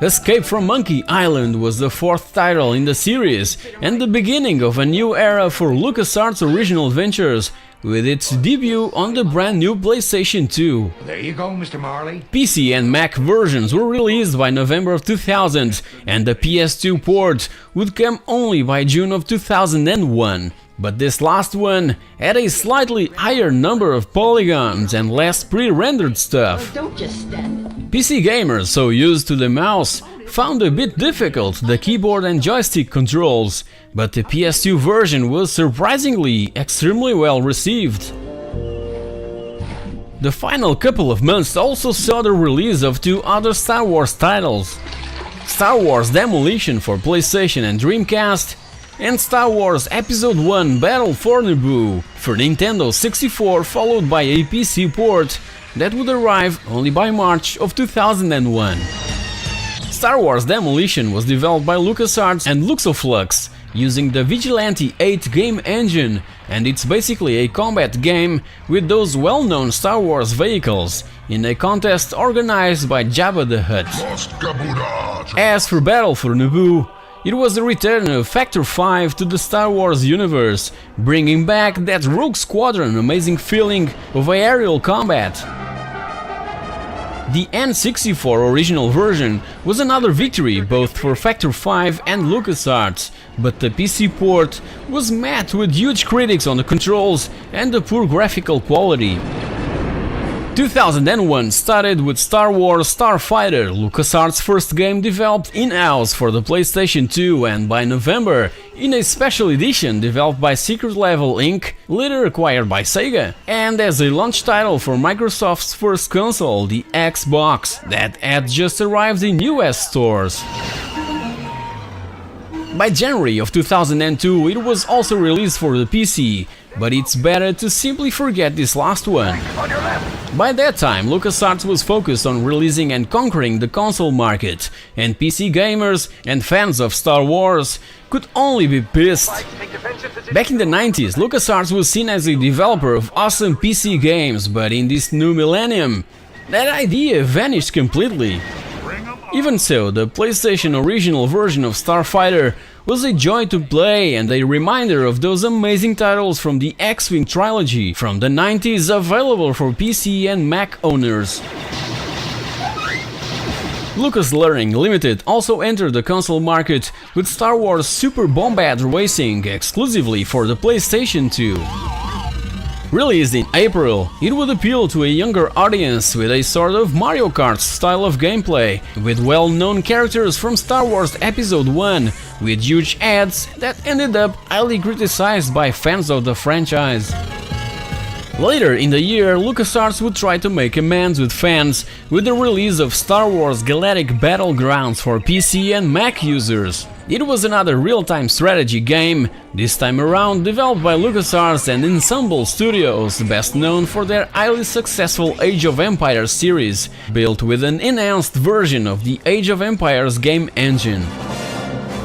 Escape from Monkey Island was the fourth title in the series and the beginning of a new era for LucasArts original adventures, with its debut on the brand new PlayStation 2. There you go, Mr. Marley. PC and Mac versions were released by November of 2000, and the PS2 port would come only by June of 2001. But this last one had a slightly higher number of polygons and less pre-rendered stuff. Don't just stand. PC gamers, so used to the mouse, found a bit difficult the keyboard and joystick controls, but the PS2 version was surprisingly extremely well received. The final couple of months also saw the release of two other Star Wars titles: Star Wars Demolition for PlayStation and Dreamcast, and Star Wars Episode 1 Battle for Naboo for Nintendo 64, followed by a PC port that would arrive only by March of 2001. Star Wars Demolition was developed by LucasArts and Luxoflux using the Vigilante 8 game engine, and it's basically a combat game with those well-known Star Wars vehicles in a contest organized by Jabba the Hutt. As for Battle for Naboo, it was the return of Factor 5 to the Star Wars universe, bringing back that Rogue Squadron amazing feeling of aerial combat. The N64 original version was another victory both for Factor 5 and LucasArts, but the PC port was met with huge critics on the controls and the poor graphical quality. 2001 started with Star Wars Starfighter, LucasArts' first game developed in-house for the PlayStation 2, and by November, in a special edition developed by Secret Level Inc., later acquired by Sega, and as a launch title for Microsoft's first console, the Xbox, that had just arrived in US stores. By January of 2002, it was also released for the PC, but it's better to simply forget this last one. By that time, LucasArts was focused on releasing and conquering the console market, and PC gamers and fans of Star Wars could only be pissed. Back in the 90s, LucasArts was seen as a developer of awesome PC games, but in this new millennium, that idea vanished completely. Even so, the PlayStation original version of Starfighter was a joy to play and a reminder of those amazing titles from the X-Wing trilogy from the 90s, available for PC and Mac owners. Lucas Learning Limited also entered the console market with Star Wars Super Bombad Racing exclusively for the PlayStation 2. Released in April, it would appeal to a younger audience with a sort of Mario Kart style of gameplay, with well-known characters from Star Wars Episode 1, with huge ads that ended up highly criticized by fans of the franchise. Later in the year, LucasArts would try to make amends with fans with the release of Star Wars Galactic Battlegrounds for PC and Mac users. It was another real-time strategy game, this time around developed by LucasArts and Ensemble Studios, best known for their highly successful Age of Empires series, built with an enhanced version of the Age of Empires game engine.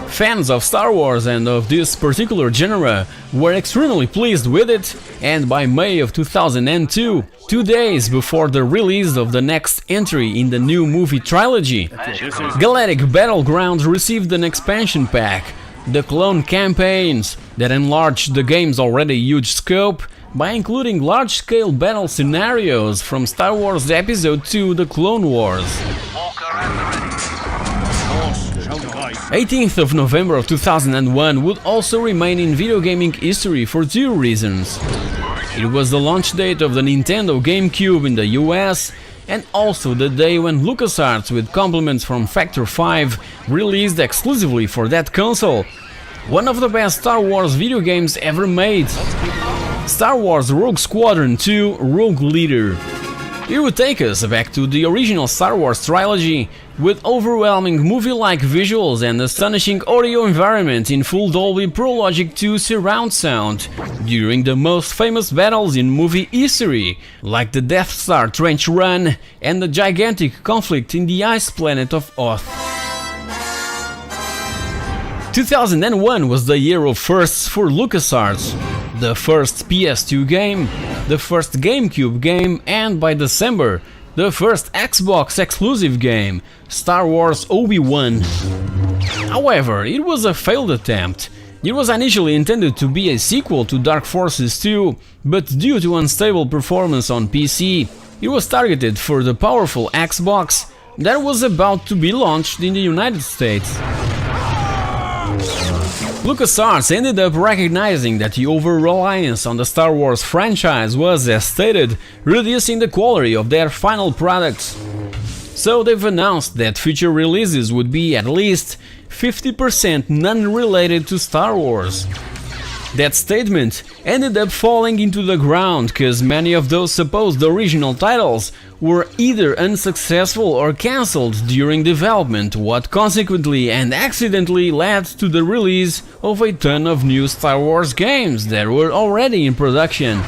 Fans of Star Wars and of this particular genre were extremely pleased with it, and by May of 2002, 2 days before the release of the next entry in the new movie trilogy, Galactic Battlegrounds received an expansion pack, the Clone Campaigns, that enlarged the game's already huge scope by including large-scale battle scenarios from Star Wars Episode II: The Clone Wars. 18th of November of 2001 would also remain in video gaming history for two reasons. It was the launch date of the Nintendo GameCube in the US, and also the day when LucasArts, with compliments from Factor 5, released exclusively for that console one of the best Star Wars video games ever made, Star Wars Rogue Squadron 2: Rogue Leader. It would take us back to the original Star Wars trilogy, with overwhelming movie-like visuals and astonishing audio environment in full Dolby Pro Logic 2 surround sound, during the most famous battles in movie history, like the Death Star trench run and the gigantic conflict in the ice planet of Hoth. 2001 was the year of firsts for LucasArts. The first PS2 game, the first GameCube game, and by December, the first Xbox exclusive game, Star Wars Obi-Wan. However, it was a failed attempt. It was initially intended to be a sequel to Dark Forces 2, but due to unstable performance on PC, it was targeted for the powerful Xbox that was about to be launched in the United States. LucasArts ended up recognizing that the over-reliance on the Star Wars franchise was, as stated, reducing the quality of their final products. So they've announced that future releases would be at least 50% non-related to Star Wars. That statement ended up falling into the ground cause many of those supposed original titles were either unsuccessful or cancelled during development, what consequently and accidentally led to the release of a ton of new Star Wars games that were already in production.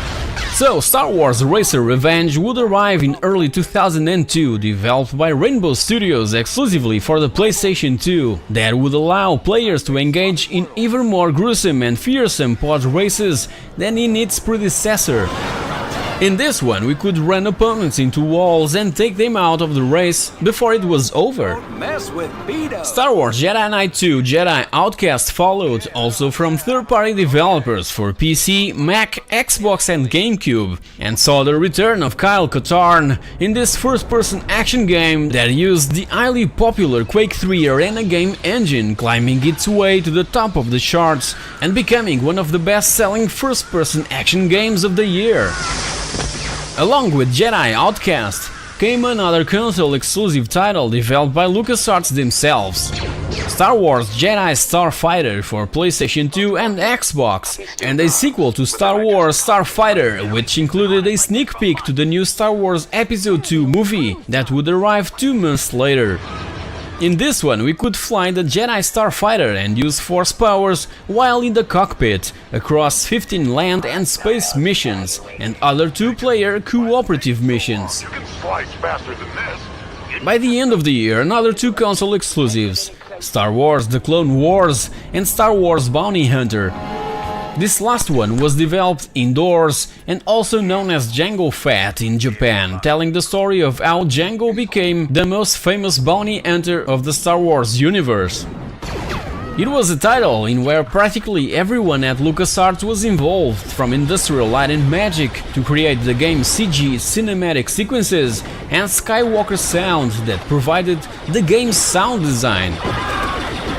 So, Star Wars Racer Revenge would arrive in early 2002, developed by Rainbow Studios exclusively for the PlayStation 2, that would allow players to engage in even more gruesome and fearsome pod races than in its predecessor. In this one, we could run opponents into walls and take them out of the race before it was over. Star Wars Jedi Knight 2 Jedi Outcast followed, also from third-party developers for PC, Mac, Xbox and GameCube, and saw the return of Kyle Katarn in this first-person action game that used the highly popular Quake 3 Arena game engine, climbing its way to the top of the charts and becoming one of the best-selling first-person action games of the year. Along with Jedi Outcast came another console-exclusive title developed by LucasArts themselves, Star Wars Jedi Starfighter for PlayStation 2 and Xbox, and a sequel to Star Wars Starfighter, which included a sneak peek to the new Star Wars Episode II movie that would arrive 2 months later. In this one, we could fly the Jedi Starfighter and use force powers while in the cockpit, across 15 land and space missions, and other 2-player cooperative missions. By the end of the year, another 2 console exclusives, Star Wars The Clone Wars and Star Wars Bounty Hunter. This last one was developed indoors and also known as Jango Fett in Japan, telling the story of how Jango became the most famous bounty hunter of the Star Wars universe. It was a title in where practically everyone at LucasArts was involved, from industrial light and magic to create the game's CG cinematic sequences and Skywalker sound that provided the game's sound design.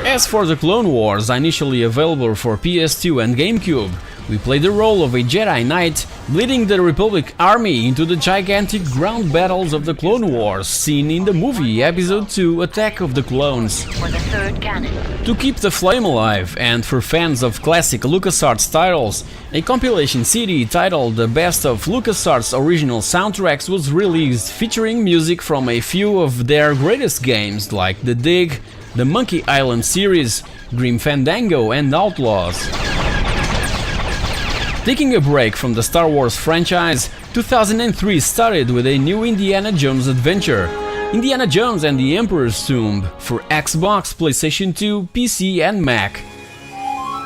As for the Clone Wars, initially available for PS2 and GameCube, we played the role of a Jedi Knight leading the Republic army into the gigantic ground battles of the Clone Wars seen in the movie Episode II: Attack of the Clones. For the third canon. To keep the flame alive, and for fans of classic LucasArts titles, a compilation CD titled The Best of LucasArts Original Soundtracks was released, featuring music from a few of their greatest games like The Dig, the Monkey Island series, Grim Fandango and Outlaws. Taking a break from the Star Wars franchise, 2003 started with a new Indiana Jones adventure, Indiana Jones and the Emperor's Tomb, for Xbox, PlayStation 2, PC and Mac.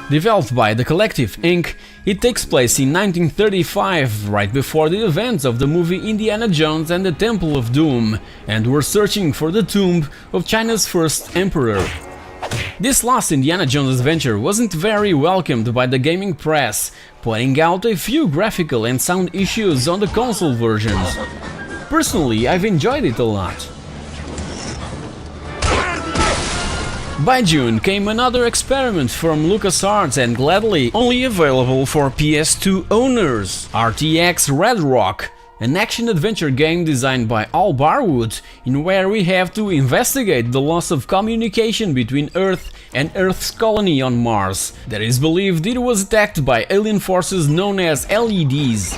Developed by The Collective Inc., it takes place in 1935, right before the events of the movie Indiana Jones and the Temple of Doom, and we're searching for the tomb of China's first emperor. This last Indiana Jones adventure wasn't very welcomed by the gaming press, pointing out a few graphical and sound issues on the console versions. Personally, I've enjoyed it a lot. By June came another experiment from LucasArts and gladly only available for PS2 owners, RTX Red Rock, an action-adventure game designed by Al Barwood, in where we have to investigate the loss of communication between Earth and Earth's colony on Mars, that is believed it was attacked by alien forces known as LEDs.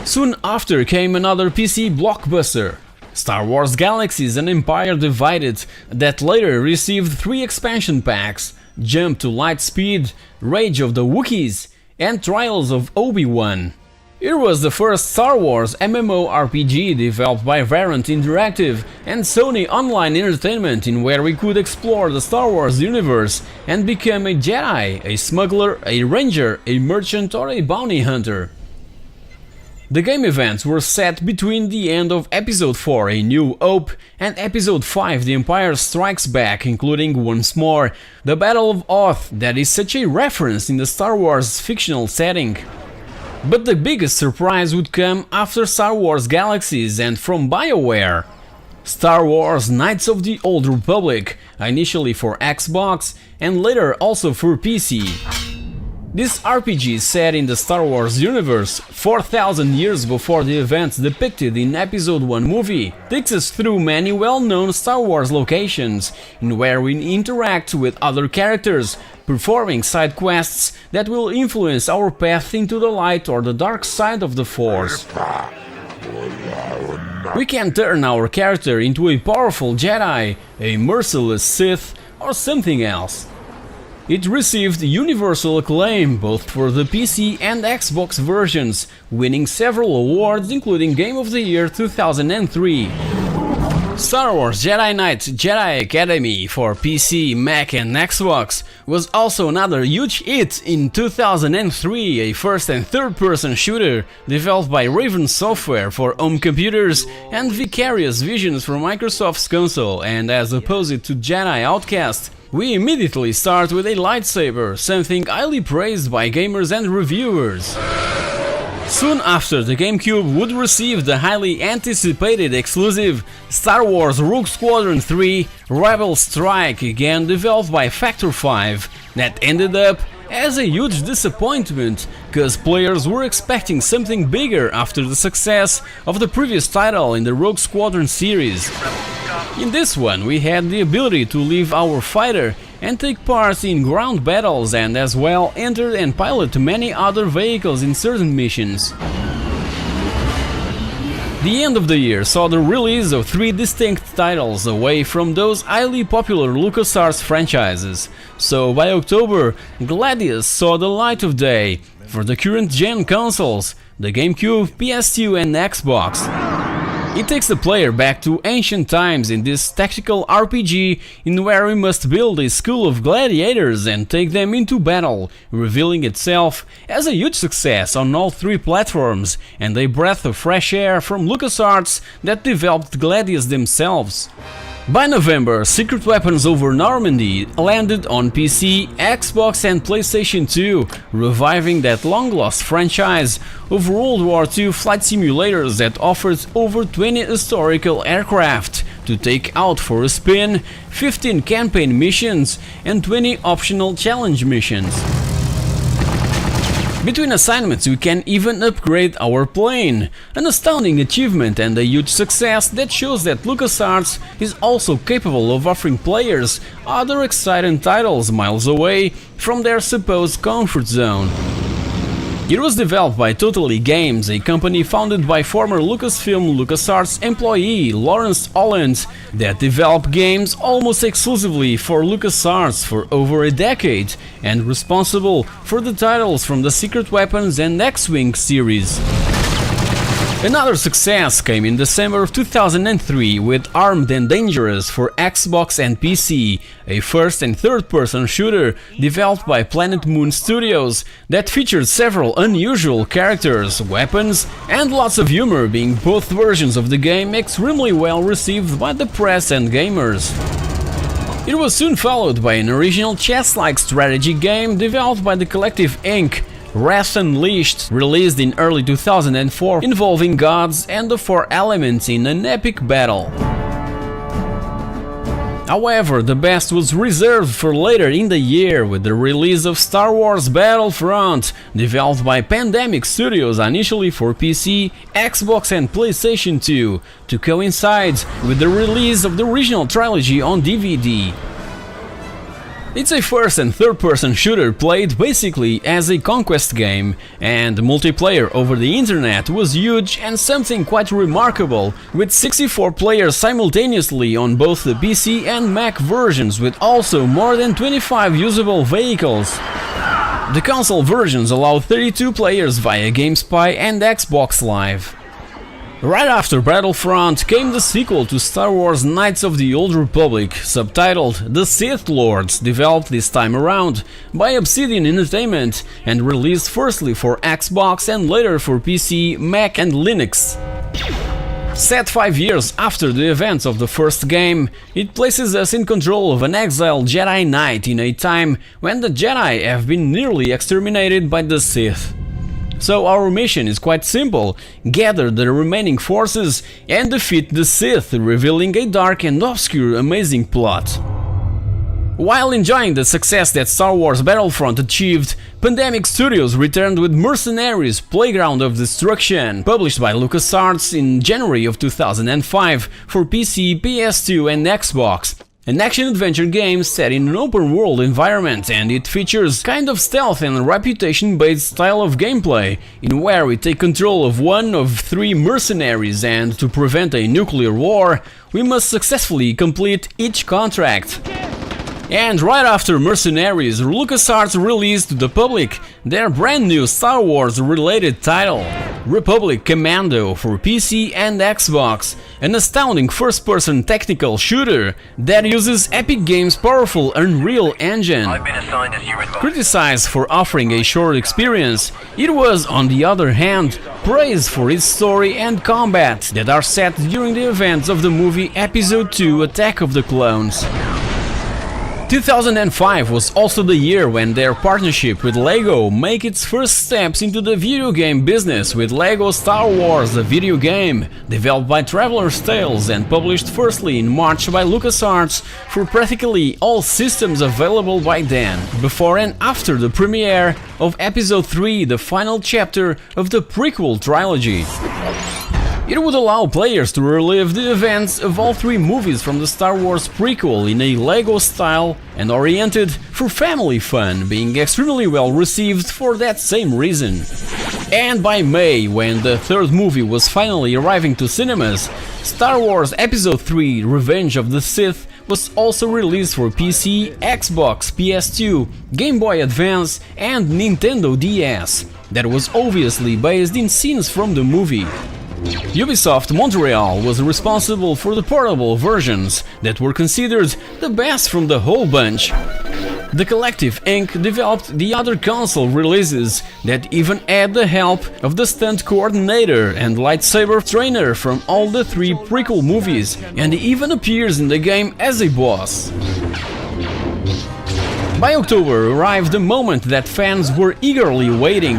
Soon after came another PC blockbuster, Star Wars Galaxies: An Empire Divided, that later received 3 expansion packs: Jump to Lightspeed, Rage of the Wookiees, and Trials of Obi-Wan. It was the first Star Wars MMORPG developed by Variant Interactive and Sony Online Entertainment, in where we could explore the Star Wars universe and become a Jedi, a smuggler, a ranger, a merchant or a bounty hunter. The game events were set between the end of Episode 4, A New Hope, and Episode 5, The Empire Strikes Back, including once more the Battle of Hoth, that is such a reference in the Star Wars fictional setting. But the biggest surprise would come after Star Wars Galaxies and from BioWare. Star Wars Knights of the Old Republic, initially for Xbox and later also for PC. This RPG is set in the Star Wars universe, 4,000 years before the events depicted in Episode 1 movie, takes us through many well-known Star Wars locations, in where we interact with other characters, performing side quests that will influence our path into the light or the dark side of the Force. We can turn our character into a powerful Jedi, a merciless Sith, or something else. It received universal acclaim both for the PC and Xbox versions, winning several awards including Game of the Year 2003. Star Wars Jedi Knight Jedi Academy for PC, Mac and Xbox was also another huge hit in 2003, a first and third person shooter developed by Raven Software for home computers and Vicarious Visions for Microsoft's console, and as opposed to Jedi Outcast, we immediately start with a lightsaber, something highly praised by gamers and reviewers. Soon after, the GameCube would receive the highly anticipated exclusive Star Wars Rogue Squadron 3 Rebel Strike, again developed by Factor 5, that ended up as a huge disappointment, cause players were expecting something bigger after the success of the previous title in the Rogue Squadron series. In this one, we had the ability to leave our fighter and take part in ground battles, and as well enter and pilot many other vehicles in certain missions. The end of the year saw the release of 3 distinct titles away from those highly popular LucasArts franchises, so by October, Gladius saw the light of day for the current gen consoles, the GameCube, PS2 and Xbox. It takes the player back to ancient times in this tactical RPG, in where we must build a school of gladiators and take them into battle, revealing itself as a huge success on all 3 platforms and a breath of fresh air from LucasArts that developed Gladius themselves. By November, Secret Weapons Over Normandy landed on PC, Xbox and PlayStation 2, reviving that long-lost franchise of World War II flight simulators that offered over 20 historical aircraft to take out for a spin, 15 campaign missions and 20 optional challenge missions. Between assignments we can even upgrade our plane, an astounding achievement and a huge success that shows that LucasArts is also capable of offering players other exciting titles miles away from their supposed comfort zone. It was developed by Totally Games, a company founded by former Lucasfilm LucasArts employee Lawrence Holland that developed games almost exclusively for LucasArts for over a decade and responsible for the titles from the Secret Weapons and X-Wing series. Another success came in December of 2003 with Armed and Dangerous for Xbox and PC, a first and third-person shooter developed by Planet Moon Studios that featured several unusual characters, weapons, and lots of humor, being both versions of the game extremely well received by the press and gamers. It was soon followed by an original chess-like strategy game developed by the Collective Inc., Wrath Unleashed, released in early 2004, involving gods and the four elements in an epic battle. However, the best was reserved for later in the year with the release of Star Wars Battlefront, developed by Pandemic Studios initially for PC, Xbox and PlayStation 2, to coincide with the release of the original trilogy on DVD. It's a first and third-person shooter played basically as a conquest game, and multiplayer over the internet was huge and something quite remarkable, with 64 players simultaneously on both the PC and Mac versions, with also more than 25 usable vehicles. The console versions allow 32 players via GameSpy and Xbox Live. Right after Battlefront came the sequel to Star Wars Knights of the Old Republic, subtitled The Sith Lords, developed this time around by Obsidian Entertainment and released firstly for Xbox and later for PC, Mac and Linux. Set 5 years after the events of the first game, it places us in control of an exiled Jedi Knight in a time when the Jedi have been nearly exterminated by the Sith. So our mission is quite simple: gather the remaining forces and defeat the Sith, revealing a dark and obscure amazing plot. While enjoying the success that Star Wars Battlefront achieved, Pandemic Studios returned with Mercenaries Playground of Destruction, published by LucasArts in January of 2005 for PC, PS2 and Xbox. An action-adventure game set in an open-world environment, and it features kind of stealth and reputation-based style of gameplay, in where we take control of one of 3 mercenaries, and to prevent a nuclear war, we must successfully complete each contract. And right after Mercenaries, LucasArts released to the public their brand new Star Wars related title, Republic Commando for PC and Xbox, an astounding first-person tactical shooter that uses Epic Games' powerful Unreal Engine. Criticized for offering a short experience, it was, on the other hand, praised for its story and combat that are set during the events of the movie Episode 2 Attack of the Clones. 2005 was also the year when their partnership with LEGO made its first steps into the video game business with LEGO Star Wars: The Video Game, developed by Traveler's Tales and published firstly in March by LucasArts for practically all systems available by then, before and after the premiere of Episode 3, the final chapter of the prequel trilogy. It would allow players to relive the events of all 3 movies from the Star Wars prequel in a LEGO style and oriented for family fun, being extremely well received for that same reason. And by May, when the 3rd movie was finally arriving to cinemas, Star Wars Episode 3 Revenge of the Sith was also released for PC, Xbox, PS2, Game Boy Advance and Nintendo DS, that was obviously based in scenes from the movie. Ubisoft Montreal was responsible for the portable versions that were considered the best from the whole bunch. The Collective Inc. developed the other console releases that even had the help of the stunt coordinator and lightsaber trainer from all the 3 prequel movies, and he even appears in the game as a boss. By October arrived the moment that fans were eagerly waiting: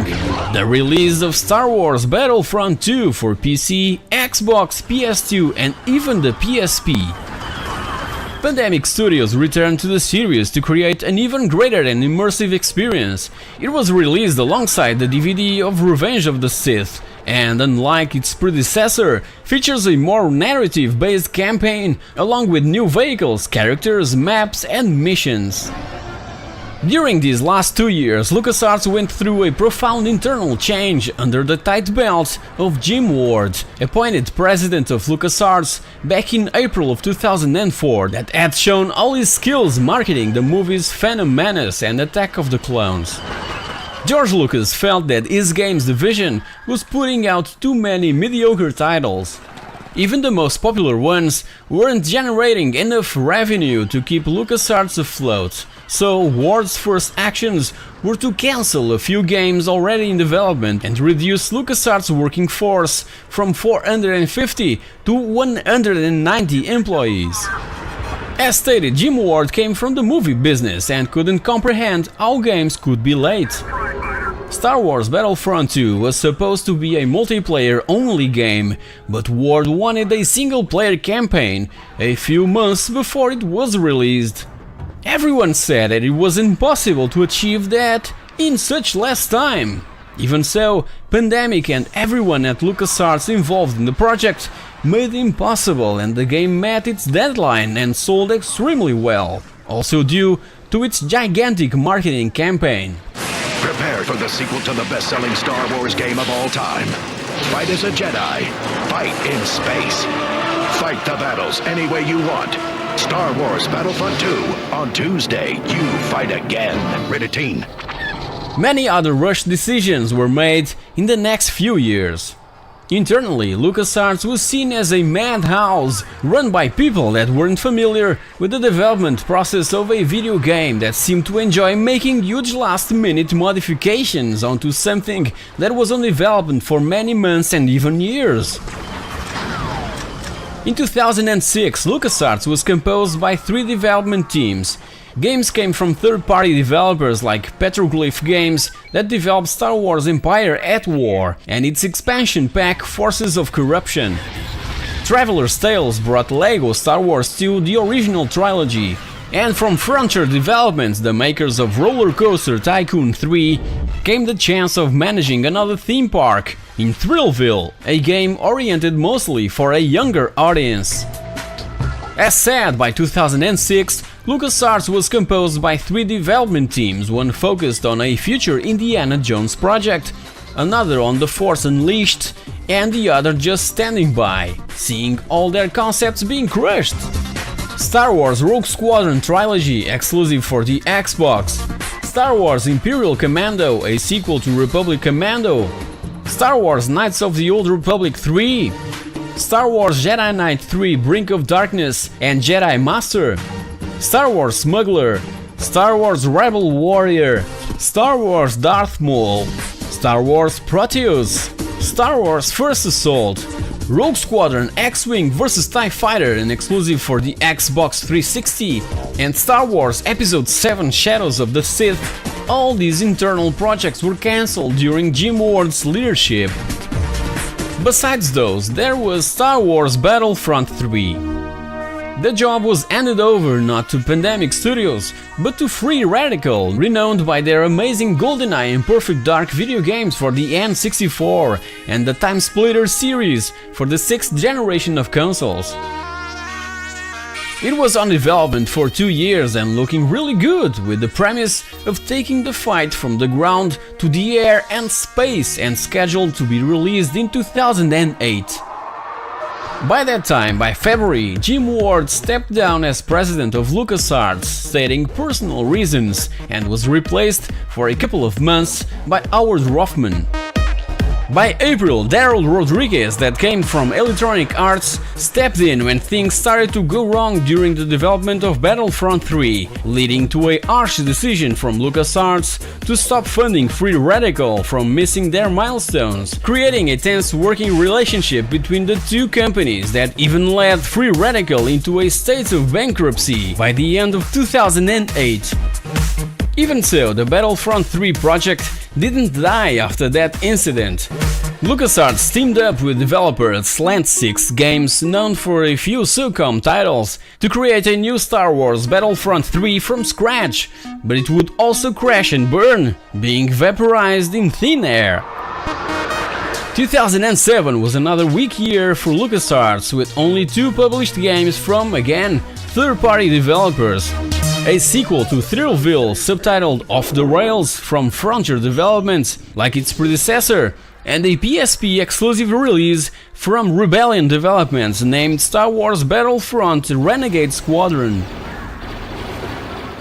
the release of Star Wars Battlefront 2 for PC, Xbox, PS2 and even the PSP. Pandemic Studios returned to the series to create an even greater and immersive experience. It was released alongside the DVD of Revenge of the Sith, and unlike its predecessor, features a more narrative-based campaign along with new vehicles, characters, maps and missions. During these last 2 years, LucasArts went through a profound internal change under the tight belt of Jim Ward, appointed president of LucasArts back in April of 2004, that had shown all his skills marketing the movies Phantom Menace and Attack of the Clones. George Lucas felt that his games division was putting out too many mediocre titles. Even the most popular ones weren't generating enough revenue to keep LucasArts afloat, so Ward's first actions were to cancel a few games already in development and reduce LucasArts' working force from 450 to 190 employees. As stated, Jim Ward came from the movie business and couldn't comprehend how games could be late. Star Wars Battlefront 2 was supposed to be a multiplayer-only game, but Ward wanted a single-player campaign a few months before it was released. Everyone said that it was impossible to achieve that in such less time. Even so, pandemic and everyone at LucasArts involved in the project made it impossible, and the game met its deadline and sold extremely well, also due to its gigantic marketing campaign. Prepare for the sequel to the best-selling Star Wars game of all time. Fight as a Jedi. Fight in space. Fight the battles any way you want. Star Wars Battlefront 2. On Tuesday, you fight again. Rated teen. Many other rushed decisions were made in the next few years. Internally, LucasArts was seen as a madhouse run by people that weren't familiar with the development process of a video game, that seemed to enjoy making huge last-minute modifications onto something that was on development for many months and even years. In 2006, LucasArts was composed by 3 development teams. Games came from third-party developers like Petroglyph Games, that developed Star Wars Empire at War and its expansion pack Forces of Corruption. Traveler's Tales brought LEGO Star Wars to the original trilogy, and from Frontier Developments, the makers of Roller Coaster Tycoon 3, came the chance of managing another theme park in Thrillville, a game oriented mostly for a younger audience. As said, by 2006, LucasArts was composed by 3 development teams, one focused on a future Indiana Jones project, another on The Force Unleashed, and the other just standing by, seeing all their concepts being crushed. Star Wars Rogue Squadron Trilogy, exclusive for the Xbox. Star Wars Imperial Commando, a sequel to Republic Commando. Star Wars Knights of the Old Republic 3. Star Wars Jedi Knight 3 Brink of Darkness and Jedi Master. Star Wars Smuggler, Star Wars Rebel Warrior, Star Wars Darth Maul, Star Wars Proteus, Star Wars First Assault, Rogue Squadron X-Wing vs TIE Fighter, an exclusive for the Xbox 360, and Star Wars Episode 7 Shadows of the Sith. All these internal projects were cancelled during Jim Ward's leadership. Besides those, there was Star Wars Battlefront 3. The job was handed over not to Pandemic Studios, but to Free Radical, renowned by their amazing GoldenEye and Perfect Dark video games for the N64 and the Time Splitter series for the 6th generation of consoles. It was on development for 2 years and looking really good, with the premise of taking the fight from the ground to the air and space, and scheduled to be released in 2008. By that time, by February, Jim Ward stepped down as president of LucasArts, stating personal reasons, and was replaced for a couple of months by Howard Rothman. By April, Daryl Rodriguez, that came from Electronic Arts, stepped in when things started to go wrong during the development of Battlefront 3, leading to a harsh decision from LucasArts to stop funding Free Radical from missing their milestones, creating a tense working relationship between the two companies that even led Free Radical into a state of bankruptcy by the end of 2008. Even so, the Battlefront 3 project didn't die after that incident. LucasArts teamed up with developer Slant 6 Games, known for a few SOCOM titles, to create a new Star Wars Battlefront 3 from scratch, but it would also crash and burn, being vaporized in thin air. 2007 was another weak year for LucasArts, with only 2 published games from, again, third-party developers. a sequel to Thrillville subtitled Off the Rails from Frontier Development, like its predecessor, and a PSP exclusive release from Rebellion Developments named Star Wars Battlefront Renegade Squadron.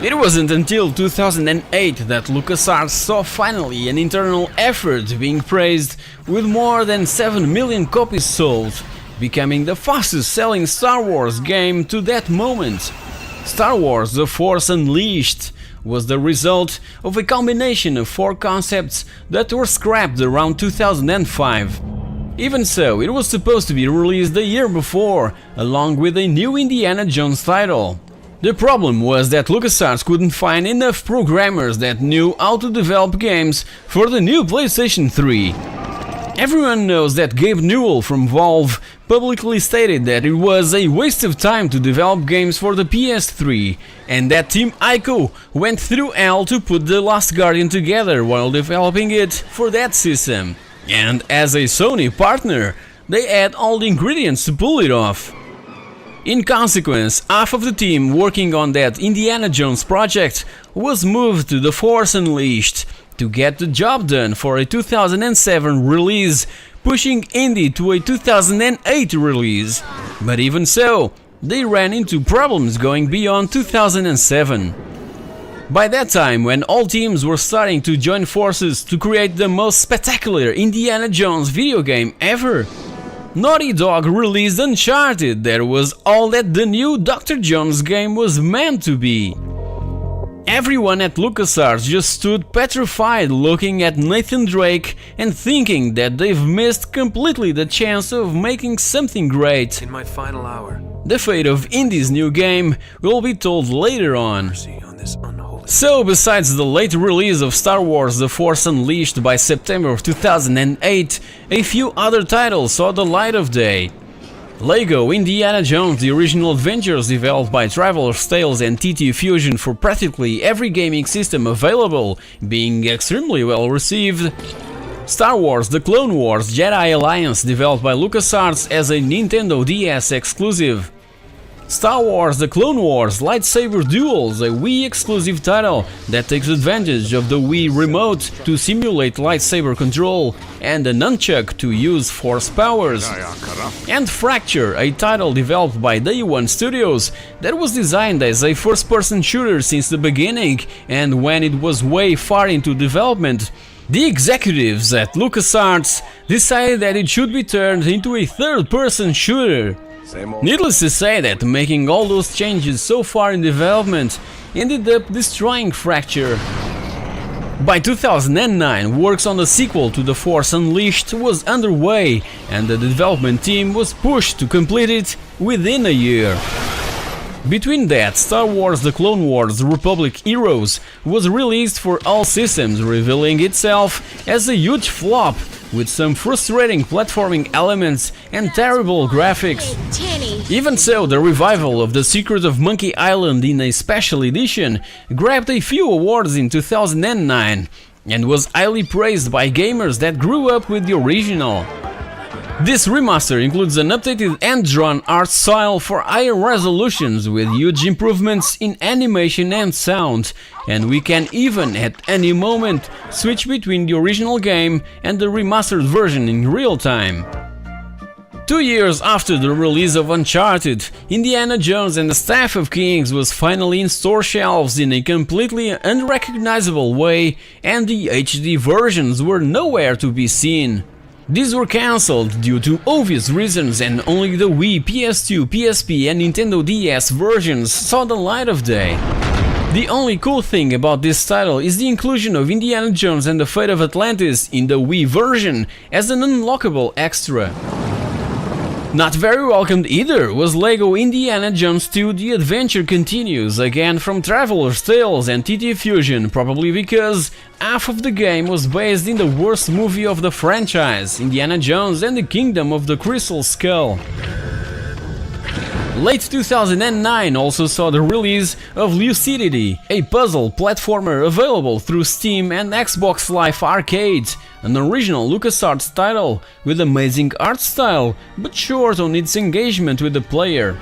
It wasn't until 2008 that LucasArts saw finally an internal effort being praised with more than 7 million copies sold, becoming the fastest selling Star Wars game to that moment. Star Wars The Force Unleashed was the result of a combination of 4 concepts that were scrapped around 2005. Even so, it was supposed to be released the year before, along with a new Indiana Jones title. The problem was that LucasArts couldn't find enough programmers that knew how to develop games for the new PlayStation 3. Everyone knows that Gabe Newell from Valve publicly stated that it was a waste of time to develop games for the PS3, and that Team Ico went through hell to put The Last Guardian together while developing it for that system. And as a Sony partner, they had all the ingredients to pull it off. In consequence, half of the team working on that Indiana Jones project was moved to The Force Unleashed to get the job done for a 2007 release, pushing Indy to a 2008 release. But even so, they ran into problems going beyond 2007. By that time, when all teams were starting to join forces to create the most spectacular Indiana Jones video game ever, Naughty Dog released Uncharted, that was all that the new Dr. Jones game was meant to be. Everyone at LucasArts just stood petrified looking at Nathan Drake and thinking that they've missed completely the chance of making something great. In my final hour. The fate of Indy's new game will be told later on. So, besides the late release of Star Wars The Force Unleashed by September of 2008, a few other titles saw the light of day. LEGO Indiana Jones The Original Adventures, developed by Traveler's Tales and TT Fusion for practically every gaming system available, being extremely well received. Star Wars The Clone Wars Jedi Alliance, developed by LucasArts as a Nintendo DS exclusive. Star Wars The Clone Wars Lightsaber Duels, a Wii exclusive title that takes advantage of the Wii Remote to simulate lightsaber control and a nunchuck to use force powers. And Fracture, a title developed by Day One Studios that was designed as a first-person shooter since the beginning, and when it was way far into development, the executives at LucasArts decided that it should be turned into a third-person shooter. Needless to say that making all those changes so far in development ended up destroying Fracture. By 2009, works on the sequel to The Force Unleashed was underway, and the development team was pushed to complete it within a year. Between that, Star Wars The Clone Wars Republic Heroes was released for all systems, revealing itself as a huge flop, with some frustrating platforming elements and terrible graphics. Even so, the revival of The Secret of Monkey Island in a special edition grabbed a few awards in 2009 and was highly praised by gamers that grew up with the original. This remaster includes an updated hand-drawn art style for higher resolutions with huge improvements in animation and sound, and we can even at any moment switch between the original game and the remastered version in real time. 2 years after the release of Uncharted, Indiana Jones and the Staff of Kings was finally in store shelves in a completely unrecognizable way, and the HD versions were nowhere to be seen. These were cancelled due to obvious reasons, and only the Wii, PS2, PSP and Nintendo DS versions saw the light of day. The only cool thing about this title is the inclusion of Indiana Jones and the Fate of Atlantis in the Wii version as an unlockable extra. Not very welcomed either was LEGO Indiana Jones 2 The Adventure Continues, again from Traveler's Tales and TT Fusion, probably because half of the game was based in the worst movie of the franchise, Indiana Jones and the Kingdom of the Crystal Skull. Late 2009 also saw the release of Lucidity, a puzzle platformer available through Steam and Xbox Live Arcade, an original LucasArts title with amazing art style, but short on its engagement with the player.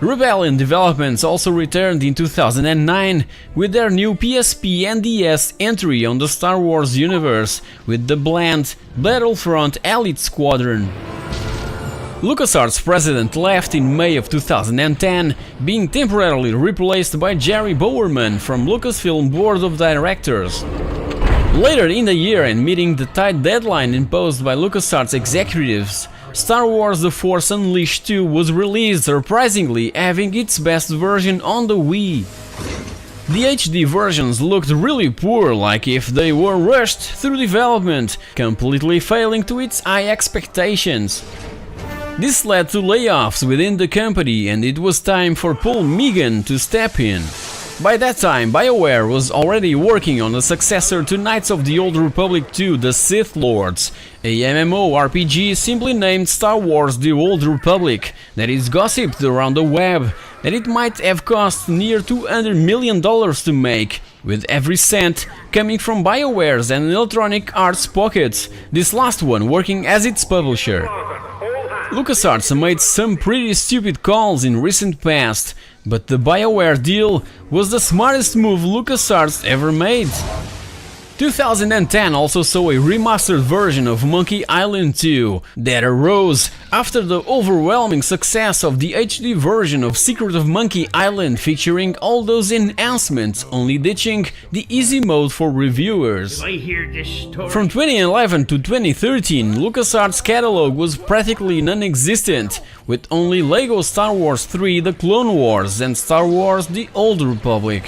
Rebellion Developments also returned in 2009 with their new PSP and DS entry on the Star Wars universe with the bland Battlefront Elite Squadron. LucasArts president left in May of 2010, being temporarily replaced by Jerry Bowerman from Lucasfilm Board of Directors. Later in the year, and meeting the tight deadline imposed by LucasArts executives, Star Wars The Force Unleashed 2 was released, surprisingly having its best version on the Wii. The HD versions looked really poor, like if they were rushed through development, completely failing to its high expectations. This led to layoffs within the company, and it was time for Paul Megan to step in. By that time, BioWare was already working on the successor to Knights of the Old Republic 2: The Sith Lords, a MMORPG simply named Star Wars: The Old Republic, that is gossiped around the web that it might have cost near $200 million to make, with every cent coming from BioWare's and Electronic Arts pockets, this last one working as its publisher. LucasArts made some pretty stupid calls in recent past, but the BioWare deal was the smartest move LucasArts ever made. 2010 also saw a remastered version of Monkey Island 2 that arose after the overwhelming success of the HD version of Secret of Monkey Island, featuring all those enhancements, only ditching the easy mode for reviewers. From 2011 to 2013, LucasArts' catalog was practically non-existent, with only LEGO Star Wars 3: The Clone Wars and Star Wars: The Old Republic.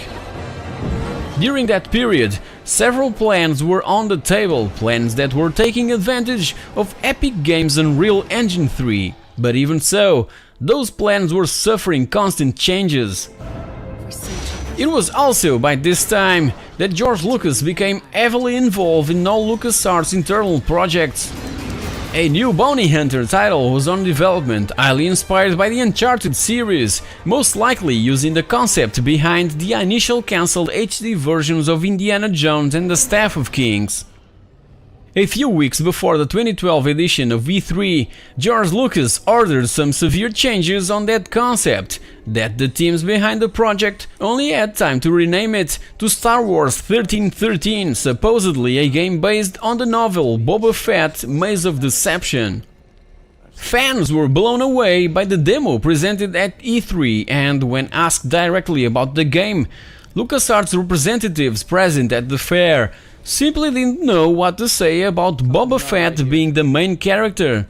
During that period, several plans were on the table, plans that were taking advantage of Epic Games' Unreal Engine 3, but even so, those plans were suffering constant changes. It was also by this time that George Lucas became heavily involved in all LucasArts' internal projects. A new Bounty Hunter title was on development, highly inspired by the Uncharted series, most likely using the concept behind the initial cancelled HD versions of Indiana Jones and the Staff of Kings. A few weeks before the 2012 edition of E3, George Lucas ordered some severe changes on that concept, that the teams behind the project only had time to rename it to Star Wars 1313, supposedly a game based on the novel Boba Fett: Maze of Deception. Fans were blown away by the demo presented at E3, and when asked directly about the game, LucasArts representatives present at the fair simply didn't know what to say about Boba Fett being the main character.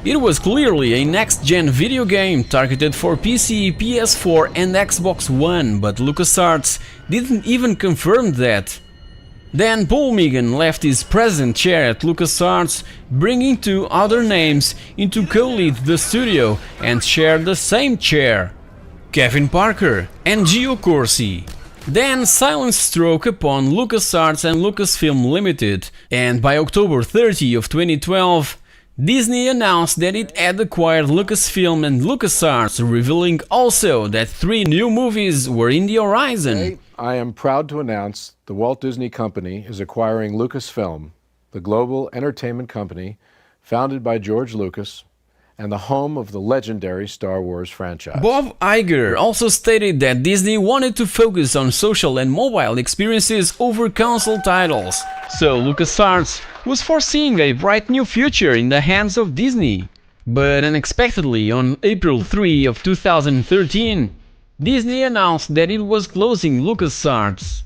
It was clearly a next-gen video game targeted for PC, PS4 and Xbox One, but LucasArts didn't even confirm that. Then Paul Megan left his present chair at LucasArts, bringing two other names in to co-lead the studio and share the same chair: Kevin Parker and Gio Corsi. Then silence struck upon LucasArts and Lucasfilm Limited, and by October 30 of 2012, Disney announced that it had acquired Lucasfilm and LucasArts, revealing also that 3 new movies were in the horizon. Today, I am proud to announce the Walt Disney Company is acquiring Lucasfilm, the global entertainment company founded by George Lucas and the home of the legendary Star Wars franchise. Bob Iger also stated that Disney wanted to focus on social and mobile experiences over console titles, so LucasArts was foreseeing a bright new future in the hands of Disney. But unexpectedly, on April 3 of 2013, Disney announced that it was closing LucasArts.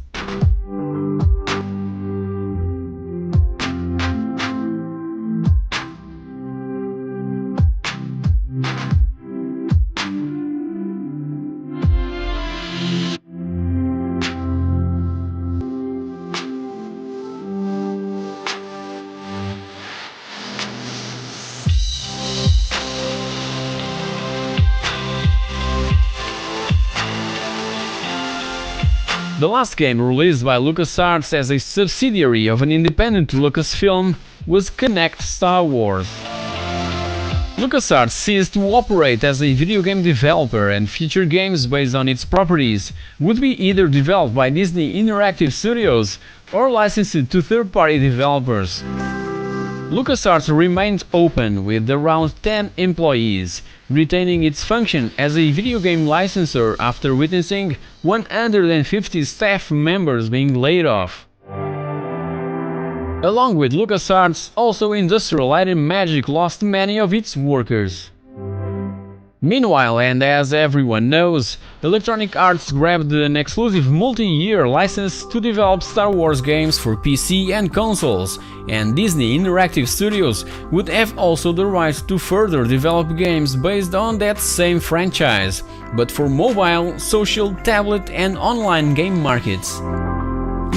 The last game released by LucasArts as a subsidiary of an independent Lucasfilm was Connect Star Wars. LucasArts ceased to operate as a video game developer, and future games based on its properties would be either developed by Disney Interactive Studios or licensed to third-party developers. LucasArts remains open with around 10 employees, retaining its function as a video game licensor after witnessing 150 staff members being laid off. Along with LucasArts, also Industrial Light and Magic lost many of its workers. Meanwhile, and as everyone knows, Electronic Arts grabbed an exclusive multi-year license to develop Star Wars games for PC and consoles, and Disney Interactive Studios would have also the right to further develop games based on that same franchise, but for mobile, social, tablet and online game markets.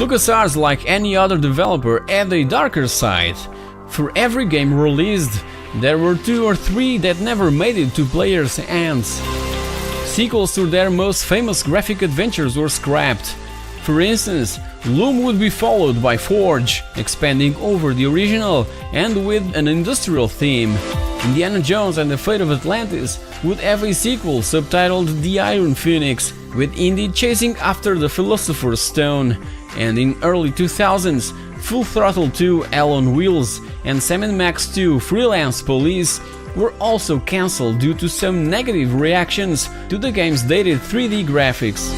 LucasArts, like any other developer, had a darker side. For every game released, there were 2 or 3 that never made it to players' hands. Sequels to their most famous graphic adventures were scrapped. For instance, Loom would be followed by Forge, expanding over the original and with an industrial theme. Indiana Jones and the Fate of Atlantis would have a sequel subtitled The Iron Phoenix, with Indy chasing after the Philosopher's Stone. And in early 2000s, Full Throttle 2 Hell on Wheels and Sam & Max 2 Freelance Police were also cancelled due to some negative reactions to the game's dated 3D graphics.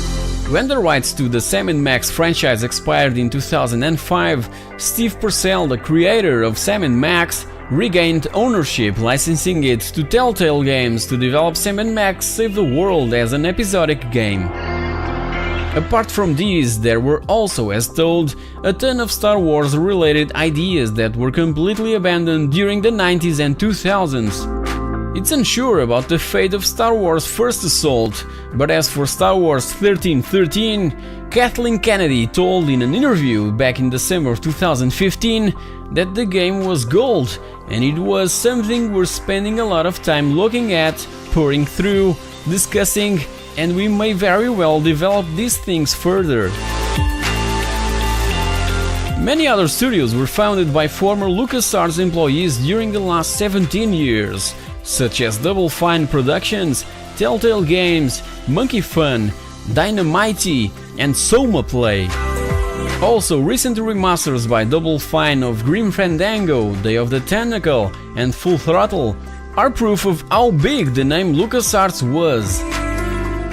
When the rights to the Sam & Max franchise expired in 2005, Steve Purcell, the creator of Sam & Max, regained ownership, licensing it to Telltale Games to develop Sam & Max Save the World as an episodic game. Apart from these, there were also, as told, a ton of Star Wars related ideas that were completely abandoned during the 90s and 2000s. It's unsure about the fate of Star Wars First Assault, but as for Star Wars 1313, Kathleen Kennedy told in an interview back in December of 2015 that the game was gold and it was something we're spending a lot of time looking at, pouring through, discussing, and we may very well develop these things further. Many other studios were founded by former LucasArts employees during the last 17 years, such as Double Fine Productions, Telltale Games, Monkey Fun, Dynamite, and Soma Play. Also, recent remasters by Double Fine of Grim Fandango, Day of the Tentacle, and Full Throttle are proof of how big the name LucasArts was.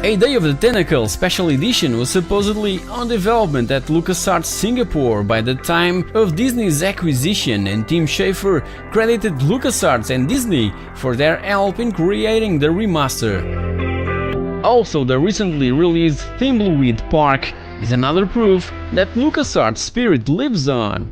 A Day of the Tentacle Special Edition was supposedly on development at LucasArts Singapore by the time of Disney's acquisition, and Tim Schafer credited LucasArts and Disney for their help in creating the remaster. Also, the recently released Thimbleweed Park is another proof that LucasArts' spirit lives on.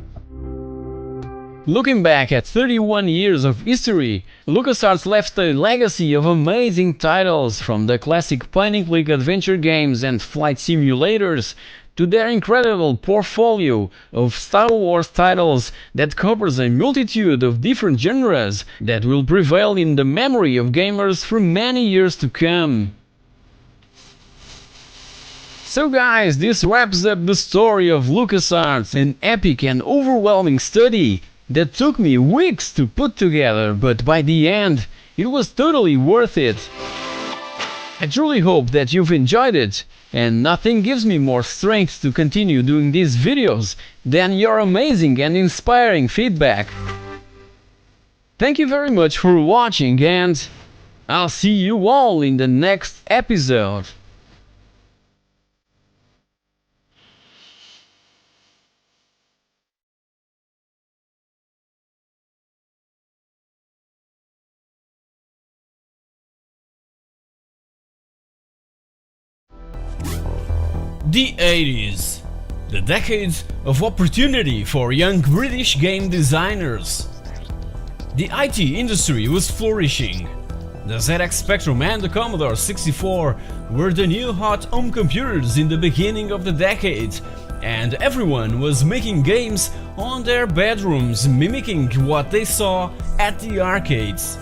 Looking back at 31 years of history, LucasArts left a legacy of amazing titles, from the classic point-and-click adventure games and flight simulators to their incredible portfolio of Star Wars titles that covers a multitude of different genres that will prevail in the memory of gamers for many years to come. So guys, this wraps up the story of LucasArts, an epic and overwhelming study that took me weeks to put together, but by the end, it was totally worth it. I truly hope that you've enjoyed it, and nothing gives me more strength to continue doing these videos than your amazing and inspiring feedback. Thank you very much for watching, and I'll see you all in the next episode. The 80s, the decade of opportunity for young British game designers. The IT industry was flourishing. The ZX Spectrum and the Commodore 64 were the new hot home computers in the beginning of the decade, and everyone was making games on their bedrooms, mimicking what they saw at the arcades.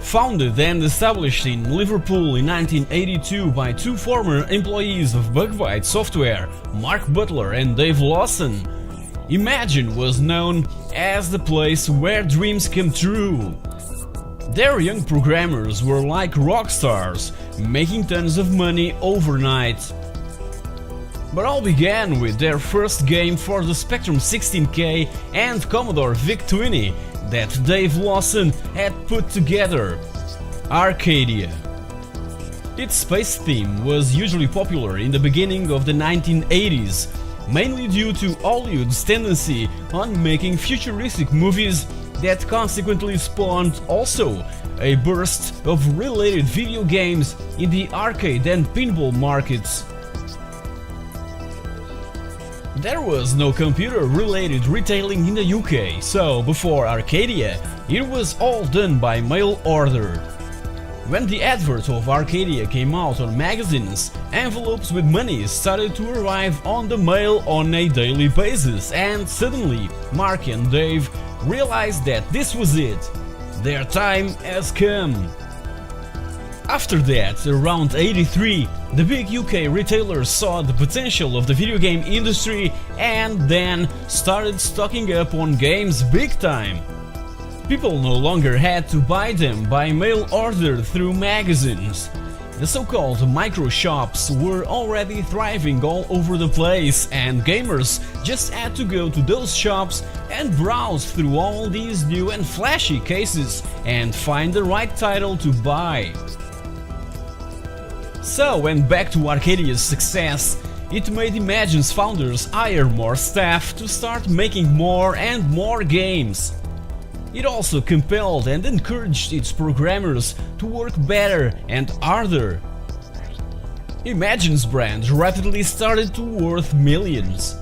Founded and established in Liverpool in 1982 by 2 former employees of Bugbyte Software, Mark Butler and Dave Lawson, Imagine was known as the place where dreams come true. Their young programmers were like rock stars, making tons of money overnight. But all began with their first game for the Spectrum 16K and Commodore VIC-20 that Dave Lawson had put together, Arcadia. Its space theme was usually popular in the beginning of the 1980s, mainly due to Hollywood's tendency on making futuristic movies that consequently spawned also a burst of related video games in the arcade and pinball markets. There was no computer-related retailing in the UK, so before Arcadia, it was all done by mail order. When the advert of Arcadia came out on magazines, envelopes with money started to arrive on the mail on a daily basis, and suddenly Mark and Dave realized that this was it. Their time has come. After that, around 83, the big UK retailers saw the potential of the video game industry and then started stocking up on games big time. People no longer had to buy them by mail order through magazines. The so-called micro shops were already thriving all over the place, and gamers just had to go to those shops and browse through all these new and flashy cases and find the right title to buy. So, when back to Arcadia's success, it made Imagine's founders hire more staff to start making more and more games. It also compelled and encouraged its programmers to work better and harder. Imagine's brand rapidly started to worth millions.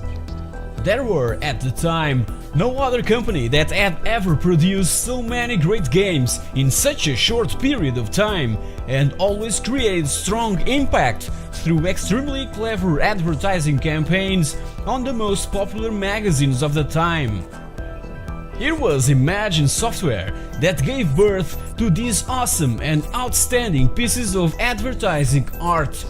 There were, at the time, no other company that had ever produced so many great games in such a short period of time and always created strong impact through extremely clever advertising campaigns on the most popular magazines of the time. It was Imagine Software that gave birth to these awesome and outstanding pieces of advertising art.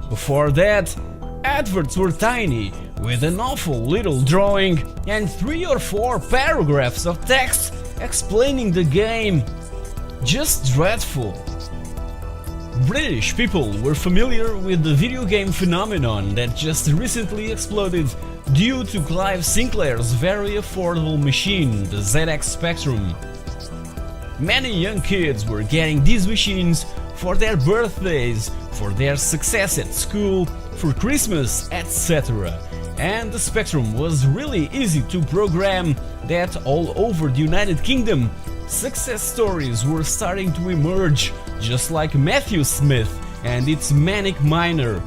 Before that, adverts were tiny, with an awful little drawing and 3 or 4 paragraphs of text explaining the game. Just dreadful. British people were familiar with the video game phenomenon that just recently exploded due to Clive Sinclair's very affordable machine, the ZX Spectrum. Many young kids were getting these machines for their birthdays, for their success at school, for Christmas, etc. And the Spectrum was really easy to program that all over the United Kingdom success stories were starting to emerge, just like Matthew Smith and its Manic Miner.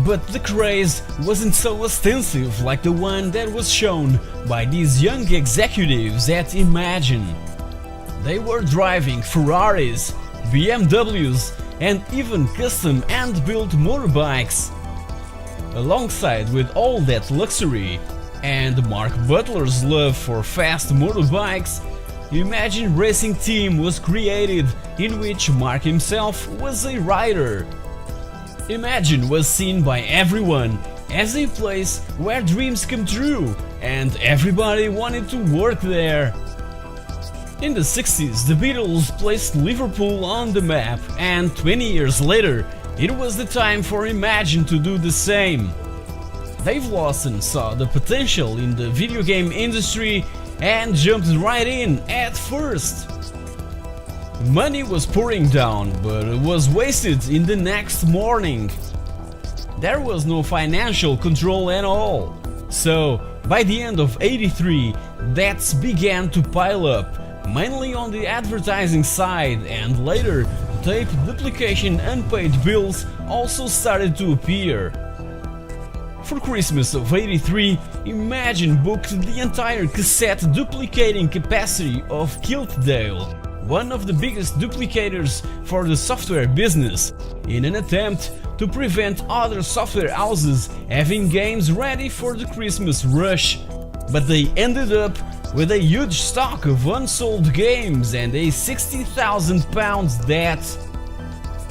But the craze wasn't so extensive like the one that was shown by these young executives at Imagine. They were driving Ferraris, BMWs, and even custom hand-built motorbikes. Alongside with all that luxury and Mark Butler's love for fast motorbikes, Imagine Racing Team was created, in which Mark himself was a rider. Imagine was seen by everyone as a place where dreams come true, and everybody wanted to work there. In the 60s, the Beatles placed Liverpool on the map, and 20 years later, it was the time for Imagine to do the same. Dave Lawson saw the potential in the video game industry and jumped right in at first. Money was pouring down, but it was wasted in the next morning. There was no financial control at all. So, by the end of '83, debts began to pile up, mainly on the advertising side, and later, tape duplication unpaid bills also started to appear. For Christmas of '83, Imagine booked the entire cassette duplicating capacity of Kiltdale, one of the biggest duplicators for the software business, in an attempt to prevent other software houses having games ready for the Christmas rush. But they ended up with a huge stock of unsold games and a £60,000 debt.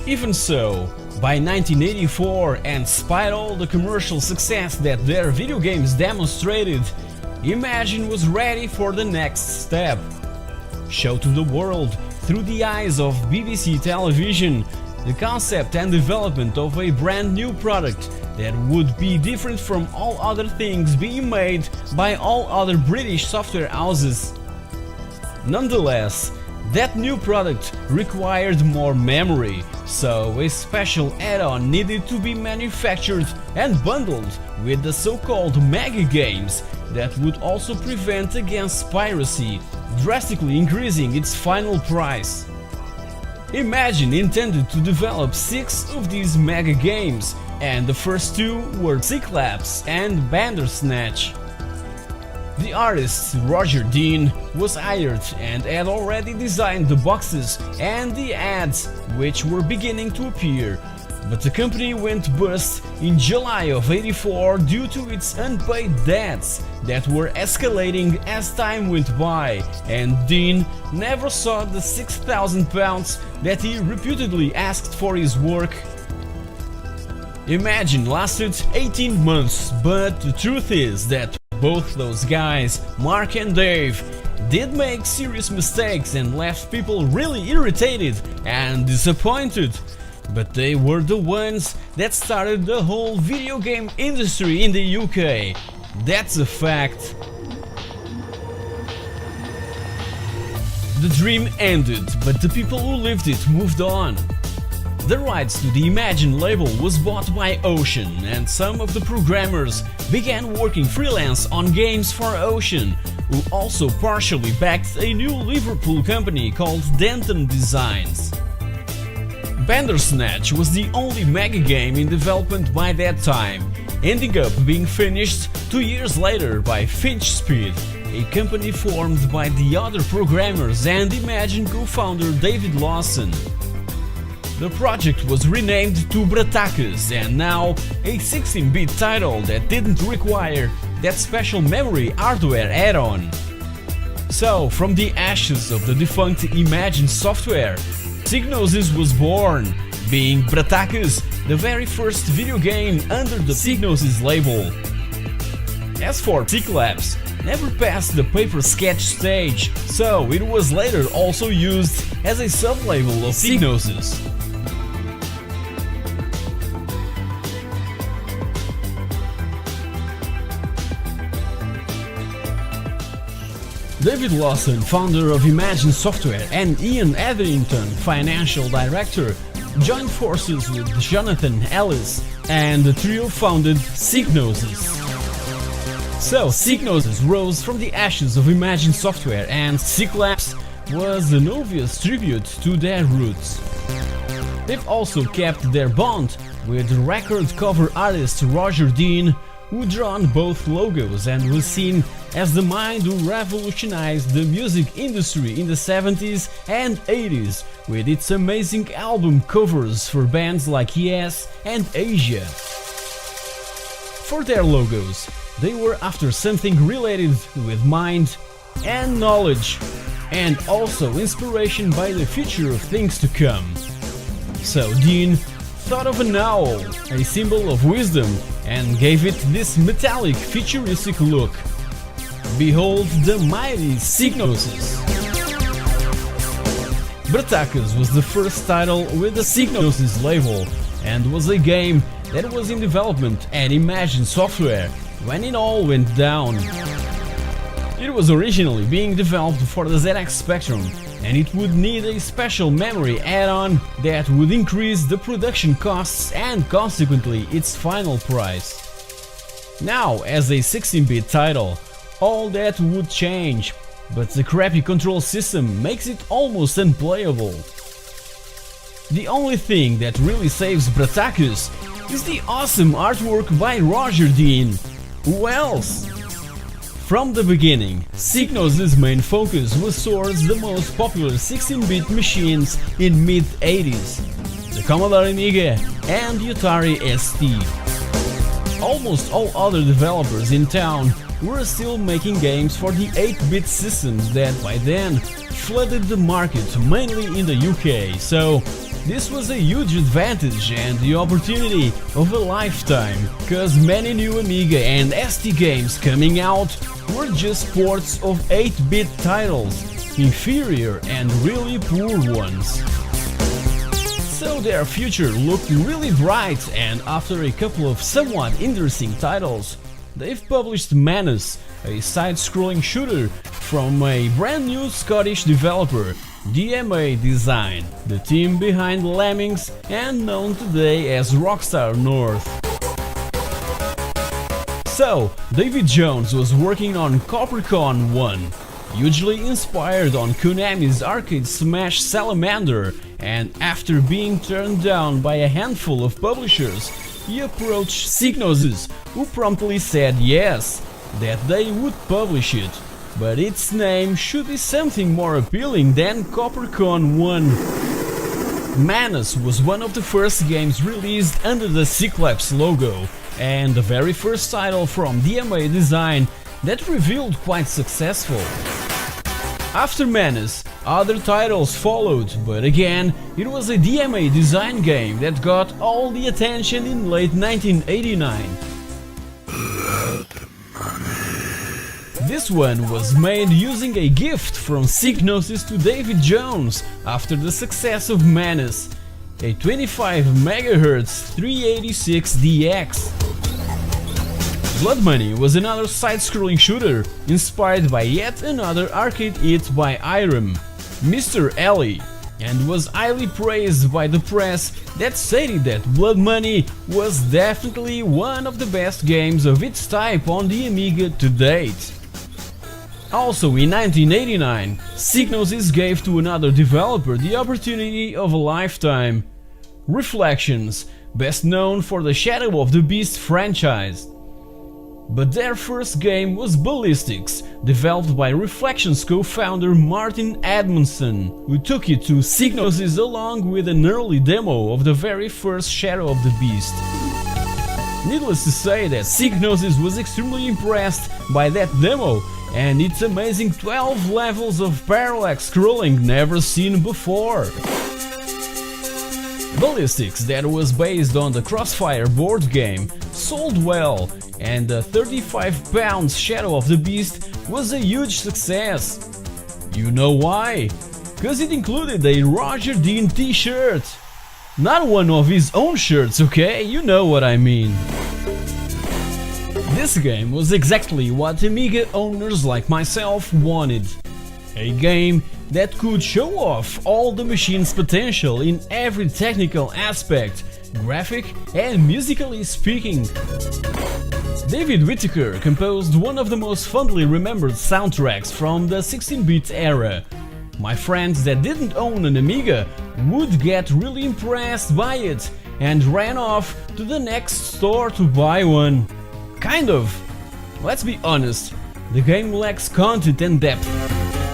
Even so, by 1984, and despite all the commercial success that their video games demonstrated, Imagine was ready for the next step. Show to the world through the eyes of BBC television, the concept and development of a brand new product that would be different from all other things being made by all other British software houses. Nonetheless, that new product required more memory, so a special add-on needed to be manufactured and bundled with the so-called mega games that would also prevent against piracy, drastically increasing its final price. Imagine intended to develop 6 of these mega games, and the first 2 were Cyclops and Bandersnatch. The artist Roger Dean was hired and had already designed the boxes and the ads, which were beginning to appear, but the company went bust in July of '84 due to its unpaid debts that were escalating as time went by, and Dean never saw the £6,000 that he reputedly asked for his work. Imagine lasted 18 months, but the truth is that both those guys, Mark and Dave, did make serious mistakes and left people really irritated and disappointed. But they were the ones that started the whole video game industry in the UK. That's a fact. The dream ended, but the people who lived it moved on. The rights to the Imagine label was bought by Ocean, and some of the programmers began working freelance on games for Ocean, who also partially backed a new Liverpool company called Denton Designs. Bandersnatch was the only mega game in development by that time, ending up being finished 2 years later by Finch Speed, a company formed by the other programmers and Imagine co-founder David Lawson. The project was renamed to Bratakas, and now a 16-bit title that didn't require that special memory hardware add-on. So, from the ashes of the defunct Imagine software, Psygnosis was born, being Bratakas the very first video game under the Psygnosis label. As for Cyclops, never passed the paper sketch stage, so it was later also used as a sub-label of Psygnosis. David Lawson, founder of Imagine Software, and Ian Etherington, financial director, joined forces with Jonathan Ellis, and the trio founded Psygnosis. So, Psygnosis rose from the ashes of Imagine Software, and Cyclops was an obvious tribute to their roots. They've also kept their bond with record cover artist Roger Dean, who drawn both logos and was seen as the mind who revolutionized the music industry in the 70s and 80s with its amazing album covers for bands like Yes and Asia. For their logos, they were after something related with mind and knowledge, and also inspiration by the future of things to come. So Dean thought of an owl, a symbol of wisdom, and gave it this metallic futuristic look. Behold the mighty Psygnosis. Bratakas was the first title with the Psygnosis label, and was a game that was in development at Imagine Software when it all went down. It was originally being developed for the ZX Spectrum, and it would need a special memory add-on that would increase the production costs and consequently its final price. Now, as a 16-bit title, all that would change, but the crappy control system makes it almost unplayable. The only thing that really saves Bratakas is the awesome artwork by Roger Dean. Who else? From the beginning, Psygnosis' main focus was towards the most popular 16-bit machines in mid-80s, the Commodore Amiga and the Atari ST. Almost all other developers in town were still making games for the 8-bit systems that by then flooded the market mainly in the UK, so this was a huge advantage and the opportunity of a lifetime, cause many new Amiga and ST games coming out were just ports of 8-bit titles, inferior and really poor ones. So their future looked really bright, and after a couple of somewhat interesting titles, they've published Manus, a side-scrolling shooter from a brand new Scottish developer, DMA Design, the team behind Lemmings and known today as Rockstar North. So, David Jones was working on Coppercon 1, hugely inspired on Konami's arcade smash Salamander, and after being turned down by a handful of publishers, he approached Psygnosis, who promptly said yes, that they would publish it, but its name should be something more appealing than Coppercon 1. Manus was one of the first games released under the Cyclops logo, and the very first title from DMA Design that revealed quite successful. After Manus, other titles followed, but again, it was a DMA Design game that got all the attention in late 1989. This one was made using a gift from Psygnosis to David Jones after the success of Manus, a 25 MHz 386DX. Blood Money was another side-scrolling shooter inspired by yet another arcade hit by Irem, Mr. Ellie, and was highly praised by the press that stated that Blood Money was definitely one of the best games of its type on the Amiga to date. Also in 1989, Psygnosis gave to another developer the opportunity of a lifetime, Reflections, best known for the Shadow of the Beast franchise. But their first game was Ballistics, developed by Reflections co-founder Martin Edmondson, who took it to Psygnosis along with an early demo of the very first Shadow of the Beast. Needless to say that Psygnosis was extremely impressed by that demo and its amazing 12 levels of parallax scrolling never seen before. Ballistics, that was based on the Crossfire board game, sold well, and the 35-pound Shadow of the Beast was a huge success. You know why? Cause it included a Roger Dean t-shirt. Not one of his own shirts, okay? You know what I mean. This game was exactly what Amiga owners like myself wanted. A game that could show off all the machine's potential in every technical aspect, graphic and musically speaking. David Whittaker composed one of the most fondly remembered soundtracks from the 16-bit era. My friends that didn't own an Amiga would get really impressed by it and ran off to the next store to buy one. Kind of. Let's be honest, the game lacks content and depth.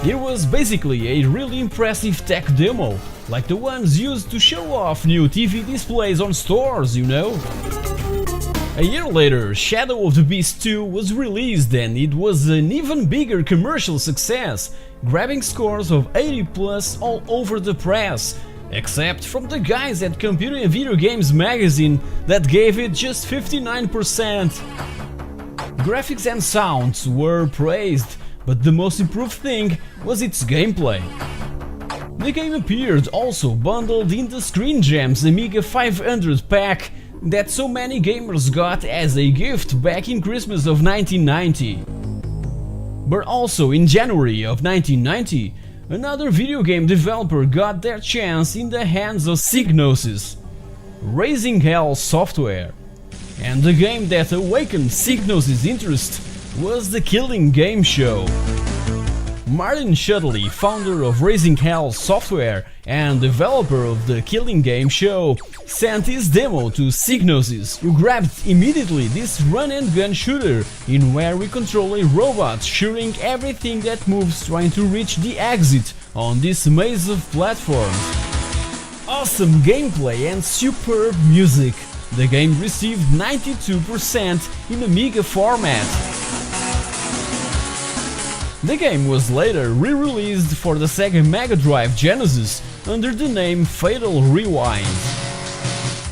It was basically a really impressive tech demo, like the ones used to show off new TV displays on stores, you know? A year later, Shadow of the Beast 2 was released and it was an even bigger commercial success, grabbing scores of 80+ all over the press, except from the guys at Computer and Video Games magazine that gave it just 59%. Graphics and sounds were praised, but the most improved thing was its gameplay. The game appeared also bundled in the Screen Gems Amiga 500 pack that so many gamers got as a gift back in Christmas of 1990. But also in January of 1990, another video game developer got their chance in the hands of Psygnosis, Raising Hell Software. And the game that awakened Psygnosis' interest was the Killing Game Show. Martin Shutley, founder of Raising Hell Software and developer of the Killing Game Show, sent his demo to Psygnosis, who grabbed immediately this run-and-gun shooter in where we control a robot shooting everything that moves trying to reach the exit on this maze of platforms. Awesome gameplay and superb music. The game received 92% in Amiga format. The game was later re-released for the Sega Mega Drive Genesis under the name Fatal Rewind.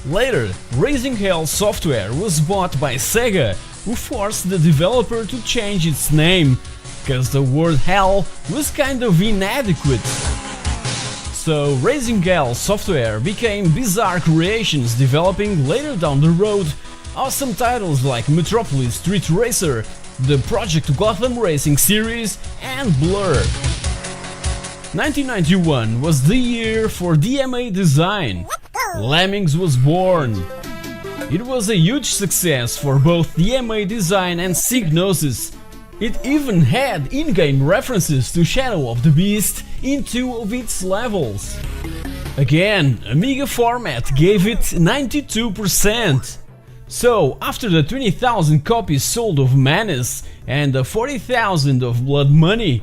Later, Raising Hell Software was bought by Sega, who forced the developer to change its name, cause the word hell was kind of inadequate. So Raising Hell Software became Bizarre Creations, developing later down the road awesome titles like Metropolis Street Racer, the Project Gotham Racing series, and Blur. 1991 was the year for DMA design. Lemmings was born. It was a huge success for both DMA design and Psygnosis. It even had in-game references to Shadow of the Beast in 2 of its levels. Again, Amiga format gave it 92%. So, after the 20,000 copies sold of Menace and the 40,000 of Blood Money,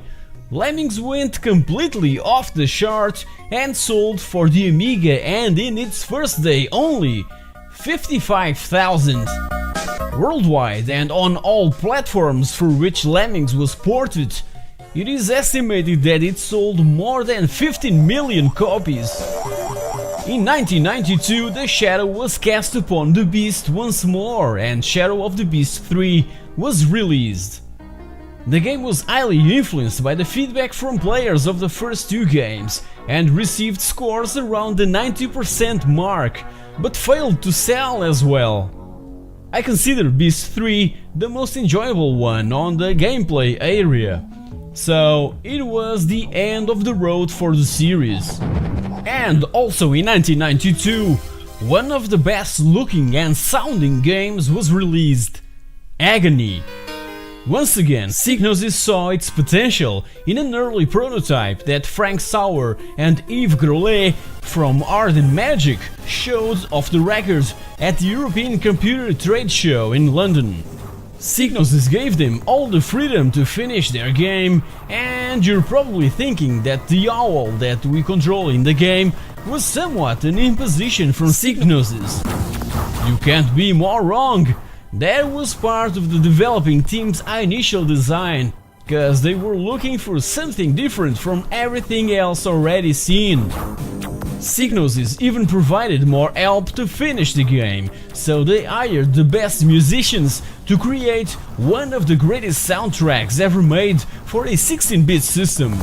Lemmings went completely off the chart and sold for the Amiga, and in its first day only, 55,000. Worldwide and on all platforms for which Lemmings was ported, it is estimated that it sold more than 15 million copies. In 1992, the shadow was cast upon the Beast once more, and Shadow of the Beast 3 was released. The game was highly influenced by the feedback from players of the first 2 games and received scores around the 90% mark, but failed to sell as well. I consider Beast 3 the most enjoyable one on the gameplay area, so it was the end of the road for the series. And also in 1992, one of the best looking and sounding games was released, Agony. Once again, Psygnosis saw its potential in an early prototype that Frank Sauer and Yves Grolet from Art and Magic showed off the record at the European Computer Trade Show in London. Psygnosis gave them all the freedom to finish their game, and you're probably thinking that the owl that we control in the game was somewhat an imposition from Psygnosis. You can't be more wrong. That was part of the developing team's initial design, cause they were looking for something different from everything else already seen. Psygnosis even provided more help to finish the game, so they hired the best musicians to create one of the greatest soundtracks ever made for a 16-bit system.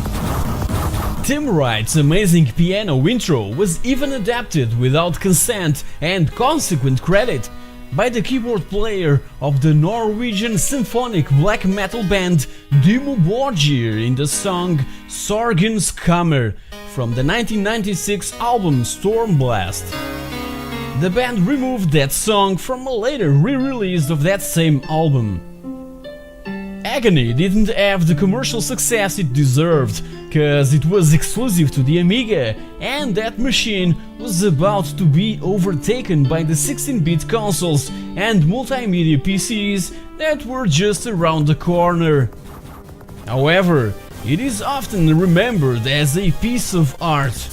Tim Wright's amazing piano intro was even adapted without consent and consequent credit by the keyboard player of the Norwegian symphonic black metal band Dimmu Borgir in the song Sorgens Kammer from the 1996 album Stormblast. The band removed that song from a later re-release of that same album. Agony didn't have the commercial success it deserved, cause it was exclusive to the Amiga, and that machine was about to be overtaken by the 16-bit consoles and multimedia PCs that were just around the corner. However, it is often remembered as a piece of art.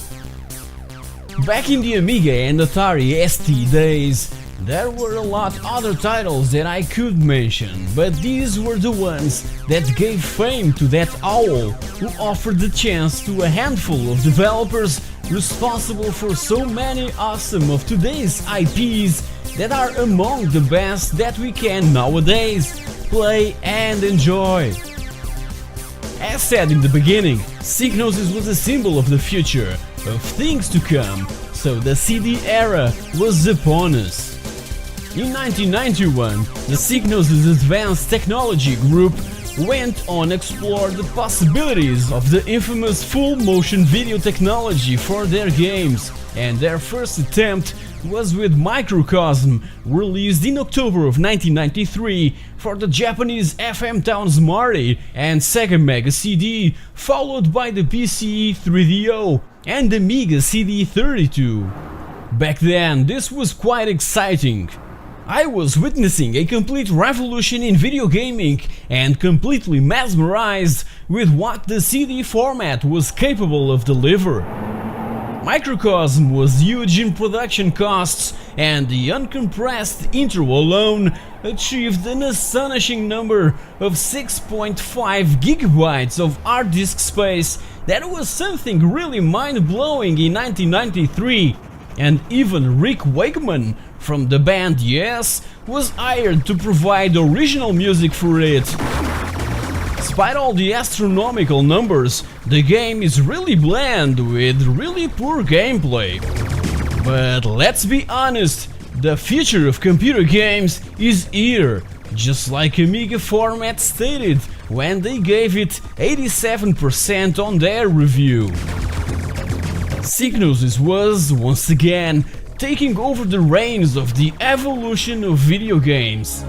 Back in the Amiga and Atari ST days, there were a lot other titles that I could mention, but these were the ones that gave fame to that owl who offered the chance to a handful of developers responsible for so many awesome of today's IPs that are among the best that we can nowadays play and enjoy. As said in the beginning, Psygnosis was a symbol of the future, of things to come, so the CD era was upon us. In 1991, the Psygnosis Advanced Technology Group went on to explore the possibilities of the infamous full motion video technology for their games, and their first attempt was with Microcosm, released in October of 1993 for the Japanese FM Town Smarty and Sega Mega CD, followed by the PCE 3DO and Amiga CD32. Back then, this was quite exciting. I was witnessing a complete revolution in video gaming and completely mesmerized with what the CD format was capable of deliver. Microcosm was huge in production costs, and the uncompressed intro alone achieved an astonishing number of 6.5 gigabytes of hard disk space. That was something really mind-blowing in 1993, and even Rick Wakeman from the band Yes was hired to provide original music for it. despite all the astronomical numbers, the game is really bland with really poor gameplay. But let's be honest, the future of computer games is here, just like Amiga Format stated when they gave it 87% on their review. Psygnosis was, once again, taking over the reins of the evolution of video games.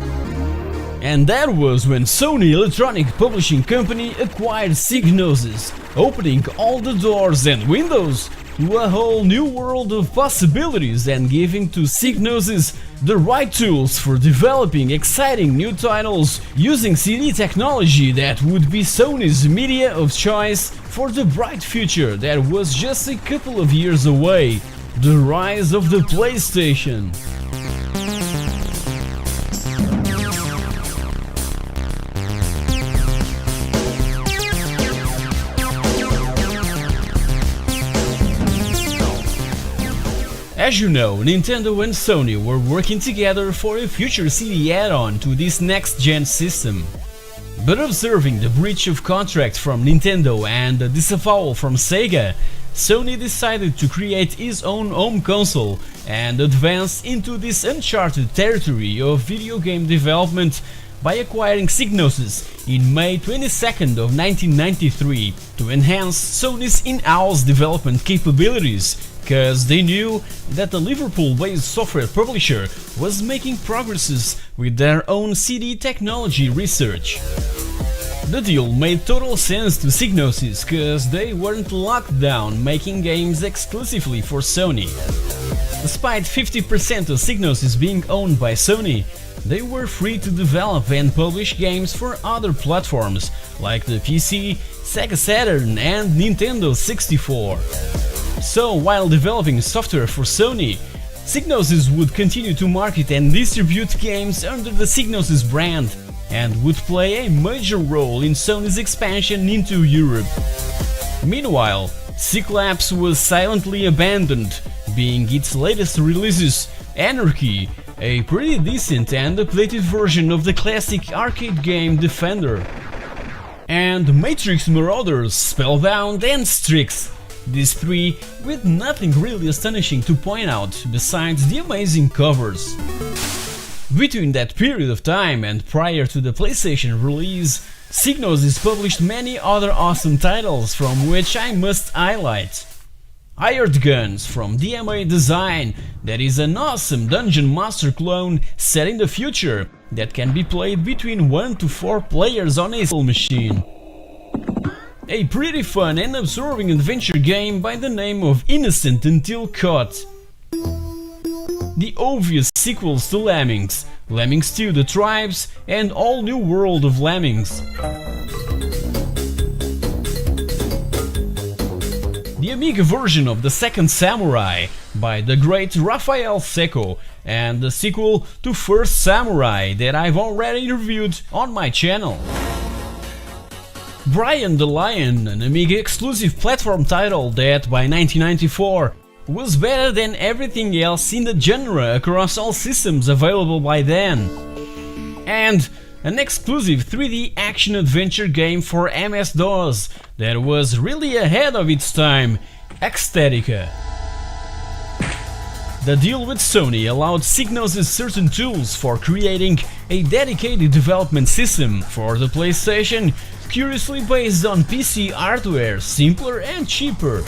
And that was when Sony Electronic Publishing Company acquired Psygnosis, opening all the doors and windows to a whole new world of possibilities and giving to Psygnosis the right tools for developing exciting new titles using CD technology that would be Sony's media of choice for the bright future that was just a couple of years away, the rise of the PlayStation. As you know, Nintendo and Sony were working together for a future CD add-on to this next-gen system. But observing the breach of contract from Nintendo and the disavowal from Sega, Sony decided to create his own home console and advance into this uncharted territory of video game development by acquiring Psygnosis in May 22nd of 1993 to enhance Sony's in-house development capabilities, because they knew that the Liverpool-based software publisher was making progresses with their own CD technology research. The deal made total sense to Psygnosis, cause they weren't locked down making games exclusively for Sony. Despite 50% of Psygnosis being owned by Sony, they were free to develop and publish games for other platforms like the PC, Sega Saturn and Nintendo 64. So, while developing software for Sony, Psygnosis would continue to market and distribute games under the Psygnosis brand, and would play a major role in Sony's expansion into Europe. Meanwhile, Cyclops was silently abandoned, being its latest releases Anarchy, a pretty decent and updated version of the classic arcade game Defender, and Matrix Marauders, Spellbound and Strix. These three with nothing really astonishing to point out besides the amazing covers. Between that period of time and prior to the PlayStation release, Psygnosis published many other awesome titles from which I must highlight. Hired Guns from DMA Design, that is an awesome Dungeon Master clone set in the future that can be played between 1 to 4 players on a single machine. A pretty fun and absorbing adventure game by the name of Innocent Until Caught. The obvious sequels to Lemmings, Lemmings 2 The Tribes and All New World of Lemmings. The Amiga version of The Second Samurai by the great Rafael Secco, and the sequel to First Samurai that I've already reviewed on my channel. Brian the Lion, an Amiga exclusive platform title that by 1994 was better than everything else in the genre across all systems available by then. And an exclusive 3D action-adventure game for MS-DOS that was really ahead of its time, Ecstatica. The deal with Sony allowed Psygnosis certain tools for creating a dedicated development system for the PlayStation, curiously based on PC hardware, simpler and cheaper.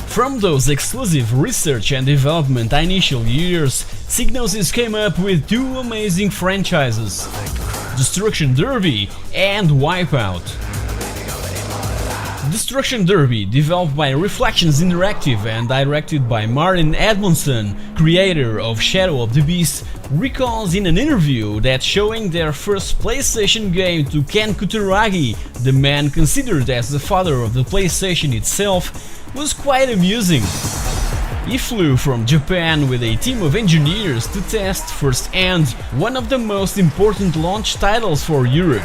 From those exclusive research and development initial years, Psygnosis came up with two amazing franchises, Destruction Derby and Wipeout. Destruction Derby, developed by Reflections Interactive and directed by Martin Edmondson, creator of Shadow of the Beast, recalls in an interview that showing their first PlayStation game to Ken Kutaragi, the man considered as the father of the PlayStation itself, was quite amusing. He flew from Japan with a team of engineers to test firsthand one of the most important launch titles for Europe.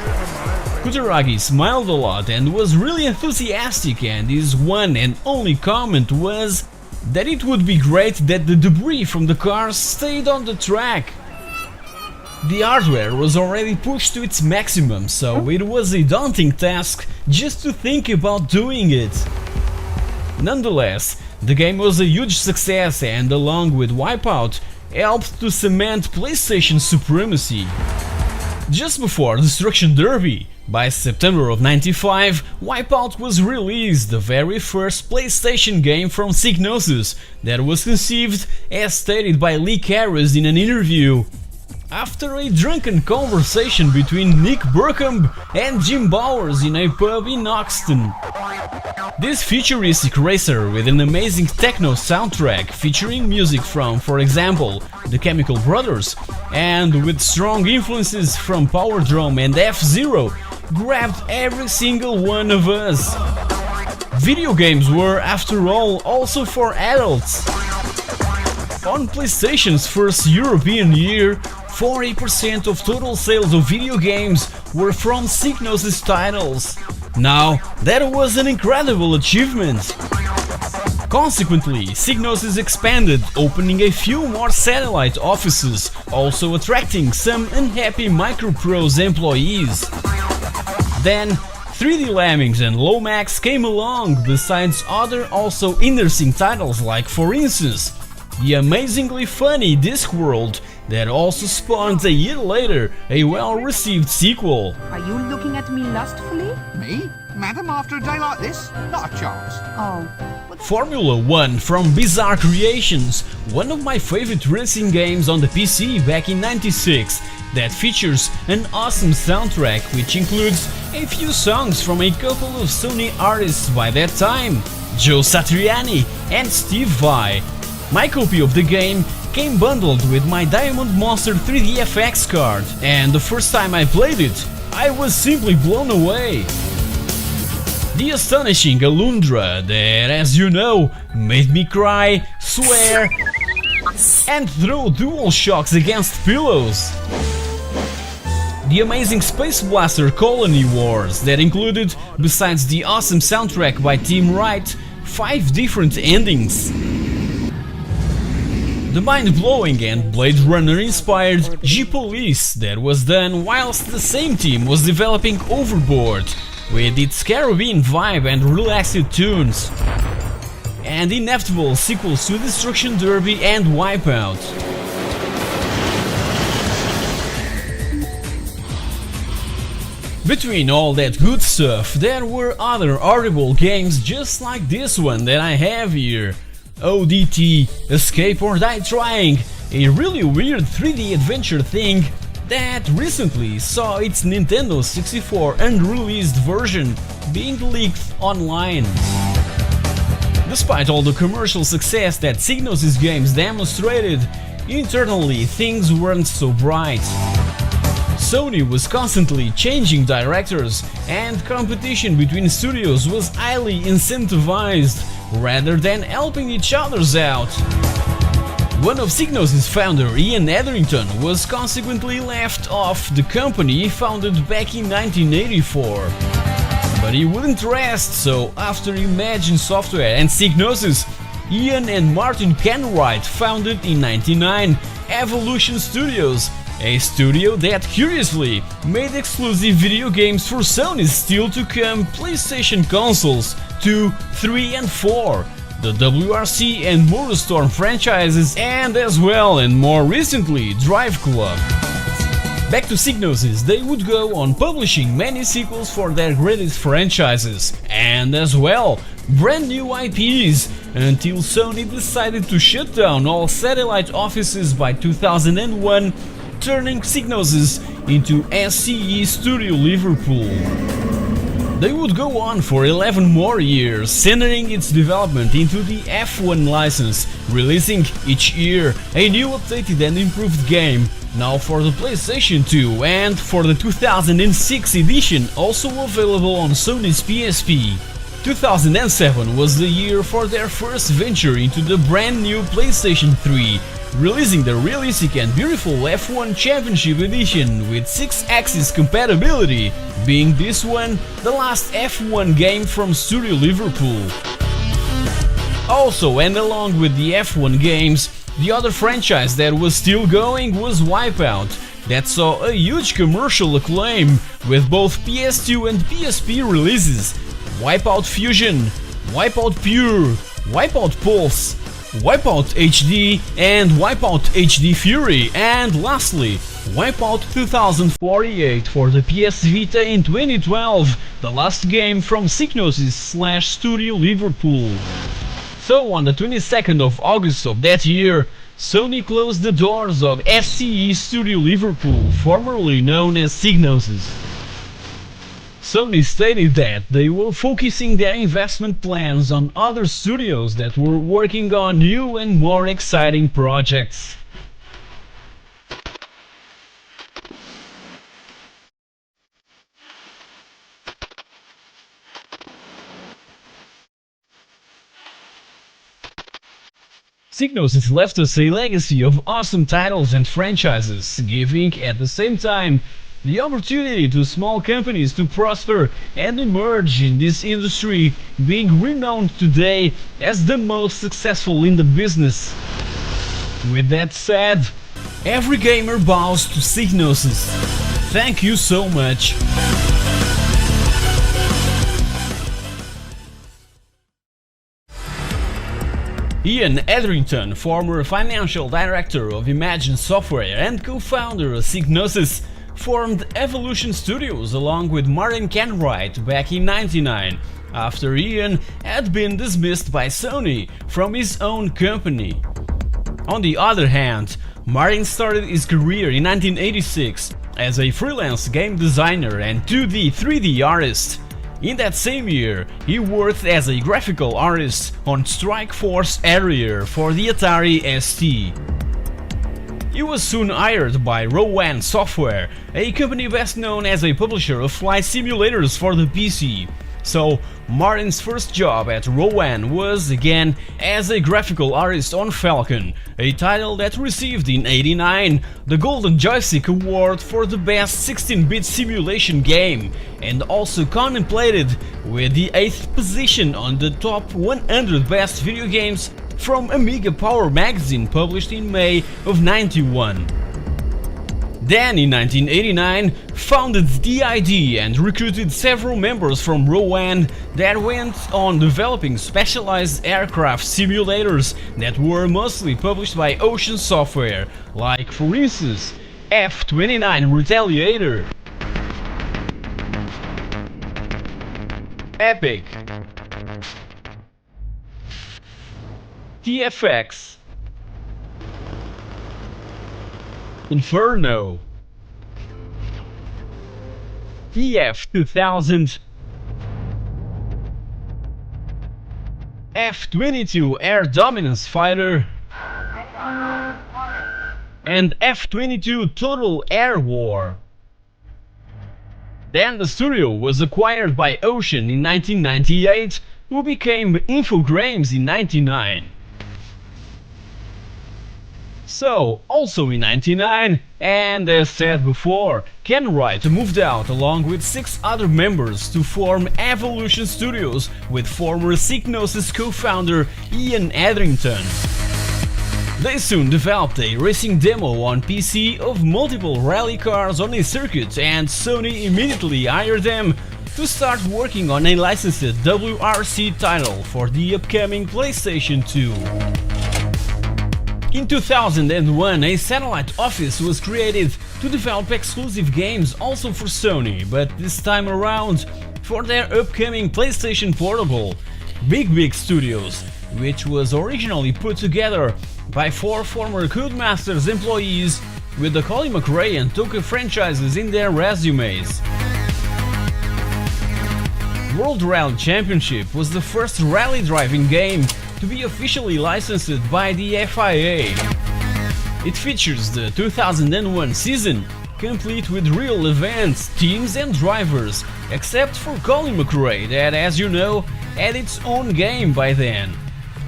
Kutaragi smiled a lot and was really enthusiastic, and his one and only comment was that it would be great that the debris from the cars stayed on the track. The hardware was already pushed to its maximum, so it was a daunting task just to think about doing it. Nonetheless, the game was a huge success and, along with Wipeout, helped to cement PlayStation's supremacy. Just before Destruction Derby, by September of '95, Wipeout was released, the very first PlayStation game from Psygnosis that was conceived, as stated by Lee Karras in an interview, after a drunken conversation between Nick Burkham and Jim Bowers in a pub in Hoxton. This futuristic racer with an amazing techno soundtrack featuring music from, for example, the Chemical Brothers, and with strong influences from Power Drum and F-Zero, grabbed every single one of us. Video games were, after all, also for adults. On PlayStation's first European year, 40% of total sales of video games were from Psygnosis titles. Now, that was an incredible achievement. Consequently, Psygnosis expanded, opening a few more satellite offices, also attracting some unhappy Microprose employees. Then, 3D Lemmings and Lomax came along, besides other also interesting titles like, for instance, the amazingly funny Discworld, that also spawned a year later a well-received sequel. Are you looking at me lustfully? Me? Madam, after a day like this? Not a chance. Oh. Formula 1 from Bizarre Creations, one of my favorite racing games on the PC back in '96, that features an awesome soundtrack which includes a few songs from a couple of Sony artists by that time, Joe Satriani and Steve Vai. My copy of the game came bundled with my Diamond Monster 3DFX card, and the first time I played it, I was simply blown away. The astonishing Alundra that, as you know, made me cry, swear, and throw dual shocks against pillows. The amazing Space Blaster Colony Wars that included, besides the awesome soundtrack by Tim Wright, 5 different endings. The mind-blowing and Blade Runner-inspired G-Police that was done whilst the same team was developing Overboard, with its Caribbean vibe and relaxed tunes. And inevitable sequels to Destruction Derby and Wipeout. Between all that good stuff, there were other horrible games just like this one that I have here. ODT, Escape or Die Trying, a really weird 3D adventure thing that recently saw its Nintendo 64 unreleased version being leaked online. Despite all the commercial success that Psygnosis games demonstrated, internally things weren't so bright. Sony was constantly changing directors, and competition between studios was highly incentivized, rather than helping each other's out. One of Psygnosis' founder, Ian Etherington, was consequently left off the company founded back in 1984. But he wouldn't rest, so after Imagine Software and Psygnosis, Ian and Martin Kenwright founded in '99 Evolution Studios, a studio that curiously made exclusive video games for Sony's still-to-come PlayStation consoles 2, 3 and 4, the WRC and MotorStorm franchises, and as well and more recently Drive Club. Back to Psygnosis, they would go on publishing many sequels for their greatest franchises, and as well brand new IPs, until Sony decided to shut down all satellite offices by 2001, turning Psygnosis into SCE Studio Liverpool. They would go on for 11 more years, centering its development into the F1 license, releasing each year a new updated and improved game, now for the PlayStation 2 and for the 2006 edition, also available on Sony's PSP. 2007 was the year for their first venture into the brand new PlayStation 3, releasing the realistic and beautiful F1 Championship Edition with 6-axis compatibility, being this one the last F1 game from Studio Liverpool. Also, and along with the F1 games, the other franchise that was still going was Wipeout, that saw a huge commercial acclaim with both PS2 and PSP releases: Wipeout Fusion, Wipeout Pure, Wipeout Pulse, Wipeout HD and Wipeout HD Fury, and lastly Wipeout 2048 for the PS Vita in 2012, the last game from Psygnosis/Studio Liverpool. So on the 22nd of August of that year, Sony closed the doors of SCE Studio Liverpool, formerly known as Psygnosis. Sony stated that they were focusing their investment plans on other studios that were working on new and more exciting projects. Psygnosis left us a legacy of awesome titles and franchises, giving at the same time the opportunity to small companies to prosper and emerge in this industry, being renowned today as the most successful in the business. With that said, every gamer bows to Psygnosis. Thank you so much. Ian Edrington, former financial director of Imagine Software and co-founder of Psygnosis, formed Evolution Studios along with Martin Kenwright back in '99, after Ian had been dismissed by Sony from his own company. On the other hand, Martin started his career in 1986 as a freelance game designer and 2D, 3D artist. In that same year, he worked as a graphical artist on Strike Force Harrier for the Atari ST. He was soon hired by Rowan Software, a company best known as a publisher of flight simulators for the PC. So, Martin's first job at Rowan was, again, as a graphical artist on Falcon, a title that received in '89 the Golden Joystick Award for the best 16-bit simulation game, and also contemplated with the 8th position on the top 100 best video games from Amiga Power magazine, published in May of '91. Then in 1989 founded DID and recruited several members from Rowan that went on developing specialized aircraft simulators that were mostly published by Ocean Software, like for instance F-29 Retaliator, Epic, TFX, Inferno, EF-2000, F-22 Air Dominance Fighter, and F-22 Total Air War. Then the studio was acquired by Ocean in 1998, who became Infogrames in '99. So, also in '99, and as said before, Kenwright moved out along with 6 other members to form Evolution Studios with former Psygnosis co-founder Ian Edrington. They soon developed a racing demo on PC of multiple rally cars on a circuit, and Sony immediately hired them to start working on a licensed WRC title for the upcoming PlayStation 2. In 2001, a satellite office was created to develop exclusive games also for Sony, but this time around for their upcoming PlayStation Portable, Big Studios, which was originally put together by 4 former Codemasters employees with the Colin McRae and Toka franchises in their resumes. World Rally Championship was the first rally driving game to be officially licensed by the FIA. It features the 2001 season, complete with real events, teams and drivers, except for Colin McRae that, as you know, had its own game by then.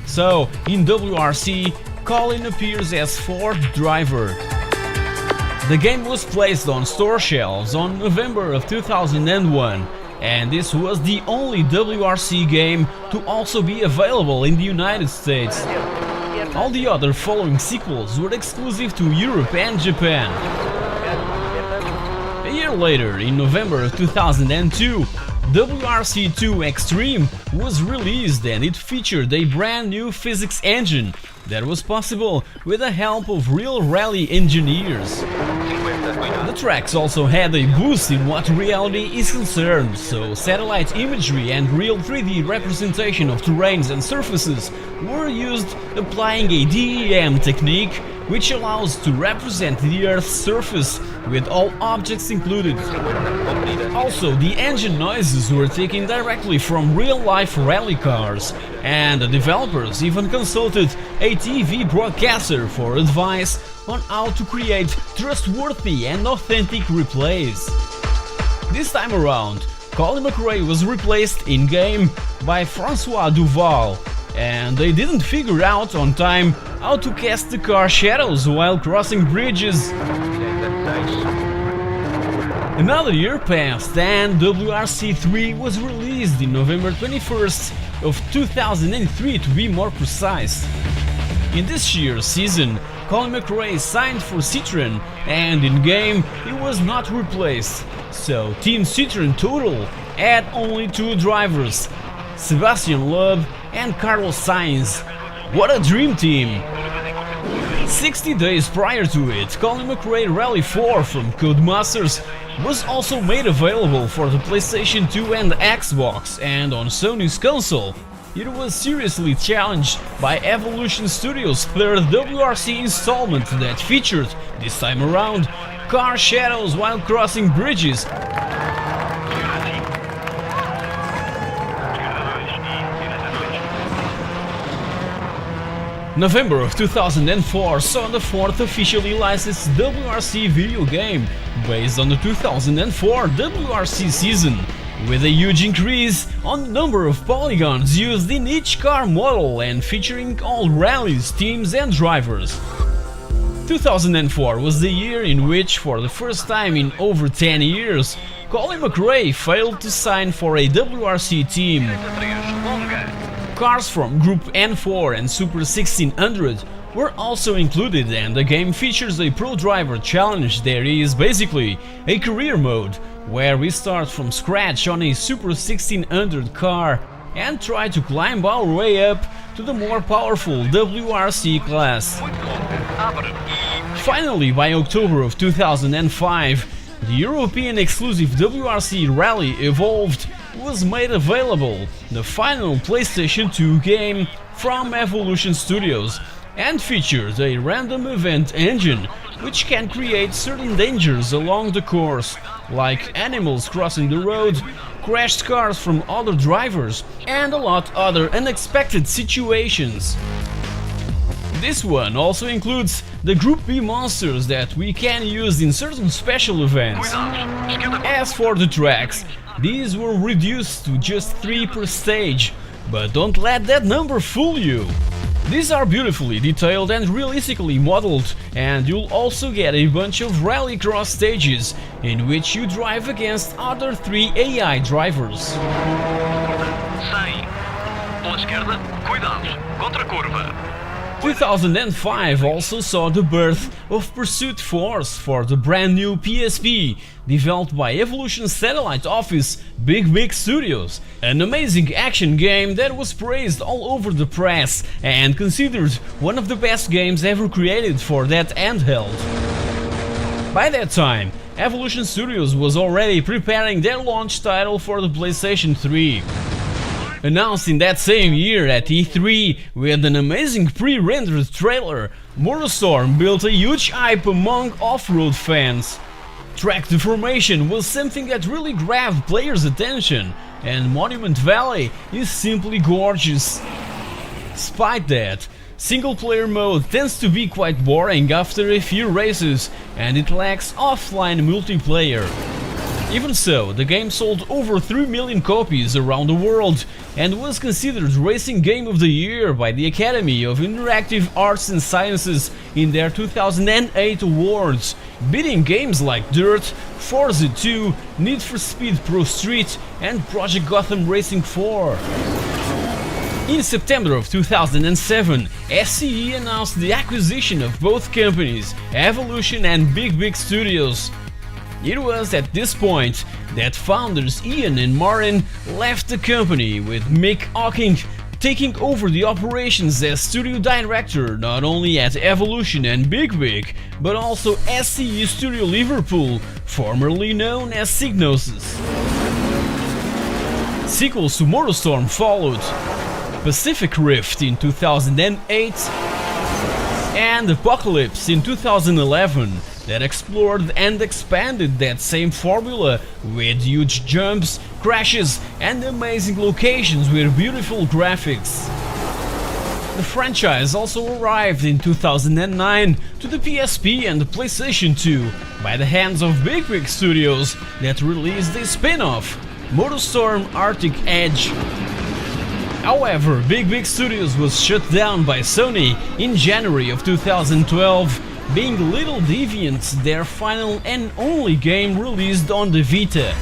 So, in WRC, Colin appears as fourth driver. The game was placed on store shelves on November of 2001, and this was the only WRC game to also be available in the United States. All the other following sequels were exclusive to Europe and Japan. year later, in November of 2002, WRC2 Extreme was released and it featured a brand new physics engine that was possible with the help of real rally engineers. The tracks also had a boost in what reality is concerned, so satellite imagery and real 3D representation of terrains and surfaces were used, applying a DEM technique which allows to represent the Earth's surface with all objects included. Also, the engine noises were taken directly from real-life rally cars, and the developers even consulted a TV broadcaster for advice on how to create trustworthy and authentic replays. This time around, Colin McRae was replaced in-game by Francois Duval, and they didn't figure out on time how to cast the car shadows while crossing bridges. Another year passed and WRC3 was released in November 21st of 2003 to be more precise. In this year's season, Colin McRae signed for Citroën, and in-game he was not replaced, so Team Citroën total had only 2 drivers, Sebastian Loeb and Carlos Sainz. What a dream team! 60 days prior to it, Colin McRae Rally 4 from Codemasters was also made available for the PlayStation 2 and Xbox, and on Sony's console. It was seriously challenged by Evolution Studios' third WRC installment that featured, this time around, car shadows while crossing bridges. November of 2004 saw the 4th officially licensed WRC video game, based on the 2004 WRC season, with a huge increase on the number of polygons used in each car model and featuring all rallies, teams and drivers. 2004 was the year in which, for the first time in over 10 years, Colin McRae failed to sign for a WRC team. Cars from Group N4 and Super 1600 were also included, and the game features a pro driver challenge. There is basically a career mode, where we start from scratch on a Super 1600 car and try to climb our way up to the more powerful WRC class. Finally, by October of 2005, the European exclusive WRC Rally Evolved was made available, the final PlayStation 2 game from Evolution Studios, and features a random event engine which can create certain dangers along the course, like animals crossing the road, crashed cars from other drivers, and a lot other unexpected situations. This one also includes the Group B monsters that we can use in certain special events. As for the tracks, these were reduced to just 3 per stage, but don't let that number fool you. These are beautifully detailed and realistically modeled, and you'll also get a bunch of rallycross stages in which you drive against other 3 AI drivers. 100, pela esquerda, cuidados, contra curva. 2005 also saw the birth of Pursuit Force for the brand new PSP, developed by Evolution Satellite Office Big Studios, an amazing action game that was praised all over the press and considered one of the best games ever created for that handheld. By that time, Evolution Studios was already preparing their launch title for the PlayStation 3. Announced in that same year at E3 with an amazing pre-rendered trailer, Motorstorm built a huge hype among off-road fans. Track deformation was something that really grabbed players' attention, and Monument Valley is simply gorgeous. Despite that, single-player mode tends to be quite boring after a few races, and it lacks offline multiplayer. Even so, the game sold over 3 million copies around the world and was considered Racing Game of the Year by the Academy of Interactive Arts and Sciences in their 2008 awards, beating games like Dirt, Forza 2, Need for Speed Pro Street and Project Gotham Racing 4. In September of 2007, SCE announced the acquisition of both companies, Evolution and Big Studios. It was at this point that founders Ian and Martin left the company, with Mick Hawking taking over the operations as studio director not only at Evolution and Big Big, but also SCE Studio Liverpool, formerly known as Psygnosis. Sequels to MotorStorm followed, Pacific Rift in 2008 and Apocalypse in 2011, that explored and expanded that same formula with huge jumps, crashes and amazing locations with beautiful graphics. The franchise also arrived in 2009 to the PSP and the PlayStation 2 by the hands of Big Big Studios, that released a spin-off, MotorStorm Arctic Edge. However, Big Big Studios was shut down by Sony in January of 2012, being Little Deviants their final and only game released on the Vita.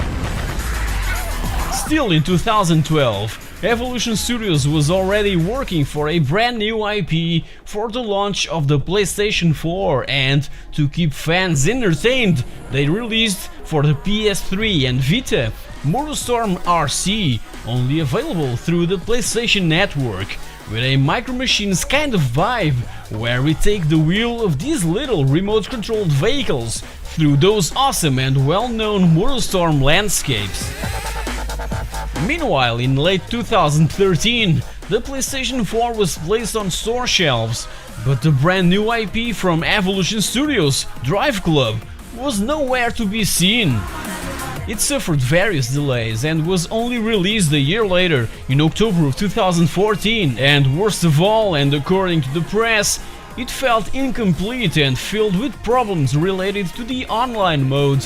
Still in 2012, Evolution Studios was already working for a brand new IP for the launch of the PlayStation 4, and to keep fans entertained, they released for the PS3 and Vita MotorStorm RC, only available through the PlayStation Network, with a Micro Machines kind of vibe, where we take the wheel of these little remote-controlled vehicles through those awesome and well-known MotorStorm landscapes. Meanwhile, in late 2013, the PlayStation 4 was placed on store shelves, but the brand new IP from Evolution Studios, Drive Club, was nowhere to be seen. It suffered various delays and was only released a year later, in October of 2014, and worst of all, and according to the press, it felt incomplete and filled with problems related to the online mode.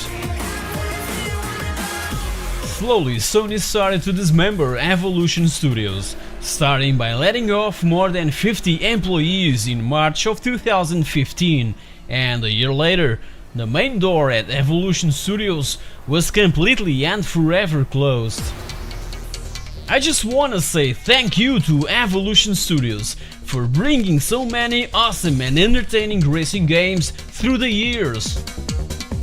Slowly, Sony started to dismember Evolution Studios, starting by letting off more than 50 employees in March of 2015, and a year later, the main door at Evolution Studios was completely and forever closed. I just wanna say thank you to Evolution Studios for bringing so many awesome and entertaining racing games through the years.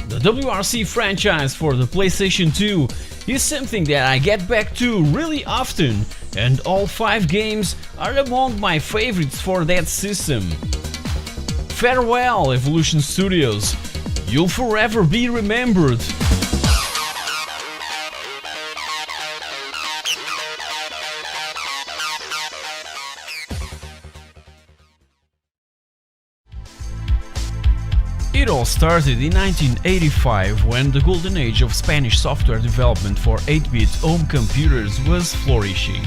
The WRC franchise for the PlayStation 2 is something that I get back to really often, and all 5 games are among my favorites for that system. Farewell, Evolution Studios. You'll forever be remembered. It all started in 1985, when the golden age of Spanish software development for 8-bit home computers was flourishing.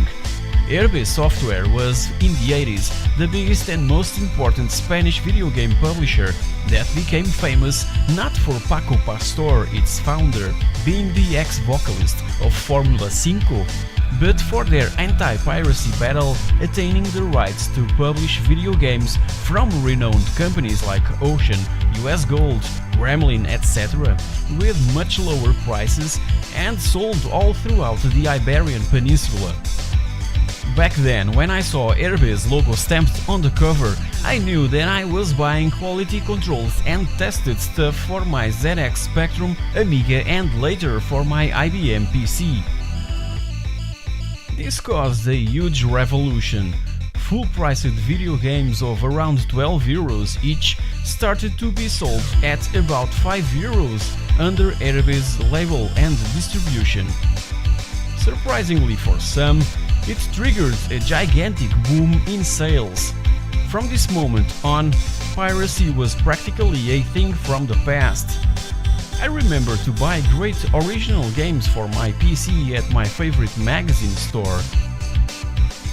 Herbe Software was, in the 80s, the biggest and most important Spanish video game publisher that became famous not for Paco Pastor, its founder, being the ex-vocalist of Formula 5, but for their anti-piracy battle, attaining the rights to publish video games from renowned companies like Ocean, US Gold, Gremlin, etc., with much lower prices, and sold all throughout the Iberian Peninsula. Back then, when I saw Herbe's logo stamped on the cover, I knew that I was buying quality controls and tested stuff for my ZX Spectrum, Amiga and later for my IBM PC. This caused a huge revolution. Full-priced video games of around 12 euros each started to be sold at about 5 euros under Herbe's label and distribution. Surprisingly for some, it triggered a gigantic boom in sales. From this moment on, piracy was practically a thing from the past. I remember to buy great original games for my PC at my favorite magazine store.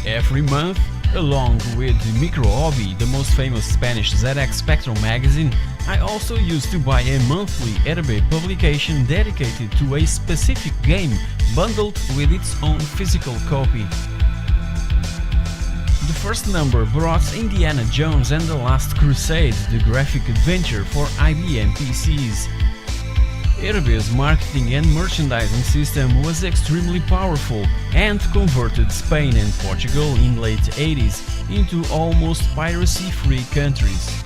Every month, along with Micro Hobby, the most famous Spanish ZX Spectrum magazine, I also used to buy a monthly Herbe publication dedicated to a specific game, bundled with its own physical copy. The first number brought Indiana Jones and the Last Crusade, the graphic adventure for IBM PCs. Herbe's marketing and merchandising system was extremely powerful and converted Spain and Portugal in late 80s into almost piracy-free countries.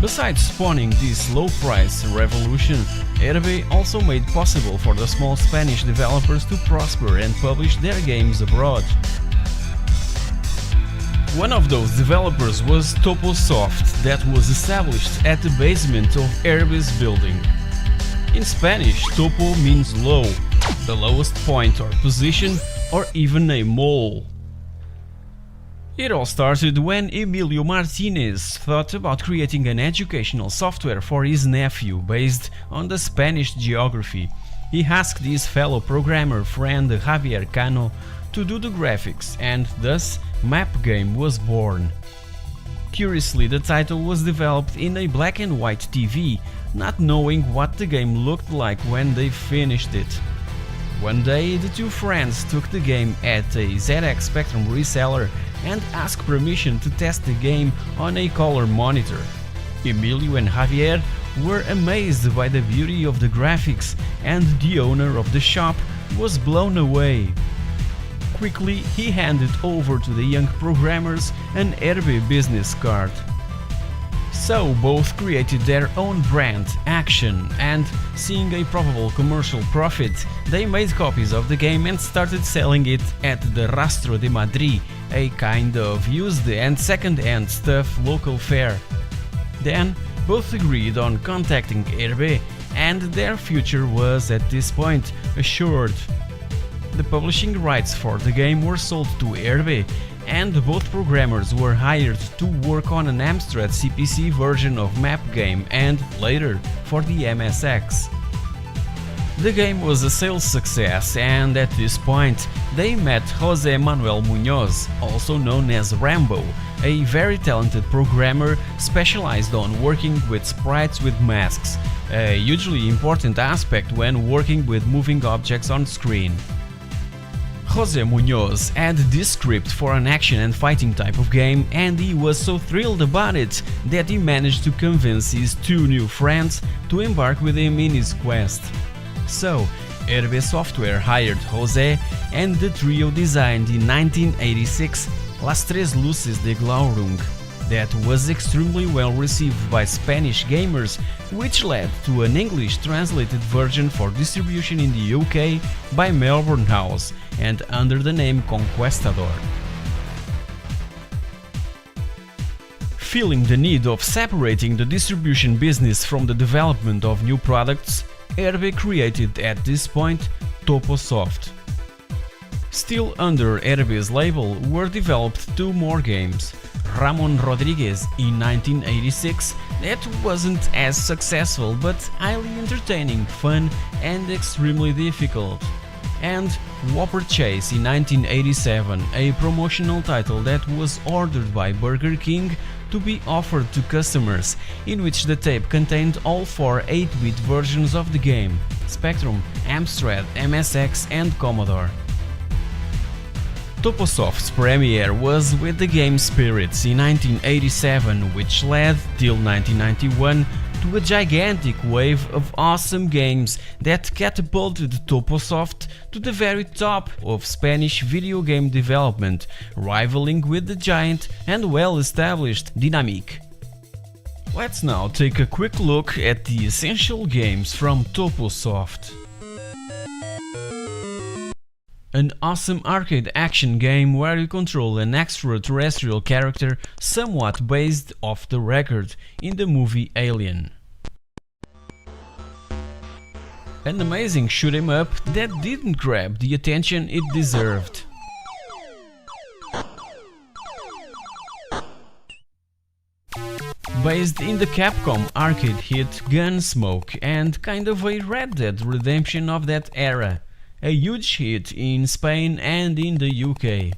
Besides spawning this low-price revolution, RB also made possible for the small Spanish developers to prosper and publish their games abroad. One of those developers was Toposoft, that was established at the basement of RB's building. In Spanish, topo means low, the lowest point or position, or even a mole. It all started when Emilio Martinez thought about creating an educational software for his nephew based on the Spanish geography. He asked his fellow programmer friend Javier Cano to do the graphics, and thus Map Game was born. Curiously, the title was developed in a black and white TV, not knowing what the game looked like when they finished it. One day, the two friends took the game at a ZX Spectrum reseller and asked permission to test the game on a color monitor. Emilio and Javier were amazed by the beauty of the graphics, and the owner of the shop was blown away. Quickly, he handed over to the young programmers an RB business card. So both created their own brand, Action, and seeing a probable commercial profit, they made copies of the game and started selling it at the Rastro de Madrid, a kind of used and second-hand stuff local fair. Then, both agreed on contacting RB, and their future was at this point assured. The publishing rights for the game were sold to RB, and both programmers were hired to work on an Amstrad CPC version of Map Game and, later, for the MSX. The game was a sales success, and at this point they met José Manuel Muñoz, also known as Rambo, a very talented programmer specialized on working with sprites with masks, a hugely important aspect when working with moving objects on screen. José Muñoz had this script for an action and fighting type of game, and he was so thrilled about it that he managed to convince his two new friends to embark with him in his quest. So, RB Software hired José, and the trio designed in 1986 Las Tres Luces de Glaurung, that was extremely well received by Spanish gamers, which led to an English translated version for distribution in the UK by Melbourne House and under the name Conquistador. Feeling the need of separating the distribution business from the development of new products, RB created at this point Toposoft. Still under RB's label were developed two more games. Ramon Rodriguez in 1986, that wasn't as successful but highly entertaining, fun and extremely difficult. And Whopper Chase in 1987, a promotional title that was ordered by Burger King to be offered to customers, in which the tape contained all four 8-bit versions of the game: Spectrum, Amstrad, MSX and Commodore. Toposoft's premiere was with the game Spirits in 1987, which led, till 1991, to a gigantic wave of awesome games that catapulted Toposoft to the very top of Spanish video game development, rivaling with the giant and well-established Dynamic. Let's now take a quick look at the essential games from Toposoft. An awesome arcade action game where you control an extraterrestrial character somewhat based off the record in the movie Alien. An amazing shoot 'em up that didn't grab the attention it deserved. Based in the Capcom arcade hit Gunsmoke and kind of a Red Dead Redemption of that era. A huge hit in Spain and in the UK.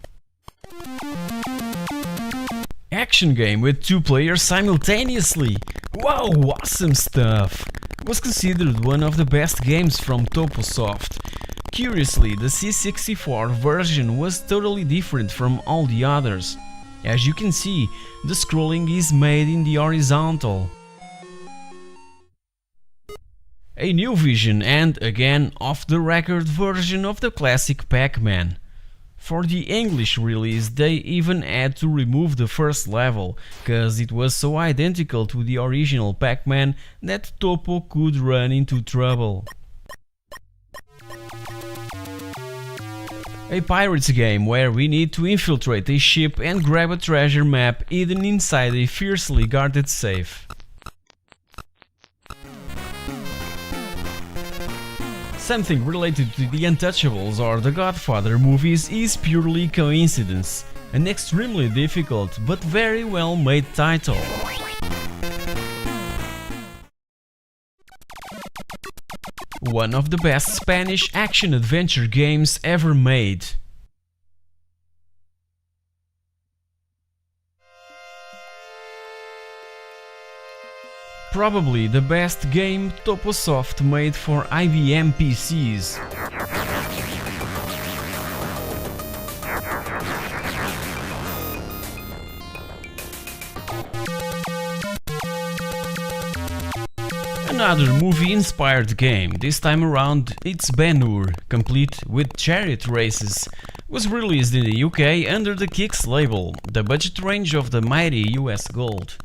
Action game with two players simultaneously! Wow, awesome stuff! Was considered one of the best games from Toposoft. Curiously, the C64 version was totally different from all the others. As you can see, the scrolling is made in the horizontal. A new vision and, again, off-the-record version of the classic Pac-Man. For the English release, they even had to remove the first level, cause it was so identical to the original Pac-Man that Topo could run into trouble. A pirates game where we need to infiltrate a ship and grab a treasure map hidden inside a fiercely guarded safe. Something related to the Untouchables or the Godfather movies is purely coincidence, an extremely difficult but very well made title. One of the best Spanish action-adventure games ever made. Probably the best game Toposoft made for IBM PCs. Another movie-inspired game, this time around it's Ben-Hur, complete with chariot races, was released in the UK under the Kicks label, the budget range of the mighty US Gold.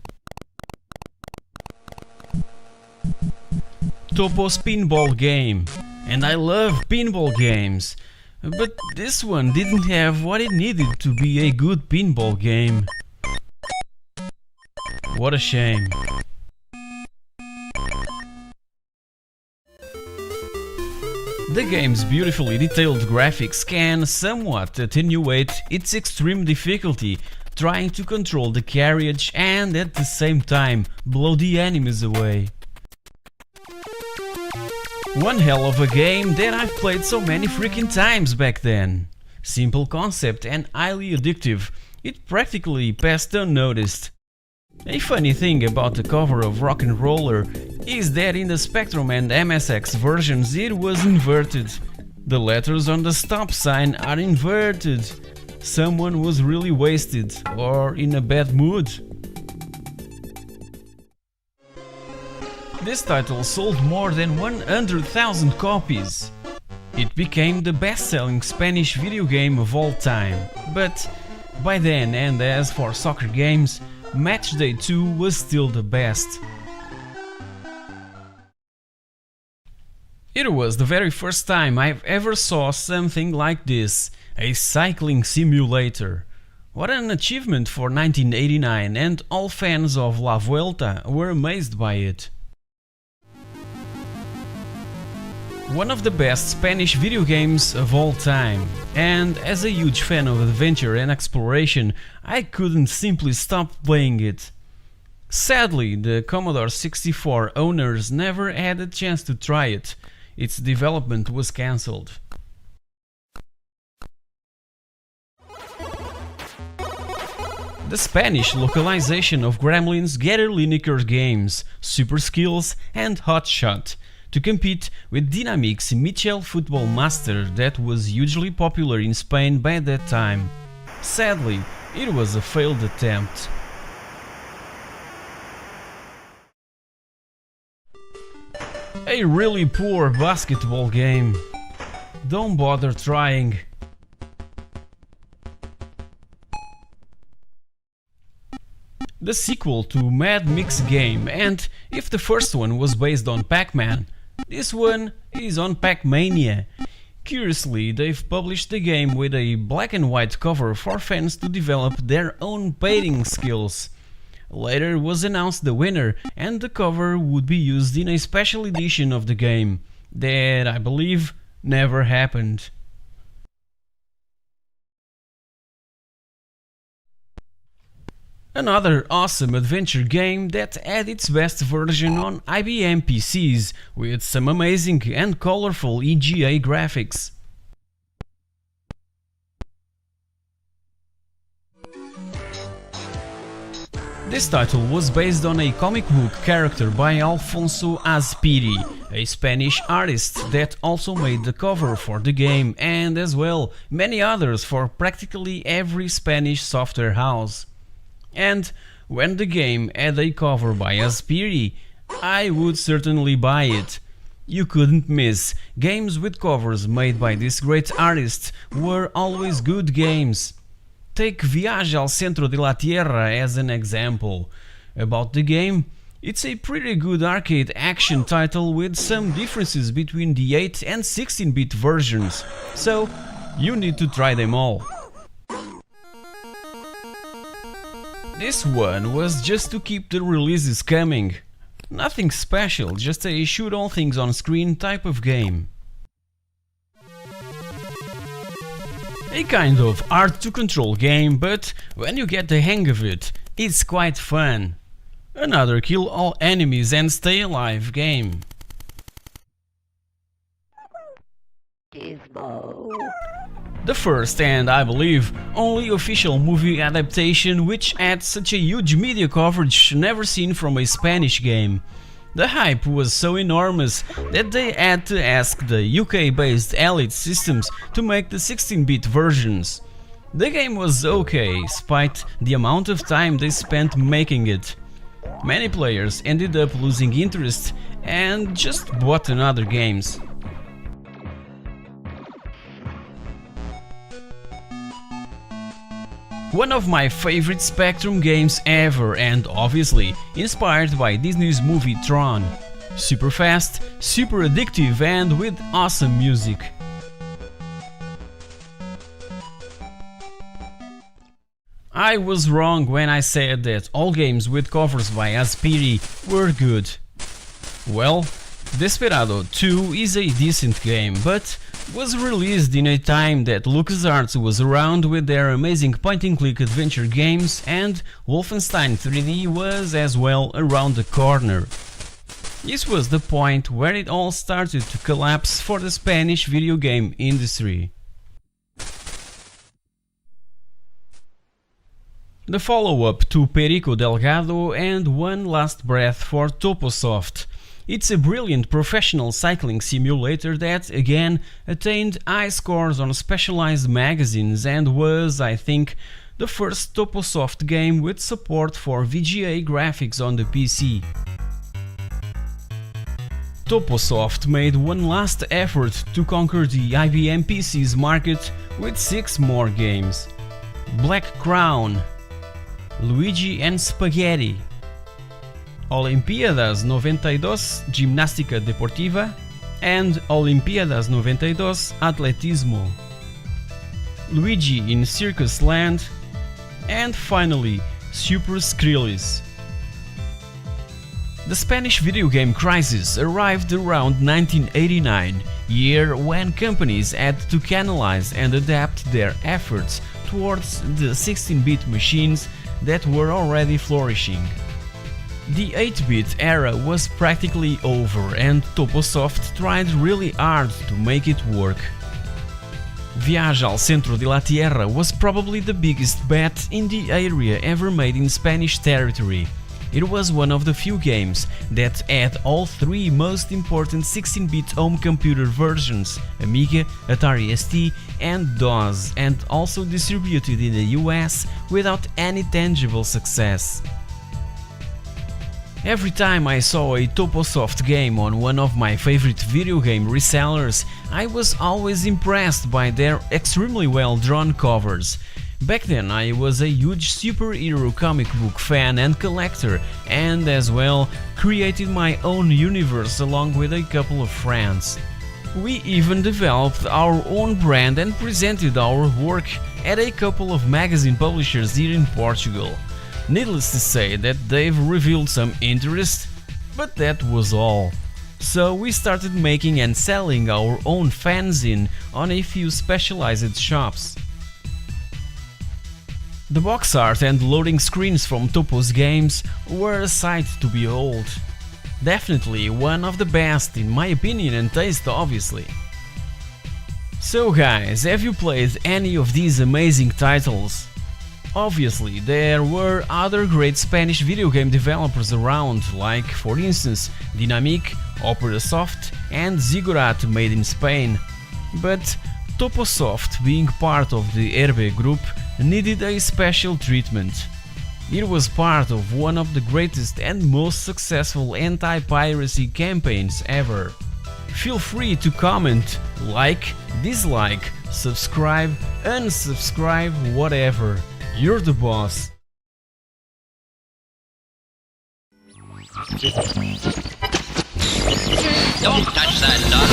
Topo's pinball game, and I love pinball games, but this one didn't have what it needed to be a good pinball game. What a shame. The game's beautifully detailed graphics can somewhat attenuate its extreme difficulty, trying to control the carriage and at the same time blow the enemies away. One hell of a game that I've played so many freaking times back then. Simple concept and highly addictive, it practically passed unnoticed. A funny thing about the cover of Rock'n'Roller is that in the Spectrum and MSX versions it was inverted. The letters on the stop sign are inverted. Someone was really wasted or in a bad mood. This title sold more than 100,000 copies. It became the best-selling Spanish video game of all time. But by then, and as for soccer games, Matchday 2 was still the best. It was the very first time I've ever saw something like this, a cycling simulator. What an achievement for 1989, and all fans of La Vuelta were amazed by it. One of the best Spanish video games of all time, and as a huge fan of adventure and exploration, I couldn't simply stop playing it. Sadly, the Commodore 64 owners never had a chance to try it. Its development was cancelled. The Spanish localization of Gremlin's Gary Lineker games, Super Skills and Hot Shot, to compete with Dynamic's Michel Football Master that was hugely popular in Spain by that time. Sadly, it was a failed attempt. A really poor basketball game. Don't bother trying. The sequel to Mad Mix Game, and if the first one was based on Pac-Man, this one is on Pac-Mania. Curiously, they've published the game with a black and white cover for fans to develop their own painting skills. Later was announced the winner, and the cover would be used in a special edition of the game, that I believe never happened. Another awesome adventure game that had its best version on IBM PCs, with some amazing and colorful EGA graphics. This title was based on a comic book character by Alfonso Azpiri, a Spanish artist that also made the cover for the game, and as well many others for practically every Spanish software house. And when the game had a cover by Azpiri, I would certainly buy it. You couldn't miss. Games with covers made by this great artist were always good games. Take Viaje al Centro de la Tierra as an example. About the game, it's a pretty good arcade action title with some differences between the 8 and 16-bit versions, so you need to try them all. This one was just to keep the releases coming. Nothing special, just a shoot all things on screen type of game. A kind of hard to control game, but when you get the hang of it, it's quite fun. Another kill all enemies and stay alive game. The first and, I believe, only official movie adaptation which had such a huge media coverage never seen from a Spanish game. The hype was so enormous that they had to ask the UK-based Elite Systems to make the 16-bit versions. The game was okay, despite the amount of time they spent making it. Many players ended up losing interest and just bought another games. One of my favorite Spectrum games ever, and obviously inspired by Disney's movie Tron. Super fast, super addictive and with awesome music. I was wrong when I said that all games with covers by Aspiri were good. Well, Desperado 2 is a decent game, but was released in a time that LucasArts was around with their amazing point-and-click adventure games, and Wolfenstein 3D was as well around the corner. This was the point where it all started to collapse for the Spanish video game industry. The follow-up to Perico Delgado and One Last Breath for Toposoft. It's a brilliant professional cycling simulator that, again, attained high scores on specialized magazines and was, I think, the first Toposoft game with support for VGA graphics on the PC. Toposoft made one last effort to conquer the IBM PC's market with 6 more games. Black Crown, Luigi and Spaghetti, Olimpíadas 92 Gimnástica Deportiva and Olimpíadas 92 Atletismo, Luigi in Circus Land, and finally Super Skrillex. The Spanish video game crisis arrived around 1989, year when companies had to canalize and adapt their efforts towards the 16-bit machines that were already flourishing. The 8-bit era was practically over and Toposoft tried really hard to make it work. Viaje al Centro de la Tierra was probably the biggest bet in the area ever made in Spanish territory. It was one of the few games that had all 3 most important 16-bit home computer versions, Amiga, Atari ST and DOS, and also distributed in the US without any tangible success. Every time I saw a Toposoft game on one of my favorite video game resellers, I was always impressed by their extremely well drawn covers. Back then I was a huge superhero comic book fan and collector, and as well created my own universe along with a couple of friends. We even developed our own brand and presented our work at a couple of magazine publishers here in Portugal. Needless to say that they've revealed some interest, but that was all. So we started making and selling our own fanzine on a few specialized shops. The box art and loading screens from Topo's games were a sight to behold. Definitely one of the best in my opinion and taste, obviously. So guys, have you played any of these amazing titles? Obviously, there were other great Spanish video game developers around, like for instance Dynamic, Operasoft and Ziggurat made in Spain. But Toposoft, being part of the Herbe group, needed a special treatment. It was part of one of the greatest and most successful anti-piracy campaigns ever. Feel free to comment, like, dislike, subscribe, unsubscribe, whatever. You're the boss. Don't touch that dog.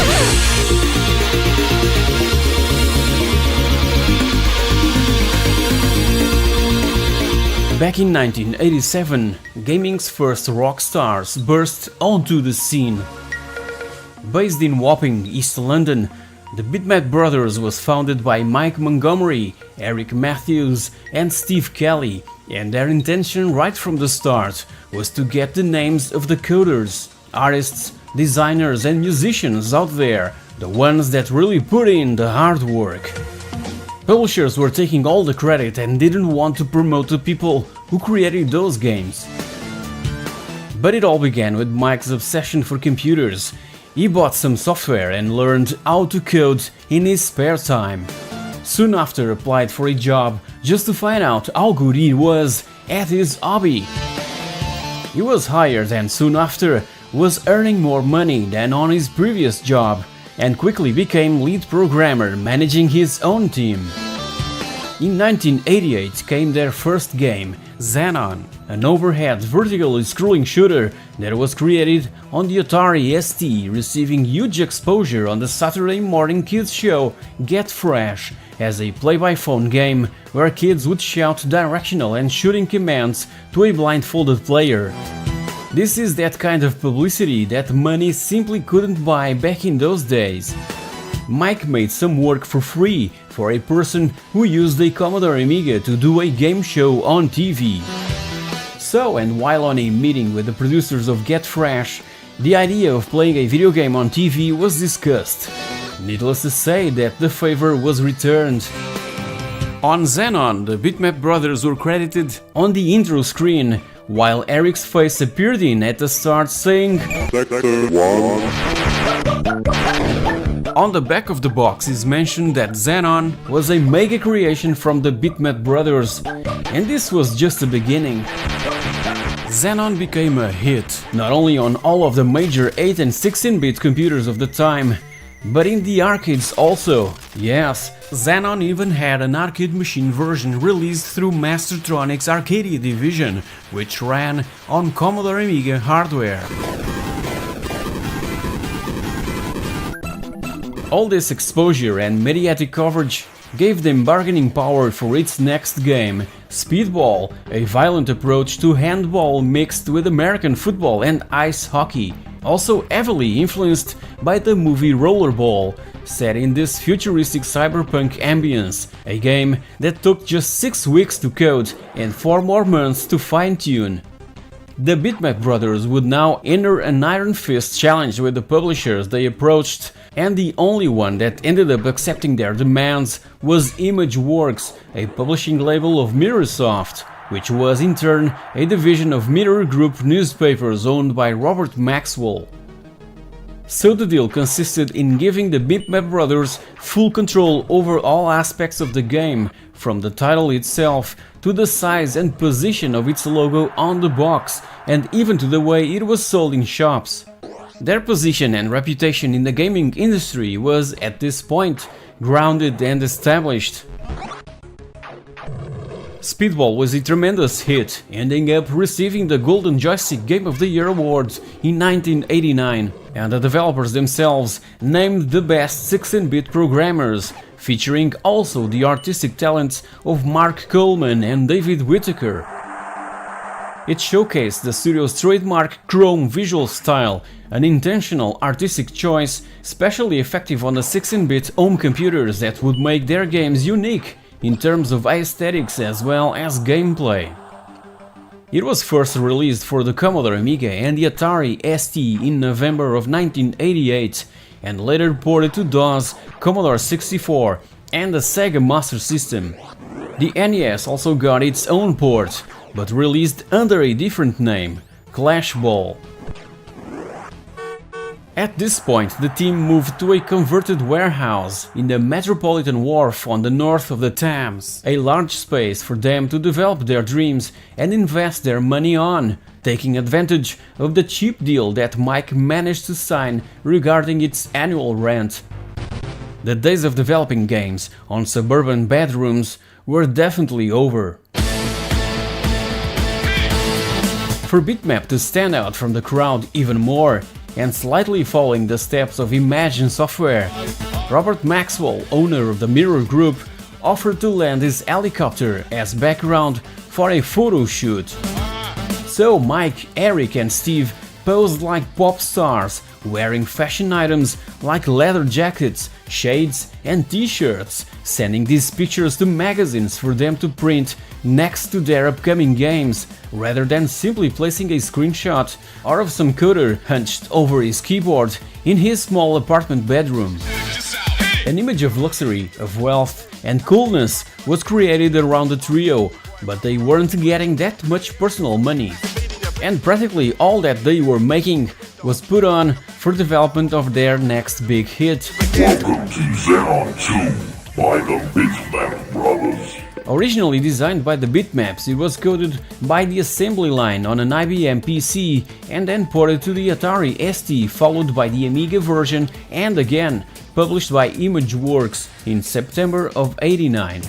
Back in 1987, gaming's first rock stars burst onto the scene. Based in Wapping, East London, the Bitmap Brothers was founded by Mike Montgomery, Eric Matthews and Steve Kelly, and their intention right from the start was to get the names of the coders, artists, designers and musicians out there, the ones that really put in the hard work. Publishers were taking all the credit and didn't want to promote the people who created those games. But it all began with Mike's obsession for computers. He bought some software and learned how to code in his spare time. Soon after applied for a job just to find out how good he was at his hobby. He was hired and soon after was earning more money than on his previous job and quickly became lead programmer managing his own team. In 1988 came their first game, Xenon, an overhead vertical scrolling shooter that was created on the Atari ST, receiving huge exposure on the Saturday morning kids show Get Fresh as a play-by-phone game where kids would shout directional and shooting commands to a blindfolded player. This is that kind of publicity that money simply couldn't buy back in those days. Mike made some work for free for a person who used a Commodore Amiga to do a game show on TV. So, and while on a meeting with the producers of Get Fresh, the idea of playing a video game on TV was discussed. Needless to say that the favor was returned. On Xenon, the Bitmap Brothers were credited on the intro screen, while Eric's face appeared in at the start saying Sector 1. On the back of the box is mentioned that Xenon was a mega creation from the Bitmap Brothers, and this was just the beginning. Xenon became a hit, not only on all of the major 8 and 16-bit computers of the time, but in the arcades also. Yes, Xenon even had an arcade machine version released through Mastertronic's Arcadia division, which ran on Commodore Amiga hardware. All this exposure and mediatic coverage gave them bargaining power for its next game, Speedball, a violent approach to handball mixed with American football and ice hockey, also heavily influenced by the movie Rollerball, set in this futuristic cyberpunk ambience, a game that took just 6 weeks to code and 4 more months to fine-tune. The Bitmap Brothers would now enter an iron fist challenge with the publishers they approached, and the only one that ended up accepting their demands was ImageWorks, a publishing label of Mirrorsoft, which was in turn a division of Mirror Group newspapers owned by Robert Maxwell. So the deal consisted in giving the Bitmap Brothers full control over all aspects of the game, from the title itself to the size and position of its logo on the box, and even to the way it was sold in shops. Their position and reputation in the gaming industry was, at this point, grounded and established. Speedball was a tremendous hit, ending up receiving the Golden Joystick Game of the Year award in 1989, and the developers themselves named the best 16-bit programmers, featuring also the artistic talents of Mark Coleman and David Whittaker. It showcased the studio's trademark chrome visual style, an intentional artistic choice, especially effective on the 16-bit home computers that would make their games unique in terms of aesthetics as well as gameplay. It was first released for the Commodore Amiga and the Atari ST in November of 1988, and later ported to DOS, Commodore 64 and the Sega Master System. The NES also got its own port, but released under a different name, Clash Ball. At this point, the team moved to a converted warehouse in the Metropolitan Wharf on the north of the Thames, a large space for them to develop their dreams and invest their money on, taking advantage of the cheap deal that Mike managed to sign regarding its annual rent. The days of developing games on suburban bedrooms were definitely over. For Bitmap to stand out from the crowd even more, and slightly following the steps of Imagine Software, Robert Maxwell, owner of the Mirror Group, offered to lend his helicopter as background for a photo shoot. So Mike, Eric and Steve posed like pop stars, wearing fashion items like leather jackets, shades and t-shirts, sending these pictures to magazines for them to print next to their upcoming games, rather than simply placing a screenshot or of some coder hunched over his keyboard in his small apartment bedroom. An image of luxury, of wealth and coolness was created around the trio, but they weren't getting that much personal money. And practically all that they were making was put on for development of their next big hit. Welcome to Xenon 2 by the Bitmap Brothers. Originally designed by the Bitmaps, it was coded by the assembly line on an IBM PC and then ported to the Atari ST, followed by the Amiga version and again published by Imageworks in September of '89.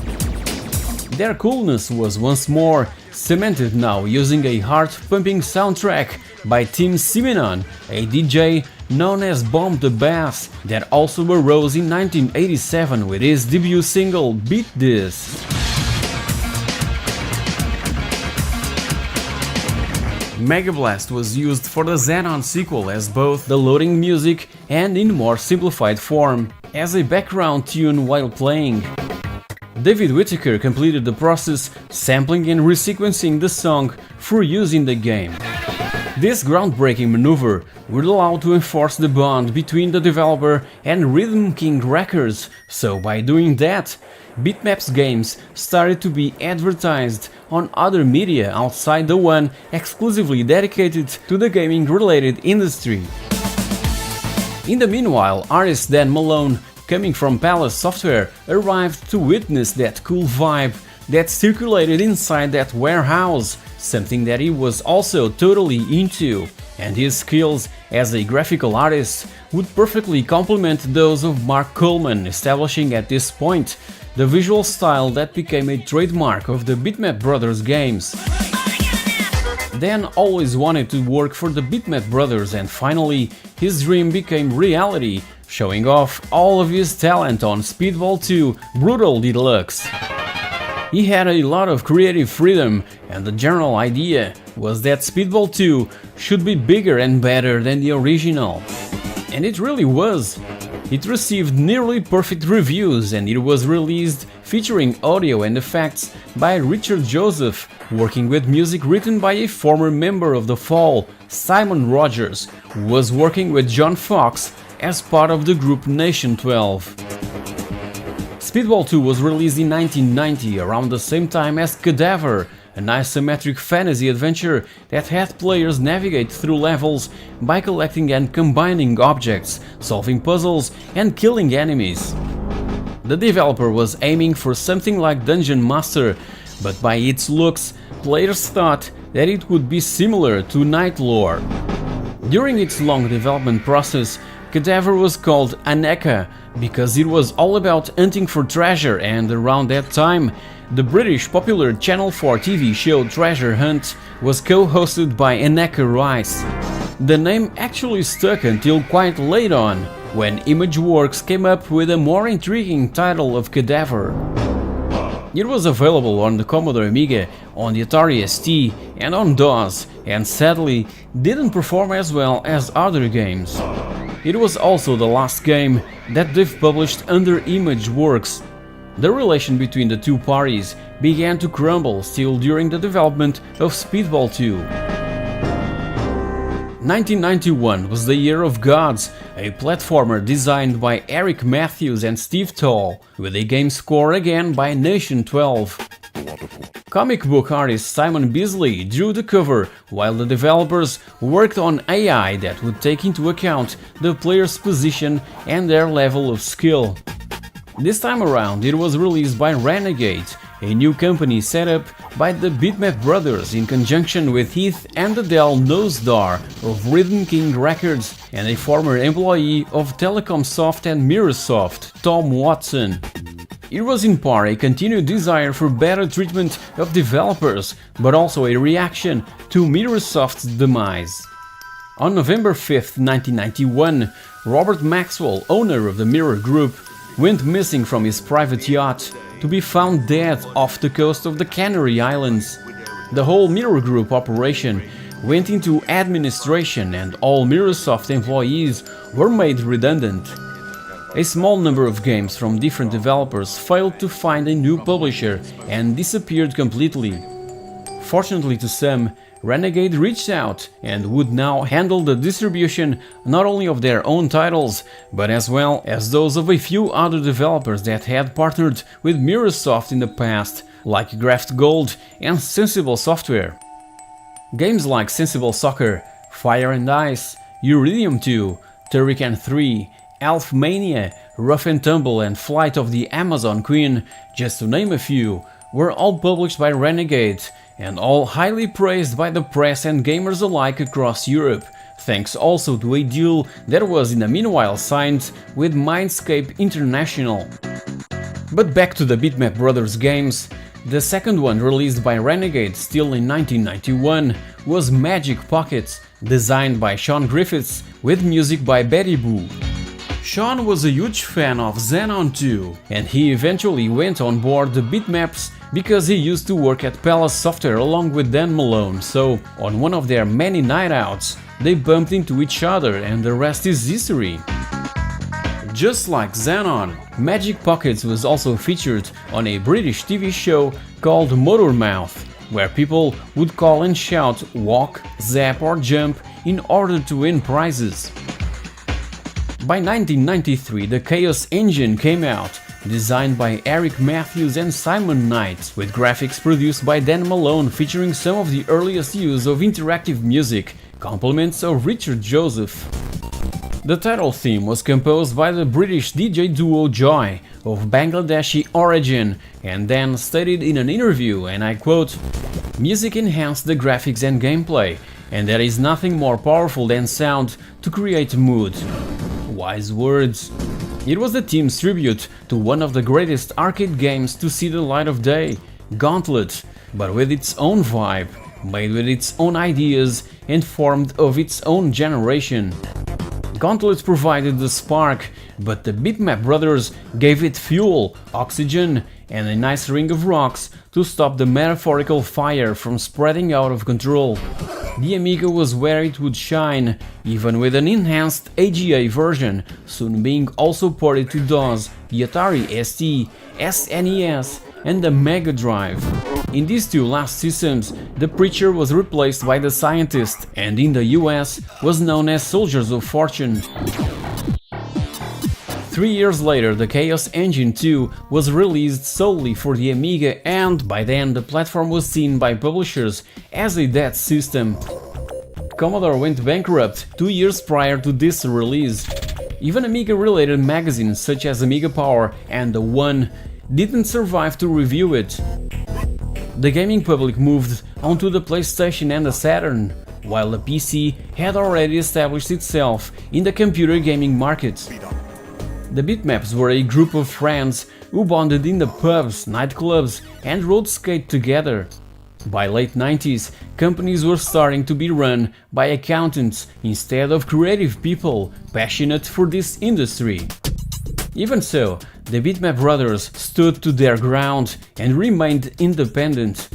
Their coolness was once more cemented now using a heart-pumping soundtrack by Tim Simenon, a DJ known as Bomb the Bass, that also arose in 1987 with his debut single Beat This. Mega Blast was used for the Xenon sequel as both the loading music and in more simplified form, as a background tune while playing. David Whittaker completed the process, sampling and resequencing the song for use in the game. This groundbreaking maneuver would allow to enforce the bond between the developer and Rhythm King Records, so by doing that, Bitmap's games started to be advertised on other media outside the one exclusively dedicated to the gaming-related industry. In the meanwhile, artist Dan Malone, coming from Palace Software, arrived to witness that cool vibe that circulated inside that warehouse, something that he was also totally into, and his skills as a graphical artist would perfectly complement those of Mark Coleman, establishing at this point the visual style that became a trademark of the Bitmap Brothers games. Dan always wanted to work for the Bitmap Brothers, and finally his dream became reality, showing off all of his talent on Speedball 2 Brutal Deluxe. He had a lot of creative freedom, and the general idea was that Speedball 2 should be bigger and better than the original. And it really was. It received nearly perfect reviews, and it was released featuring audio and effects by Richard Joseph, working with music written by a former member of The Fall, Simon Rogers, who was working with John Fox as part of the group Nation 12. Speedball 2 was released in 1990, around the same time as Cadaver, an isometric fantasy adventure that had players navigate through levels by collecting and combining objects, solving puzzles and killing enemies. The developer was aiming for something like Dungeon Master, but by its looks, players thought that it would be similar to Night Lore. During its long development process, Cadaver was called Aneka because it was all about hunting for treasure, and around that time, the British popular Channel 4 TV show Treasure Hunt was co-hosted by Aneka Rice. The name actually stuck until quite late on, when Imageworks came up with a more intriguing title of Cadaver. It was available on the Commodore Amiga, on the Atari ST and on DOS, and sadly didn't perform as well as other games. It was also the last game that they've published under Imageworks. The relation between the two parties began to crumble still during the development of Speedball 2. 1991 was the year of Gods, a platformer designed by Eric Matthews and Steve Tall, with a game score again by Nation 12. Comic book artist Simon Bisley drew the cover, while the developers worked on AI that would take into account the player's position and their level of skill. This time around it was released by Renegade, a new company set up by the Bitmap brothers in conjunction with Heath and Adele Nosdar of Rhythm King Records and a former employee of Telecomsoft and Mirrorsoft, Tom Watson. It was in part a continued desire for better treatment of developers, but also a reaction to Mirrorsoft's demise. On November 5, 1991, Robert Maxwell, owner of the Mirror Group, went missing from his private yacht, to be found dead off the coast of the Canary Islands. The whole Mirror Group operation went into administration and all Mirrorsoft employees were made redundant. A small number of games from different developers failed to find a new publisher and disappeared completely. Fortunately to some, Renegade reached out and would now handle the distribution not only of their own titles, but as well as those of a few other developers that had partnered with Mirrorsoft in the past, like Graft Gold and Sensible Software. Games like Sensible Soccer, Fire and Ice, Uridium 2, Turrican 3, Elfmania, Rough and Tumble and Flight of the Amazon Queen, just to name a few, were all published by Renegade, and all highly praised by the press and gamers alike across Europe, thanks also to a deal that was in the meanwhile signed with Mindscape International. But back to the Bitmap Brothers games. The second one, released by Renegade still in 1991, was Magic Pocket, designed by Sean Griffiths with music by Betty Boo. Sean was a huge fan of Xenon 2, and he eventually went on board the Bitmaps because he used to work at Palace Software along with Dan Malone, so on one of their many night outs they bumped into each other and the rest is history. Just like Xenon, Magic Pockets was also featured on a British TV show called Motormouth, where people would call and shout, walk, zap or jump in order to win prizes. By 1993 the Chaos Engine came out, designed by Eric Matthews and Simon Knight, with graphics produced by Dan Malone featuring some of the earliest use of interactive music, compliments of Richard Joseph. The title theme was composed by the British DJ duo Joy, of Bangladeshi origin, and then stated in an interview, and I quote, "Music enhanced the graphics and gameplay, and there is nothing more powerful than sound to create mood." Wise words. It was the team's tribute to one of the greatest arcade games to see the light of day, Gauntlet, but with its own vibe, made with its own ideas and formed of its own generation. Gauntlet provided the spark, but the Bitmap brothers gave it fuel, oxygen and a nice ring of rocks to stop the metaphorical fire from spreading out of control. The Amiga was where it would shine, even with an enhanced AGA version, soon being also ported to DOS, the Atari ST, SNES and the Mega Drive. In these two last systems, the Preacher was replaced by the Scientist, and in the US was known as Soldiers of Fortune. 3 years later, the Chaos Engine 2 was released solely for the Amiga, and by then the platform was seen by publishers as a dead system. Commodore went bankrupt 2 years prior to this release. Even Amiga-related magazines such as Amiga Power and The One didn't survive to review it. The gaming public moved onto the PlayStation and the Saturn, while the PC had already established itself in the computer gaming market. The Bitmaps were a group of friends who bonded in the pubs, nightclubs and road skate together. By late 90s, companies were starting to be run by accountants instead of creative people passionate for this industry. Even so, the Bitmap brothers stood to their ground and remained independent.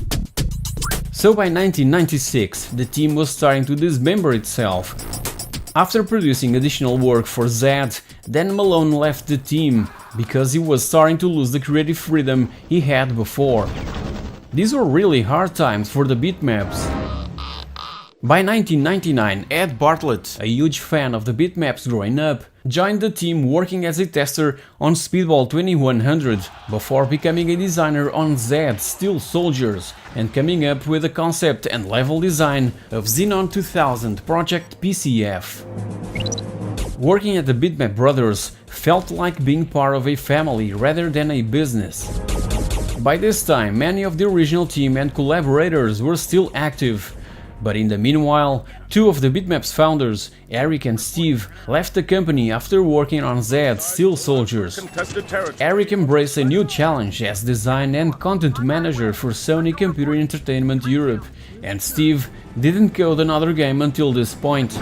So by 1996, the team was starting to dismember itself. After producing additional work for Zed, Dan Malone left the team because he was starting to lose the creative freedom he had before. These were really hard times for the Bitmaps. By 1999, Ed Bartlett, a huge fan of the Bitmaps growing up, joined the team working as a tester on Speedball 2100 before becoming a designer on Z Steel Soldiers and coming up with the concept and level design of Xenon 2000 Project PCF. Working at the Bitmap Brothers felt like being part of a family rather than a business. By this time, many of the original team and collaborators were still active, but in the meanwhile, two of the Bitmap's founders, Eric and Steve, left the company after working on Z Steel Soldiers. Eric embraced a new challenge as design and content manager for Sony Computer Entertainment Europe, and Steve didn't code another game until this point.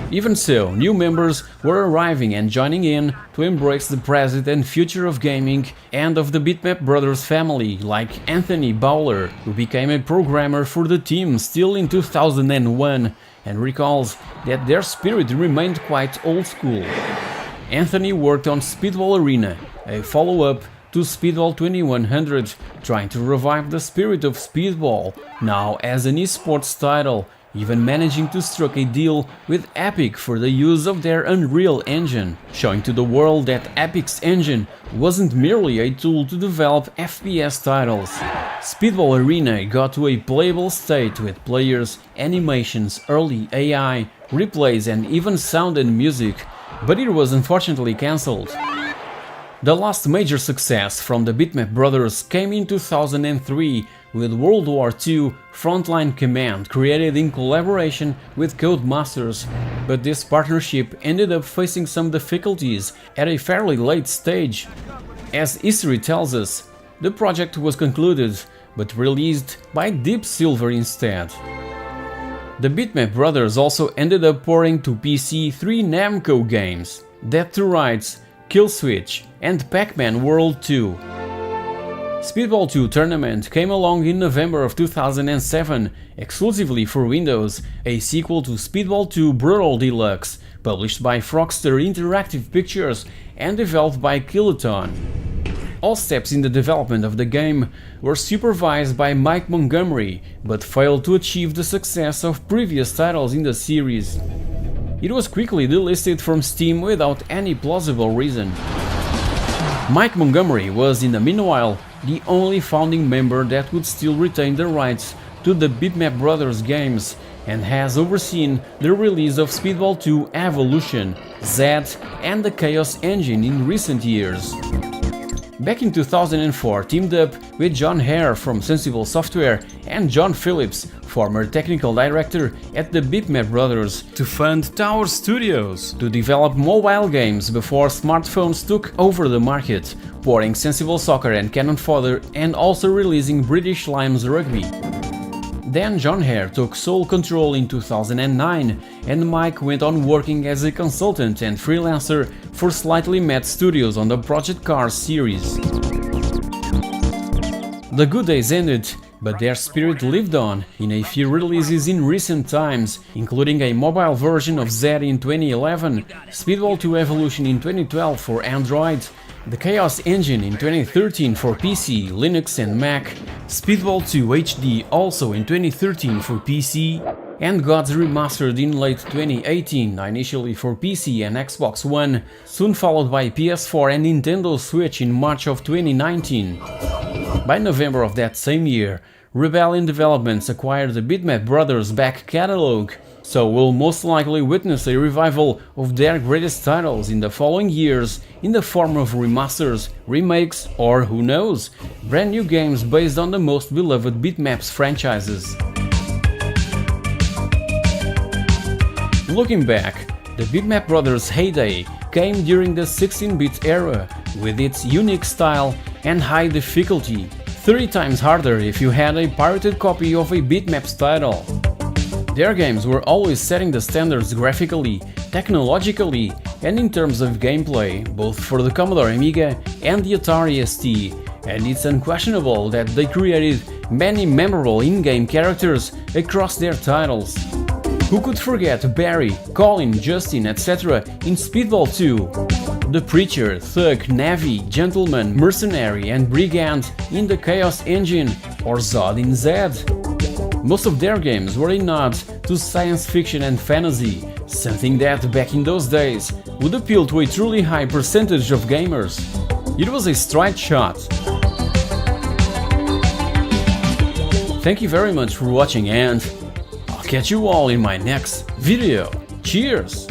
Even so, new members were arriving and joining in to embrace the present and future of gaming and of the Bitmap Brothers family, like Anthony Bowler, who became a programmer for the team still in 2001 and recalls that their spirit remained quite old school. Anthony worked on Speedball Arena, a follow-up to Speedball 2100, trying to revive the spirit of Speedball, now as an esports title, even managing to strike a deal with Epic for the use of their Unreal Engine, showing to the world that Epic's engine wasn't merely a tool to develop FPS titles. Speedball Arena got to a playable state with players, animations, early AI, replays and even sound and music, but it was unfortunately cancelled. The last major success from the Bitmap Brothers came in 2003 with World War II Frontline Command, created in collaboration with Codemasters, but this partnership ended up facing some difficulties at a fairly late stage. As history tells us, the project was concluded, but released by Deep Silver instead. The Bitmap Brothers also ended up porting to PC 3 Namco games, Dead to Rights, Killswitch and Pac-Man World 2. Speedball 2 Tournament came along in November of 2007, exclusively for Windows, a sequel to Speedball 2 Brutal Deluxe, published by Frogster Interactive Pictures and developed by Kiloton. All steps in the development of the game were supervised by Mike Montgomery, but failed to achieve the success of previous titles in the series. It was quickly delisted from Steam without any plausible reason. Mike Montgomery was, in the meanwhile, the only founding member that would still retain the rights to the Bitmap Brothers games and has overseen the release of Speedball 2 Evolution, Z and the Chaos Engine in recent years. Back in 2004, teamed up with John Hare from Sensible Software and John Phillips, former technical director at the Bitmap Brothers, to fund Tower Studios to develop mobile games before smartphones took over the market, porting Sensible Soccer and Cannon Fodder and also releasing British Limes Rugby. Then John Hare took sole control in 2009 and Mike went on working as a consultant and freelancer for Slightly Mad Studios on the Project Cars series. The good days ended, but their spirit lived on in a few releases in recent times, including a mobile version of Z in 2011, Speedball 2 Evolution in 2012 for Android, the Chaos Engine in 2013 for PC, Linux and Mac, Speedball 2 HD also in 2013 for PC, and Gods Remastered in late 2018, initially for PC and Xbox One, soon followed by PS4 and Nintendo Switch in March of 2019. By November of that same year, Rebellion Developments acquired the Bitmap Brothers back catalog, so we'll most likely witness a revival of their greatest titles in the following years in the form of remasters, remakes, or who knows, brand new games based on the most beloved Bitmaps franchises. Looking back, the Bitmap Brothers' heyday came during the 16-bit era, with its unique style and high difficulty, 30 times harder if you had a pirated copy of a Bitmaps title. Their games were always setting the standards graphically, technologically, and in terms of gameplay, both for the Commodore Amiga and the Atari ST, and it's unquestionable that they created many memorable in-game characters across their titles. Who could forget Barry, Colin, Justin, etc. in Speedball 2? The Preacher, Thug, Navy, Gentleman, Mercenary and Brigand in the Chaos Engine, or Zod in Z. Most of their games were a nod to science fiction and fantasy, something that back in those days would appeal to a truly high percentage of gamers. It was a straight shot. Thank you very much for watching, and I'll catch you all in my next video. Cheers!